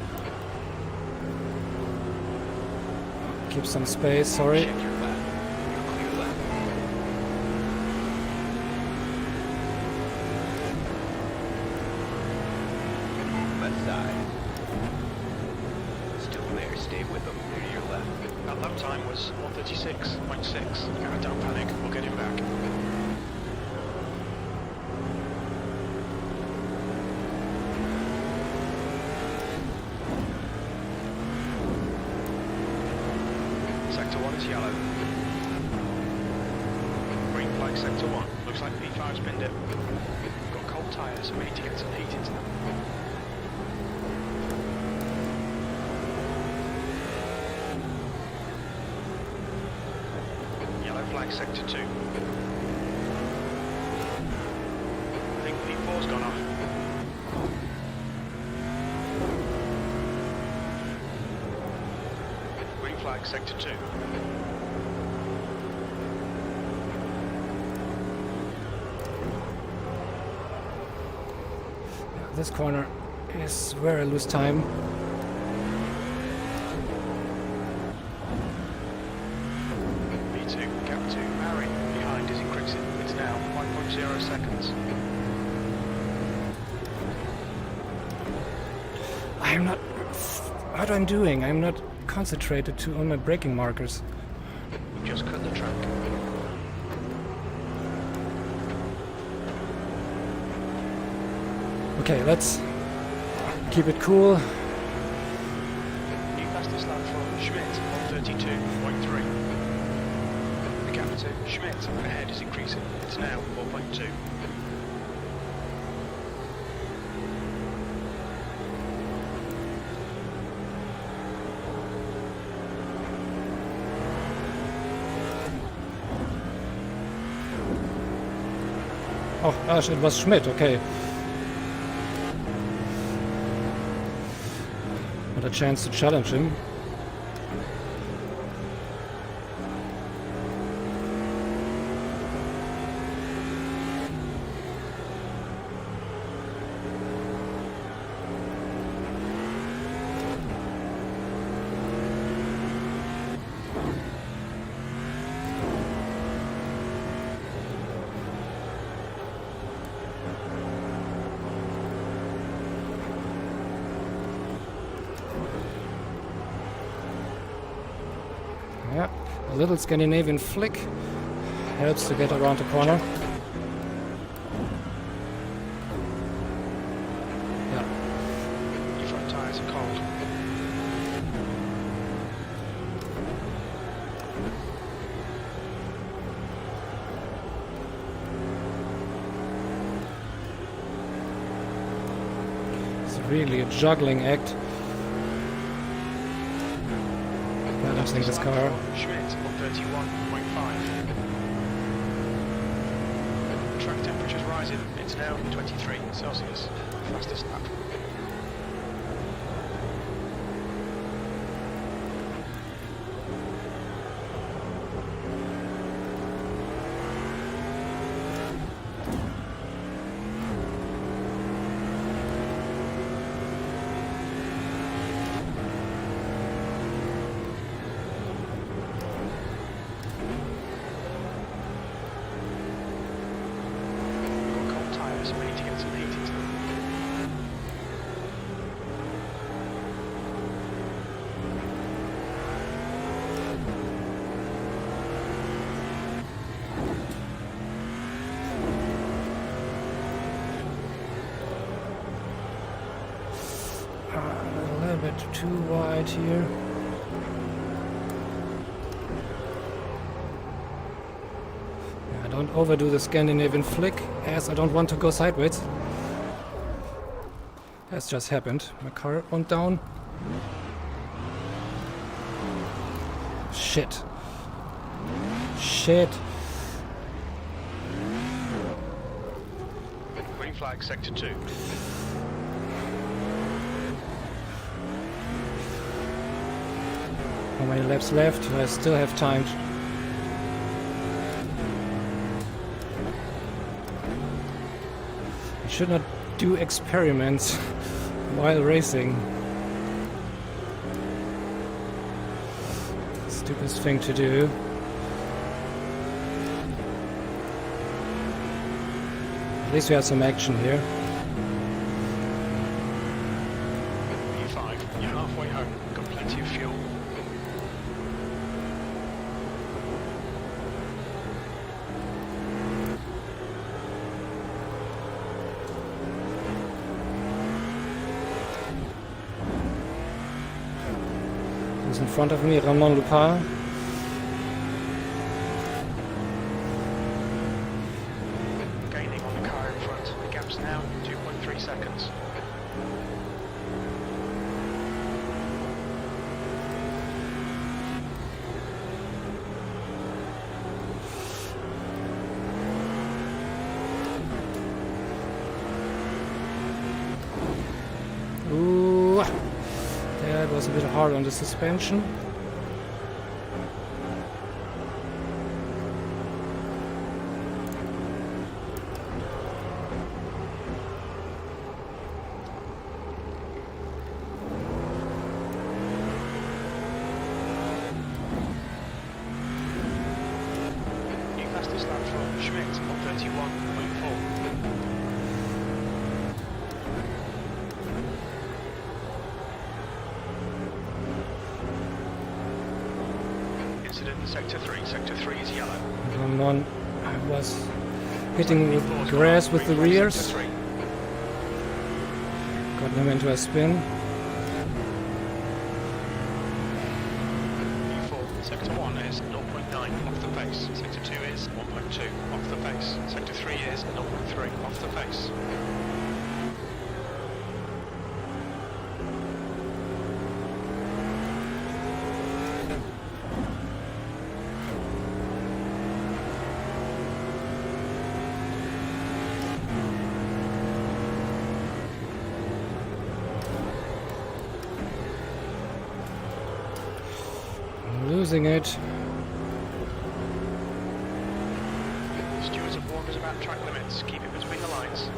Keep some space, sorry. Check your left. You're clear left. Left side. Still there. Stay with them. Near to your left. That lap time was 1:36.6. Garrett, don't panic. We'll get him back. Sector 1 is yellow. Green flag sector 1. Looks like P5's pinned it. Got cold tyres, we need to get some heat into them. Yellow flag sector 2. I think P4's gone off. Green flag sector 2. This corner is where I lose time. P2, gap 2, Harry, behind is increasing. It's now 1.0 seconds. I'm not... What I'm doing? I'm not concentrated on my braking markers. We've just cut the track. Okay, let's keep it cool. New fastest lap for Schmidt, 1:32.3. The gap to Schmidt ahead is increasing. It's now 4.2. Oh, gosh, it was Schmidt, okay. Not a chance to challenge him. A little Scandinavian flick helps to get around the corner. Yeah. Your front tyres are cold. It's really a juggling act. Balancing this car. Schmidt on 31.5. Track temperature's rising. It's now 23 Celsius. Fastest lap. So we need to get some heat into them. A little bit too wide here. Don't overdo the Scandinavian flick, as I don't want to go sideways. That's just happened. My car went down. Shit. Shit. Green flag, sector 2. How many laps left? I still have time. Should not do experiments while racing. Stupidest thing to do. At least we have some action here. P5, you're halfway home. Got plenty of fuel. In front of me, Ramon Lupin. Gaining on the car in front. The gap's now 2.3 seconds. Ooh, that was a bit hard on the suspension. New fastest lap for Schmidt on 31.4. Incident in Sector 3. Sector 3 is yellow. Ramon, I was hitting the grass with the rears. Sector 3. Got him into a spin. P4. Sector 1 is 0.9 off the pace. Sector 2 is 1.2 off the pace. Sector 3 is 0.3 off the pace. Losing it. Stewards have warned us about track limits. Keep it between the lines.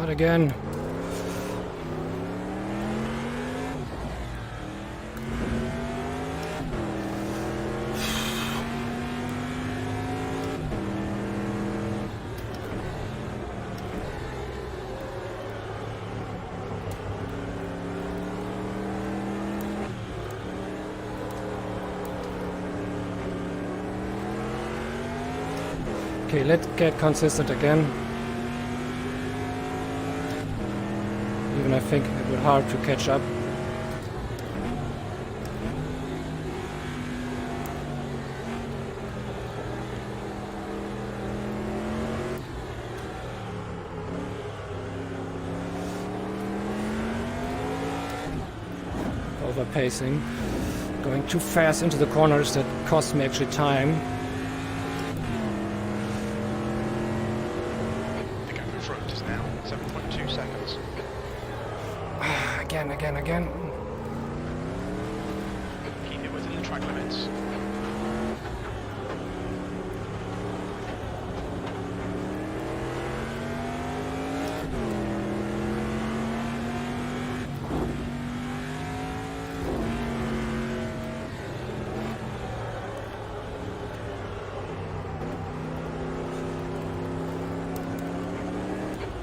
Not again. Okay, let's get consistent again. Even I think it will be hard to catch up. Overpacing. Going too fast into the corners, that costs me actually time. The gap in front is now 7.2 seconds. Again. Keep it within the track limits.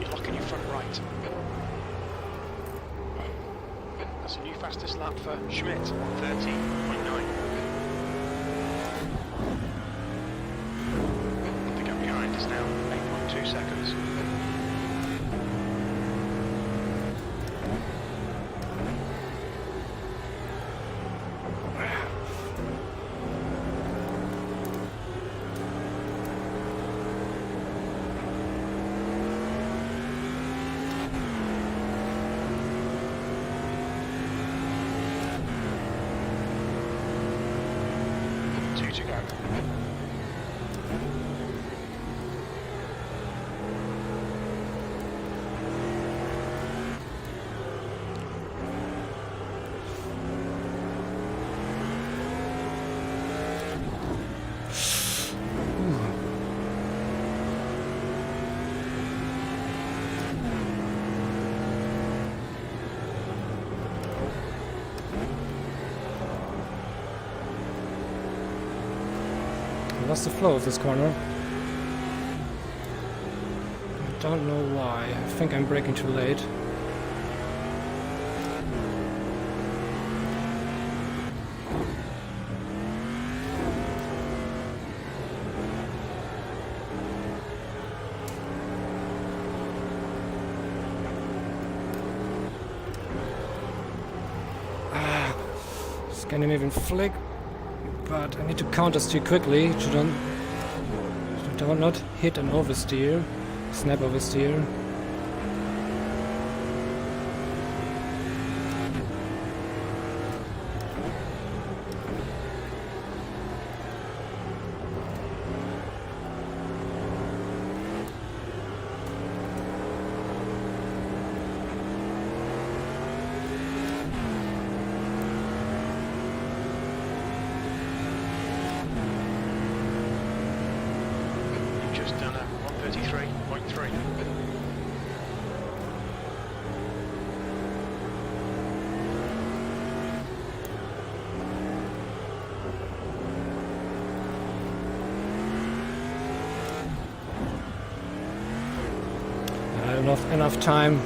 You're locking your front right. That's a new fastest lap for Schmidt, 1:30.9. The gap behind is now 8.2 seconds. Two to go. I lost the flow of this corner. I don't know why. I think I'm braking too late. Scandinavian flick. But I need to counter steer quickly to not hit an oversteer, snap oversteer. Just done a 1:33.3. I don't have enough time.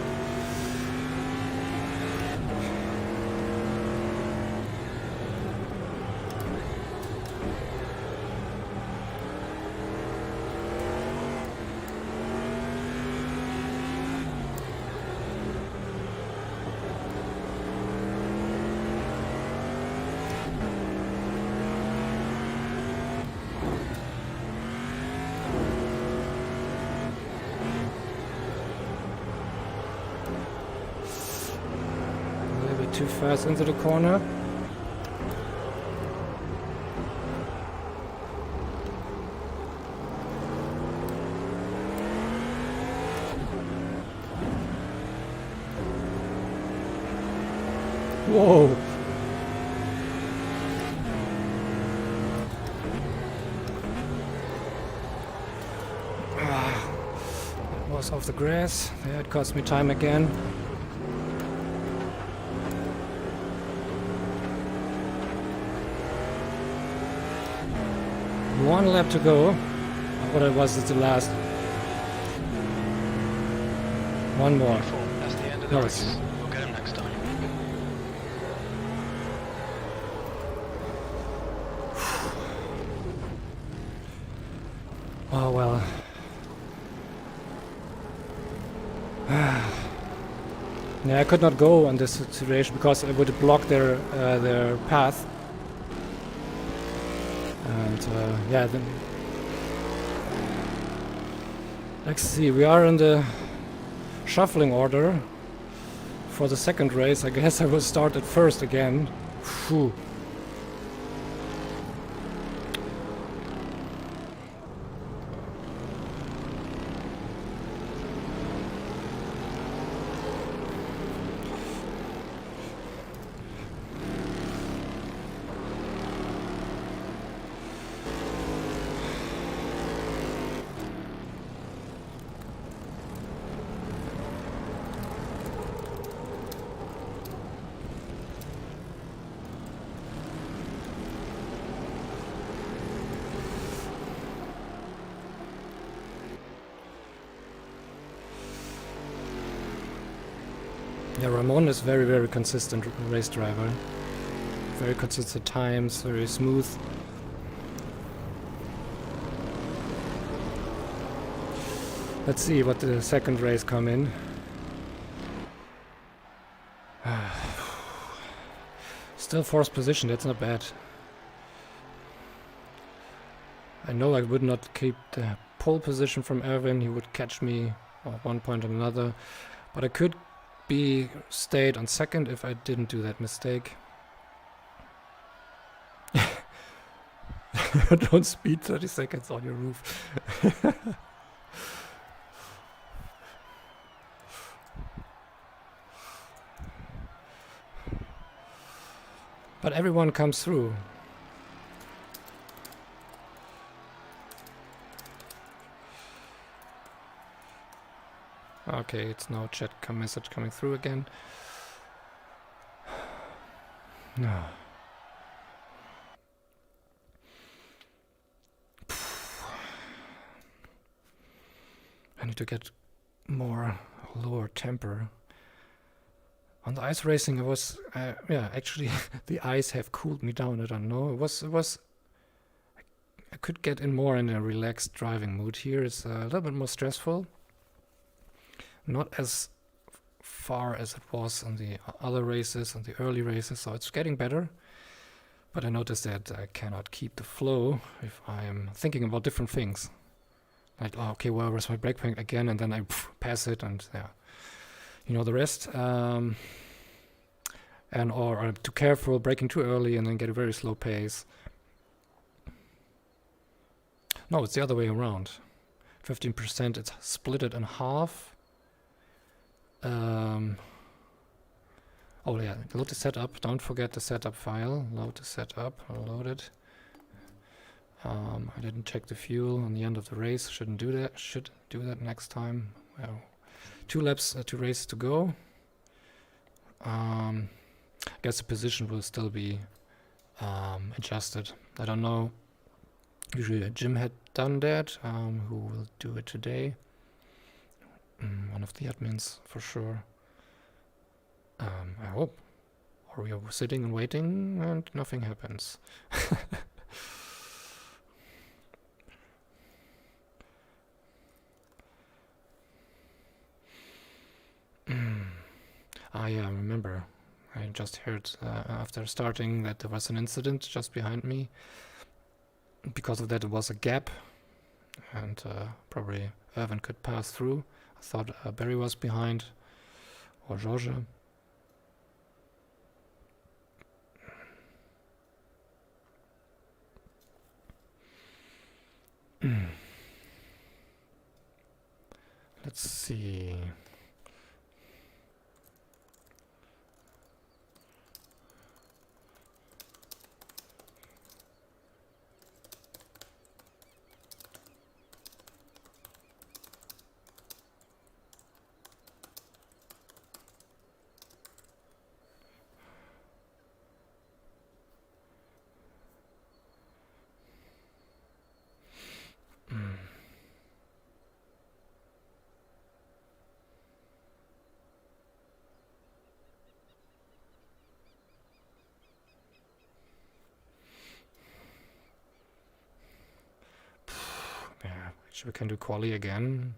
Too fast into the corner. Whoa! was off the grass. There, it cost me time again. One lap to go. What it was, it's the last. One more. That's the end of the No, race. We'll get him next time. Oh well. Yeah, I could not go on this situation because it would block their path. And yeah, then let's see. We are in the shuffling order for the second race. I guess I will start at first again. Phew. Yeah, Ramon is very, very consistent race driver. Very consistent times, very smooth. Let's see what the second race come in. Still fourth position, that's not bad. I know I would not keep the pole position from Erwin, he would catch me at one point or another. But I could be stayed on second if I didn't do that mistake. Don't speed 30 seconds on your roof. But everyone comes through. Okay, it's now chat message coming through again. No. I need to get more lower temper. On the ice racing, it was yeah. Actually, the ice have cooled me down. I don't know. It was. I could get in more in a relaxed driving mood. Here it's a little bit more stressful. Not as far as it was on the other races, on the early races, so it's getting better. But I noticed that I cannot keep the flow if I am thinking about different things. Like, oh, okay, well, where's my brake point again? And then I pass it, and yeah, you know the rest. And or I'm too careful, braking too early, and then get a very slow pace. No, it's the other way around. 15%, it's split it in half. Oh yeah, load the setup. Don't forget the setup file. Load the setup. Load it. I didn't check the fuel on the end of the race. Shouldn't do that. Should do that next time. Well, 2 laps, 2 races to go. I guess the position will still be adjusted. I don't know. Usually Jim had done that. Who will do it today? One of the admins for sure. I hope. Or we are sitting and waiting and nothing happens. Ah yeah, I remember. I just heard after starting that there was an incident just behind me. Because of that it was a gap. And probably Erwin could pass through. I thought Barry was behind. Or Georgia. Let's see. which we can do quali again.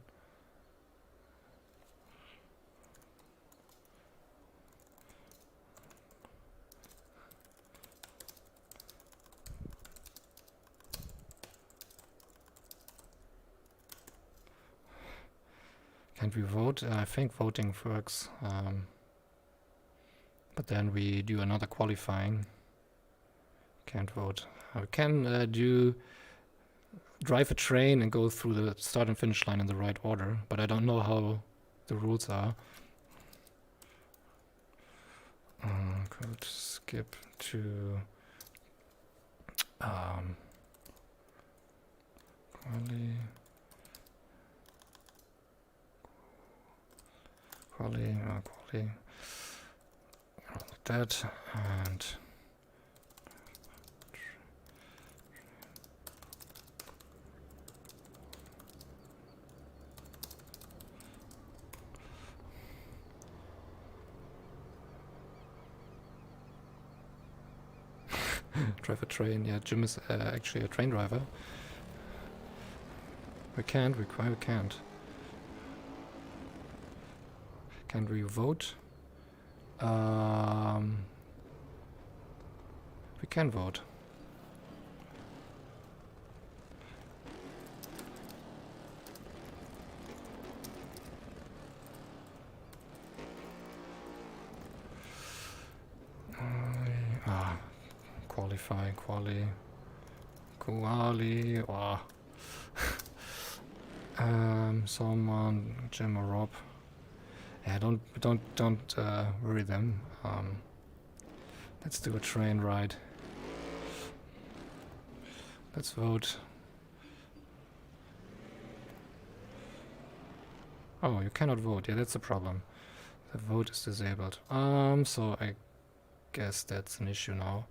Can't we vote? I think voting works. But then we do another qualifying. Can't vote. We can drive a train and go through the start and finish line in the right order, but I don't know how the rules are. Could skip to quali, like that, and drive a train. Yeah, Jim is actually a train driver. We can't. We can't. Can we vote? We can vote. Qualify, quali. Wow. Someone, Jim or Rob. Yeah, don't worry them. Let's do a train ride. Let's vote. Oh, you cannot vote. Yeah, that's the problem. The vote is disabled. So I guess that's an issue now.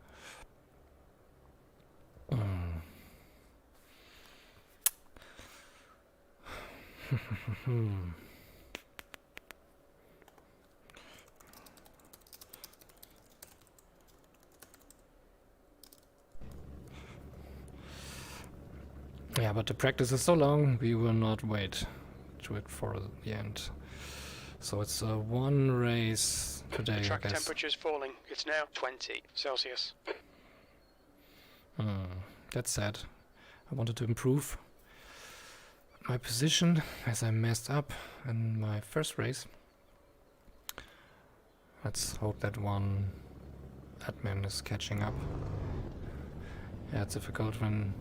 Yeah, but the practice is so long, we will not wait to it for the end. So it's one race today, The track I guess. temperature is falling. It's now 20 Celsius. That's sad. I wanted to improve my position as I messed up in my first race. Let's hope that one admin is catching up. Yeah, it's difficult when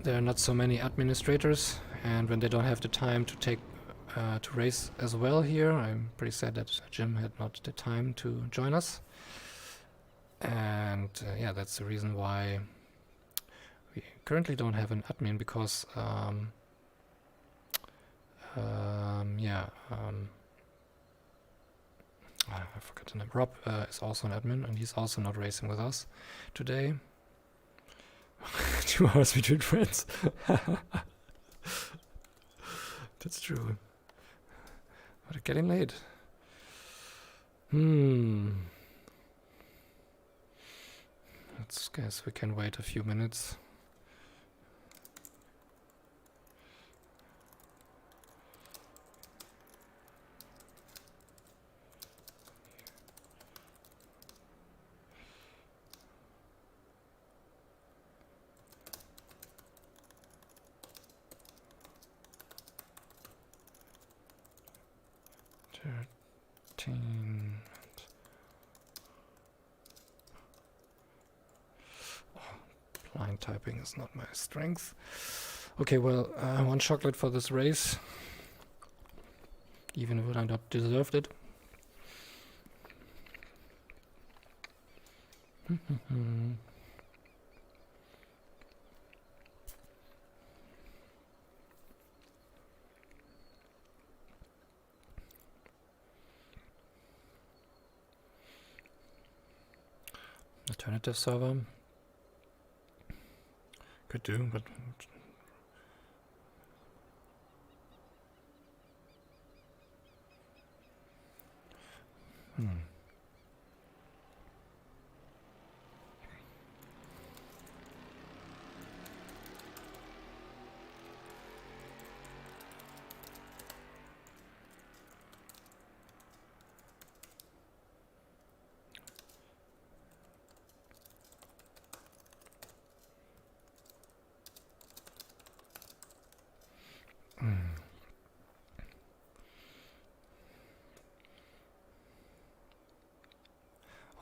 there are not so many administrators and when they don't have the time to take to race as well here. I'm pretty sad that Jim had not the time to join us. And yeah, that's the reason why we currently don't have an admin, because I forgot the name. Rob is also an admin, and he's also not racing with us today. 2 hours between friends. That's true. But it's getting late. Let's guess we can wait a few minutes. Blind typing is not my strength. Okay, well, one chocolate for this race, even if I not deserved it. Alternative server. Could do, but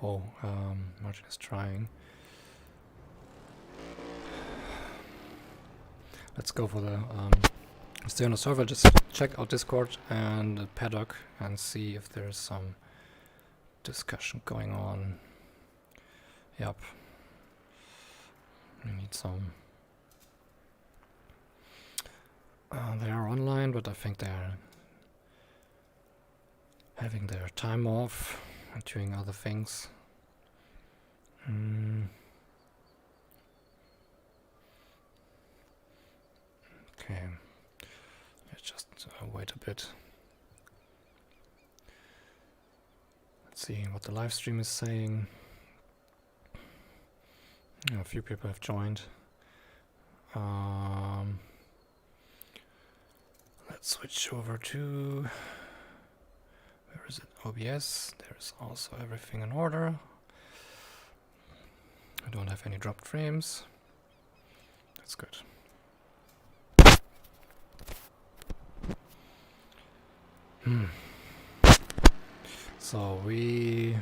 Oh, Martin is trying. Let's go for the stay on the server, just check out Discord and the paddock and see if there's some discussion going on. Yep. We need some. They are online, but I think they're having their time off and doing other things. Okay, let's just wait a bit. Let's see what the live stream is saying. A few people have joined. Let's switch over to, where is it? OBS. There's also everything in order. I don't have any dropped frames. That's good. So we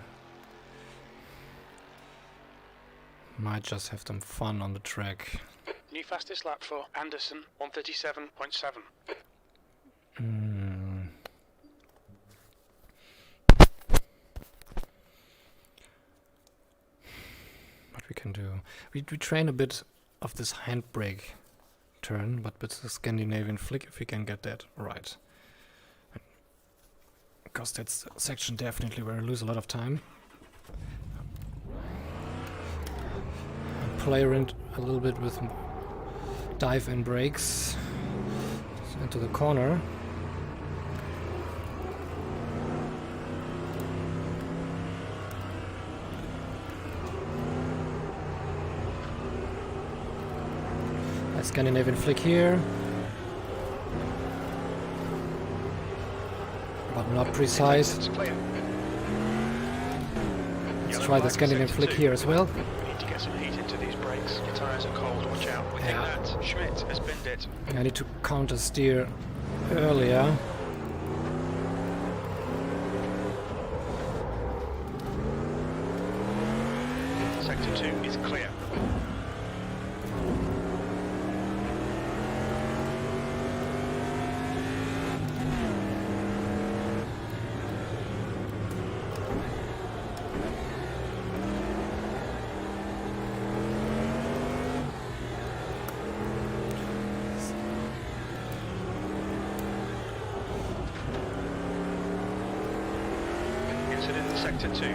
might just have some fun on the track. New fastest lap for Anderson, 137.7. What we can do, we train a bit of this handbrake turn, but with the Scandinavian flick, if we can get that right. Because that's a section definitely where I lose a lot of time. And play around a little bit with dive-in brakes into the corner. A Scandinavian flick here. But not precise. It's clear. Let's try the Scandinavian flick here as well. We need to get some heat into these brakes. Your tyres are cold, watch out. We think that Schmidt has binned it. I need to counter steer earlier. Sector 2 is clear.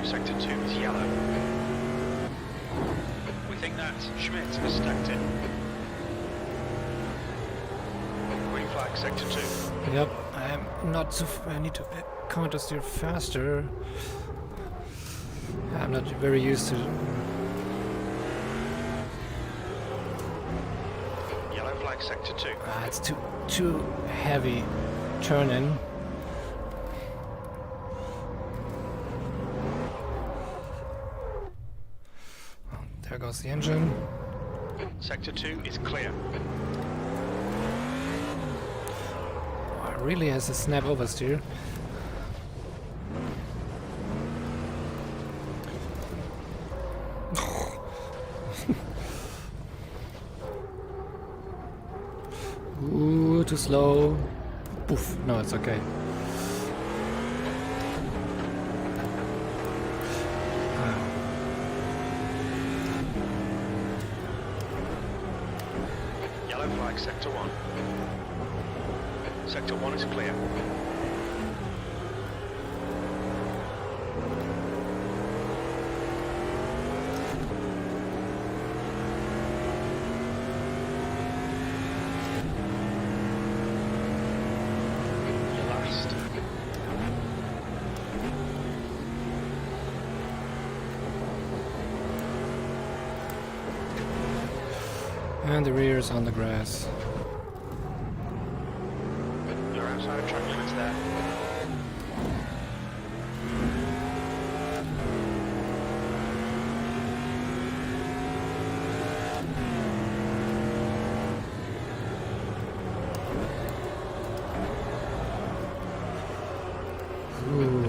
Sector 2 is yellow. We think that Schmidt has stacked it. Green flag, Sector 2. Yep, I'm not so. I need to counter steer faster. I'm not very used to. Yellow flag, Sector 2. It's too heavy turning. There goes the engine. Sector 2 is clear. Oh, it really has a snap oversteer. Ooh, too slow. Poof. No, it's okay. Flag Sector 1. Sector 1 is clear. You're last. And the rear is on the grass. You're outside of track limits there.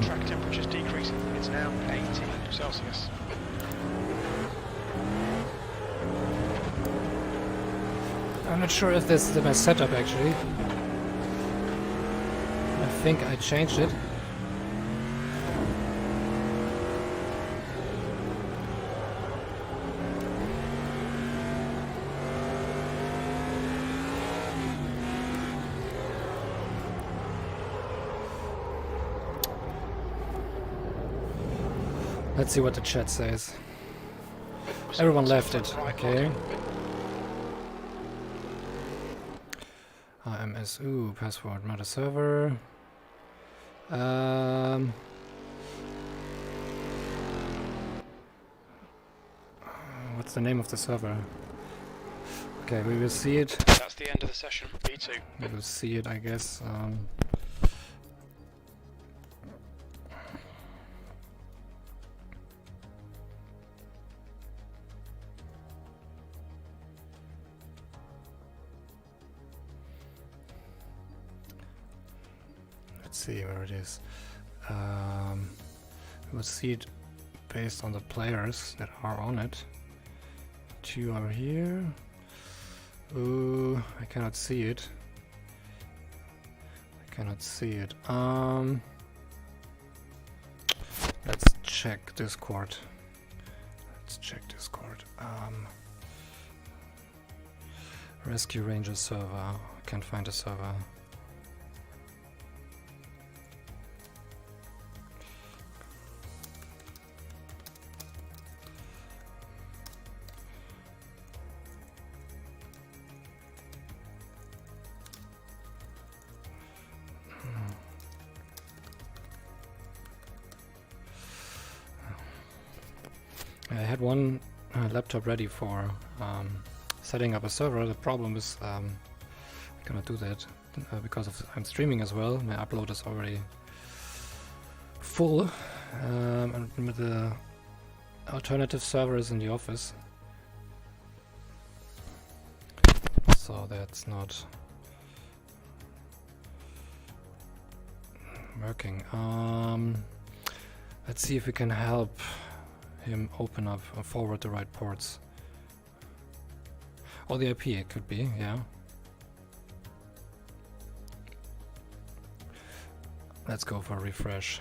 track temperature's decreasing. It's now 18 Celsius. I'm not sure if this is my setup actually. I think I changed it. Let's see what the chat says. Everyone left it, okay. AMSU, password, not a server. What's the name of the server? Okay, we will see it. That's the end of the session. B2. We will see it, I guess. Let's see where it is. We'll see it based on the players that are on it. 2 are here. Ooh, I cannot see it. I cannot see it. Let's check Discord. Let's check Discord. Rescue Ranger server. Can't find a server. I had one laptop ready for setting up a server. The problem is I cannot do that because I'm streaming as well. My upload is already full, and the alternative server is in the office, so that's not working. Let's see if we can help him open up or forward the right ports. Or the IP, it could be, yeah. Let's go for a refresh.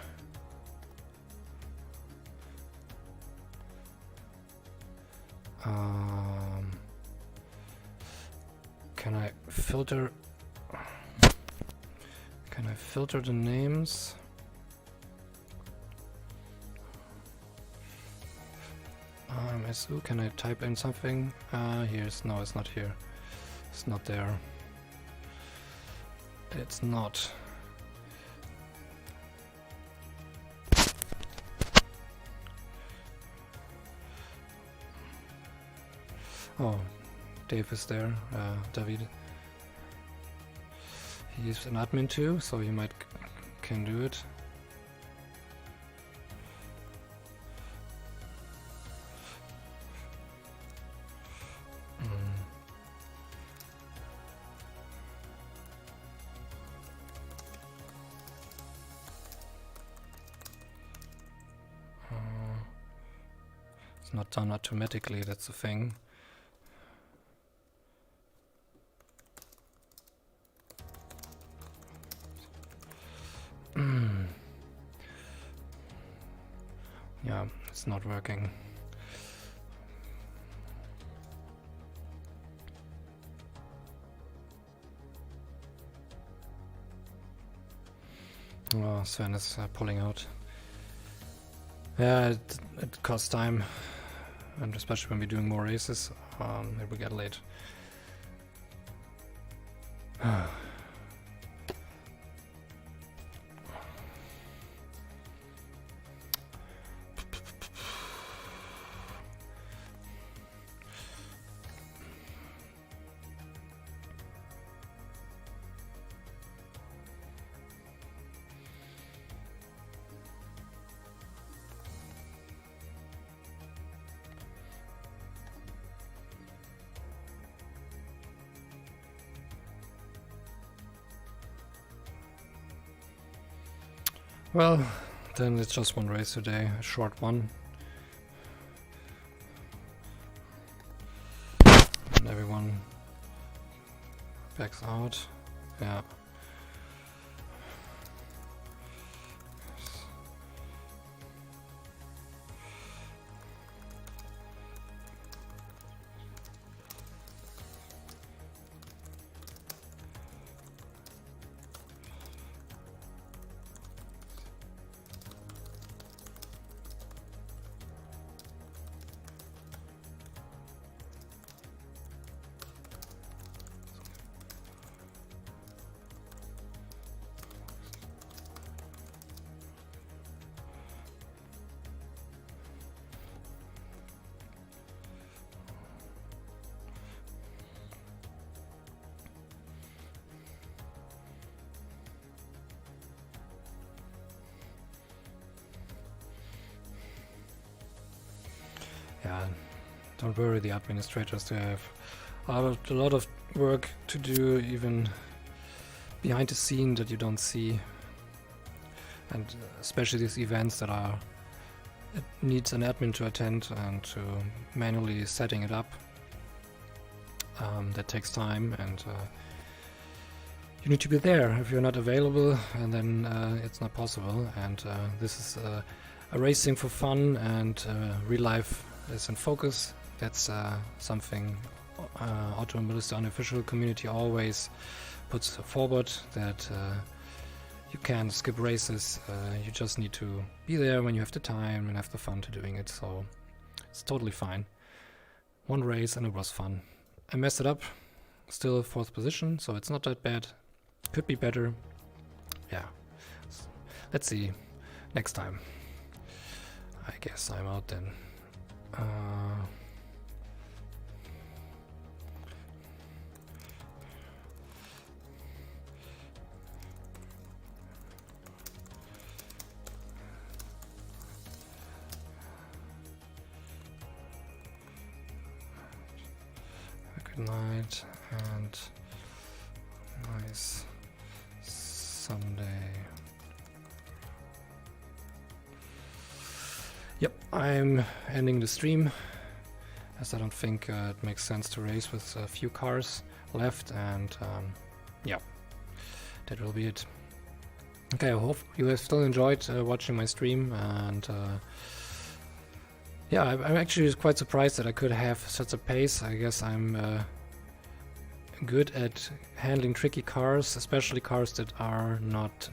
Can I filter? Can I filter the names? AMSU, can I type in something? Here's, no, it's not here. It's not there. It's not. Oh, Dave is there, David. He's an admin too, so he might can do it. It's not done automatically, that's the thing. Yeah, it's not working. Oh, Sven is pulling out. Yeah, it costs time, and especially when we're doing more races, it will get late. Well, Then it's just one race today, a short one. And everyone backs out. Yeah. Yeah, don't worry, the administrators, they have a lot of work to do, even behind the scene that you don't see. And especially these events that are, it needs an admin to attend and to manually setting it up. That takes time, and you need to be there. If you're not available, and then it's not possible. And this is a racing for fun, and real life is in focus. That's something Automobilista Unofficial community always puts forward, that you can skip races, you just need to be there when you have the time and have the fun to doing it, so it's totally fine. One race and it was fun. I messed it up, still 4th position, so it's not that bad. Could be better. Yeah, let's see next time. I guess I'm out then. Good night and nice Sunday. Yep, I'm ending the stream, as I don't think it makes sense to race with a few cars left, and yeah, that will be it. Okay, I hope you have still enjoyed watching my stream, and yeah, I'm actually quite surprised that I could have such a pace. I guess I'm good at handling tricky cars, especially cars that are not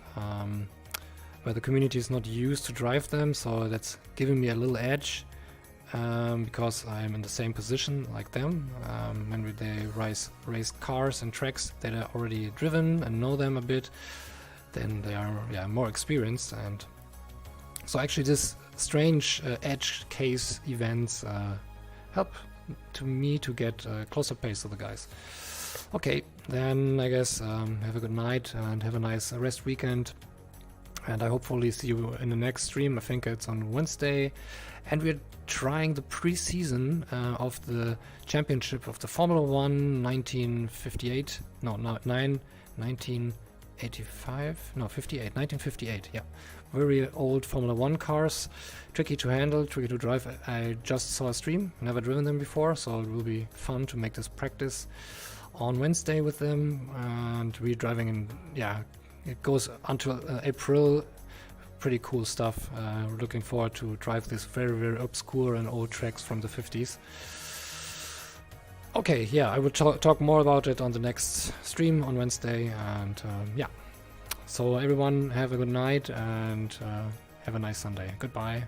where the community is not used to drive them, so that's giving me a little edge, because I'm in the same position like them. When they race cars and tracks that are already driven and know them a bit, then they are more experienced. And so actually this strange edge case events help to me to get a closer pace to the guys. Okay, then I guess have a good night and have a nice rest weekend. And I hopefully see you in the next stream. I think it's on Wednesday. And we're trying the pre-season of the championship of the Formula 1 1958. No, 1985? No, 58. 1958, yeah. Very old Formula 1 cars. Tricky to handle, tricky to drive. I just saw a stream. Never driven them before, so it will be fun to make this practice on Wednesday with them. And we're driving in, yeah, it goes until April. Pretty cool stuff. Looking forward to drive this very, very obscure and old tracks from the 50s. Okay, yeah, I will talk more about it on the next stream on Wednesday. And yeah, so everyone have a good night and have a nice Sunday. Goodbye.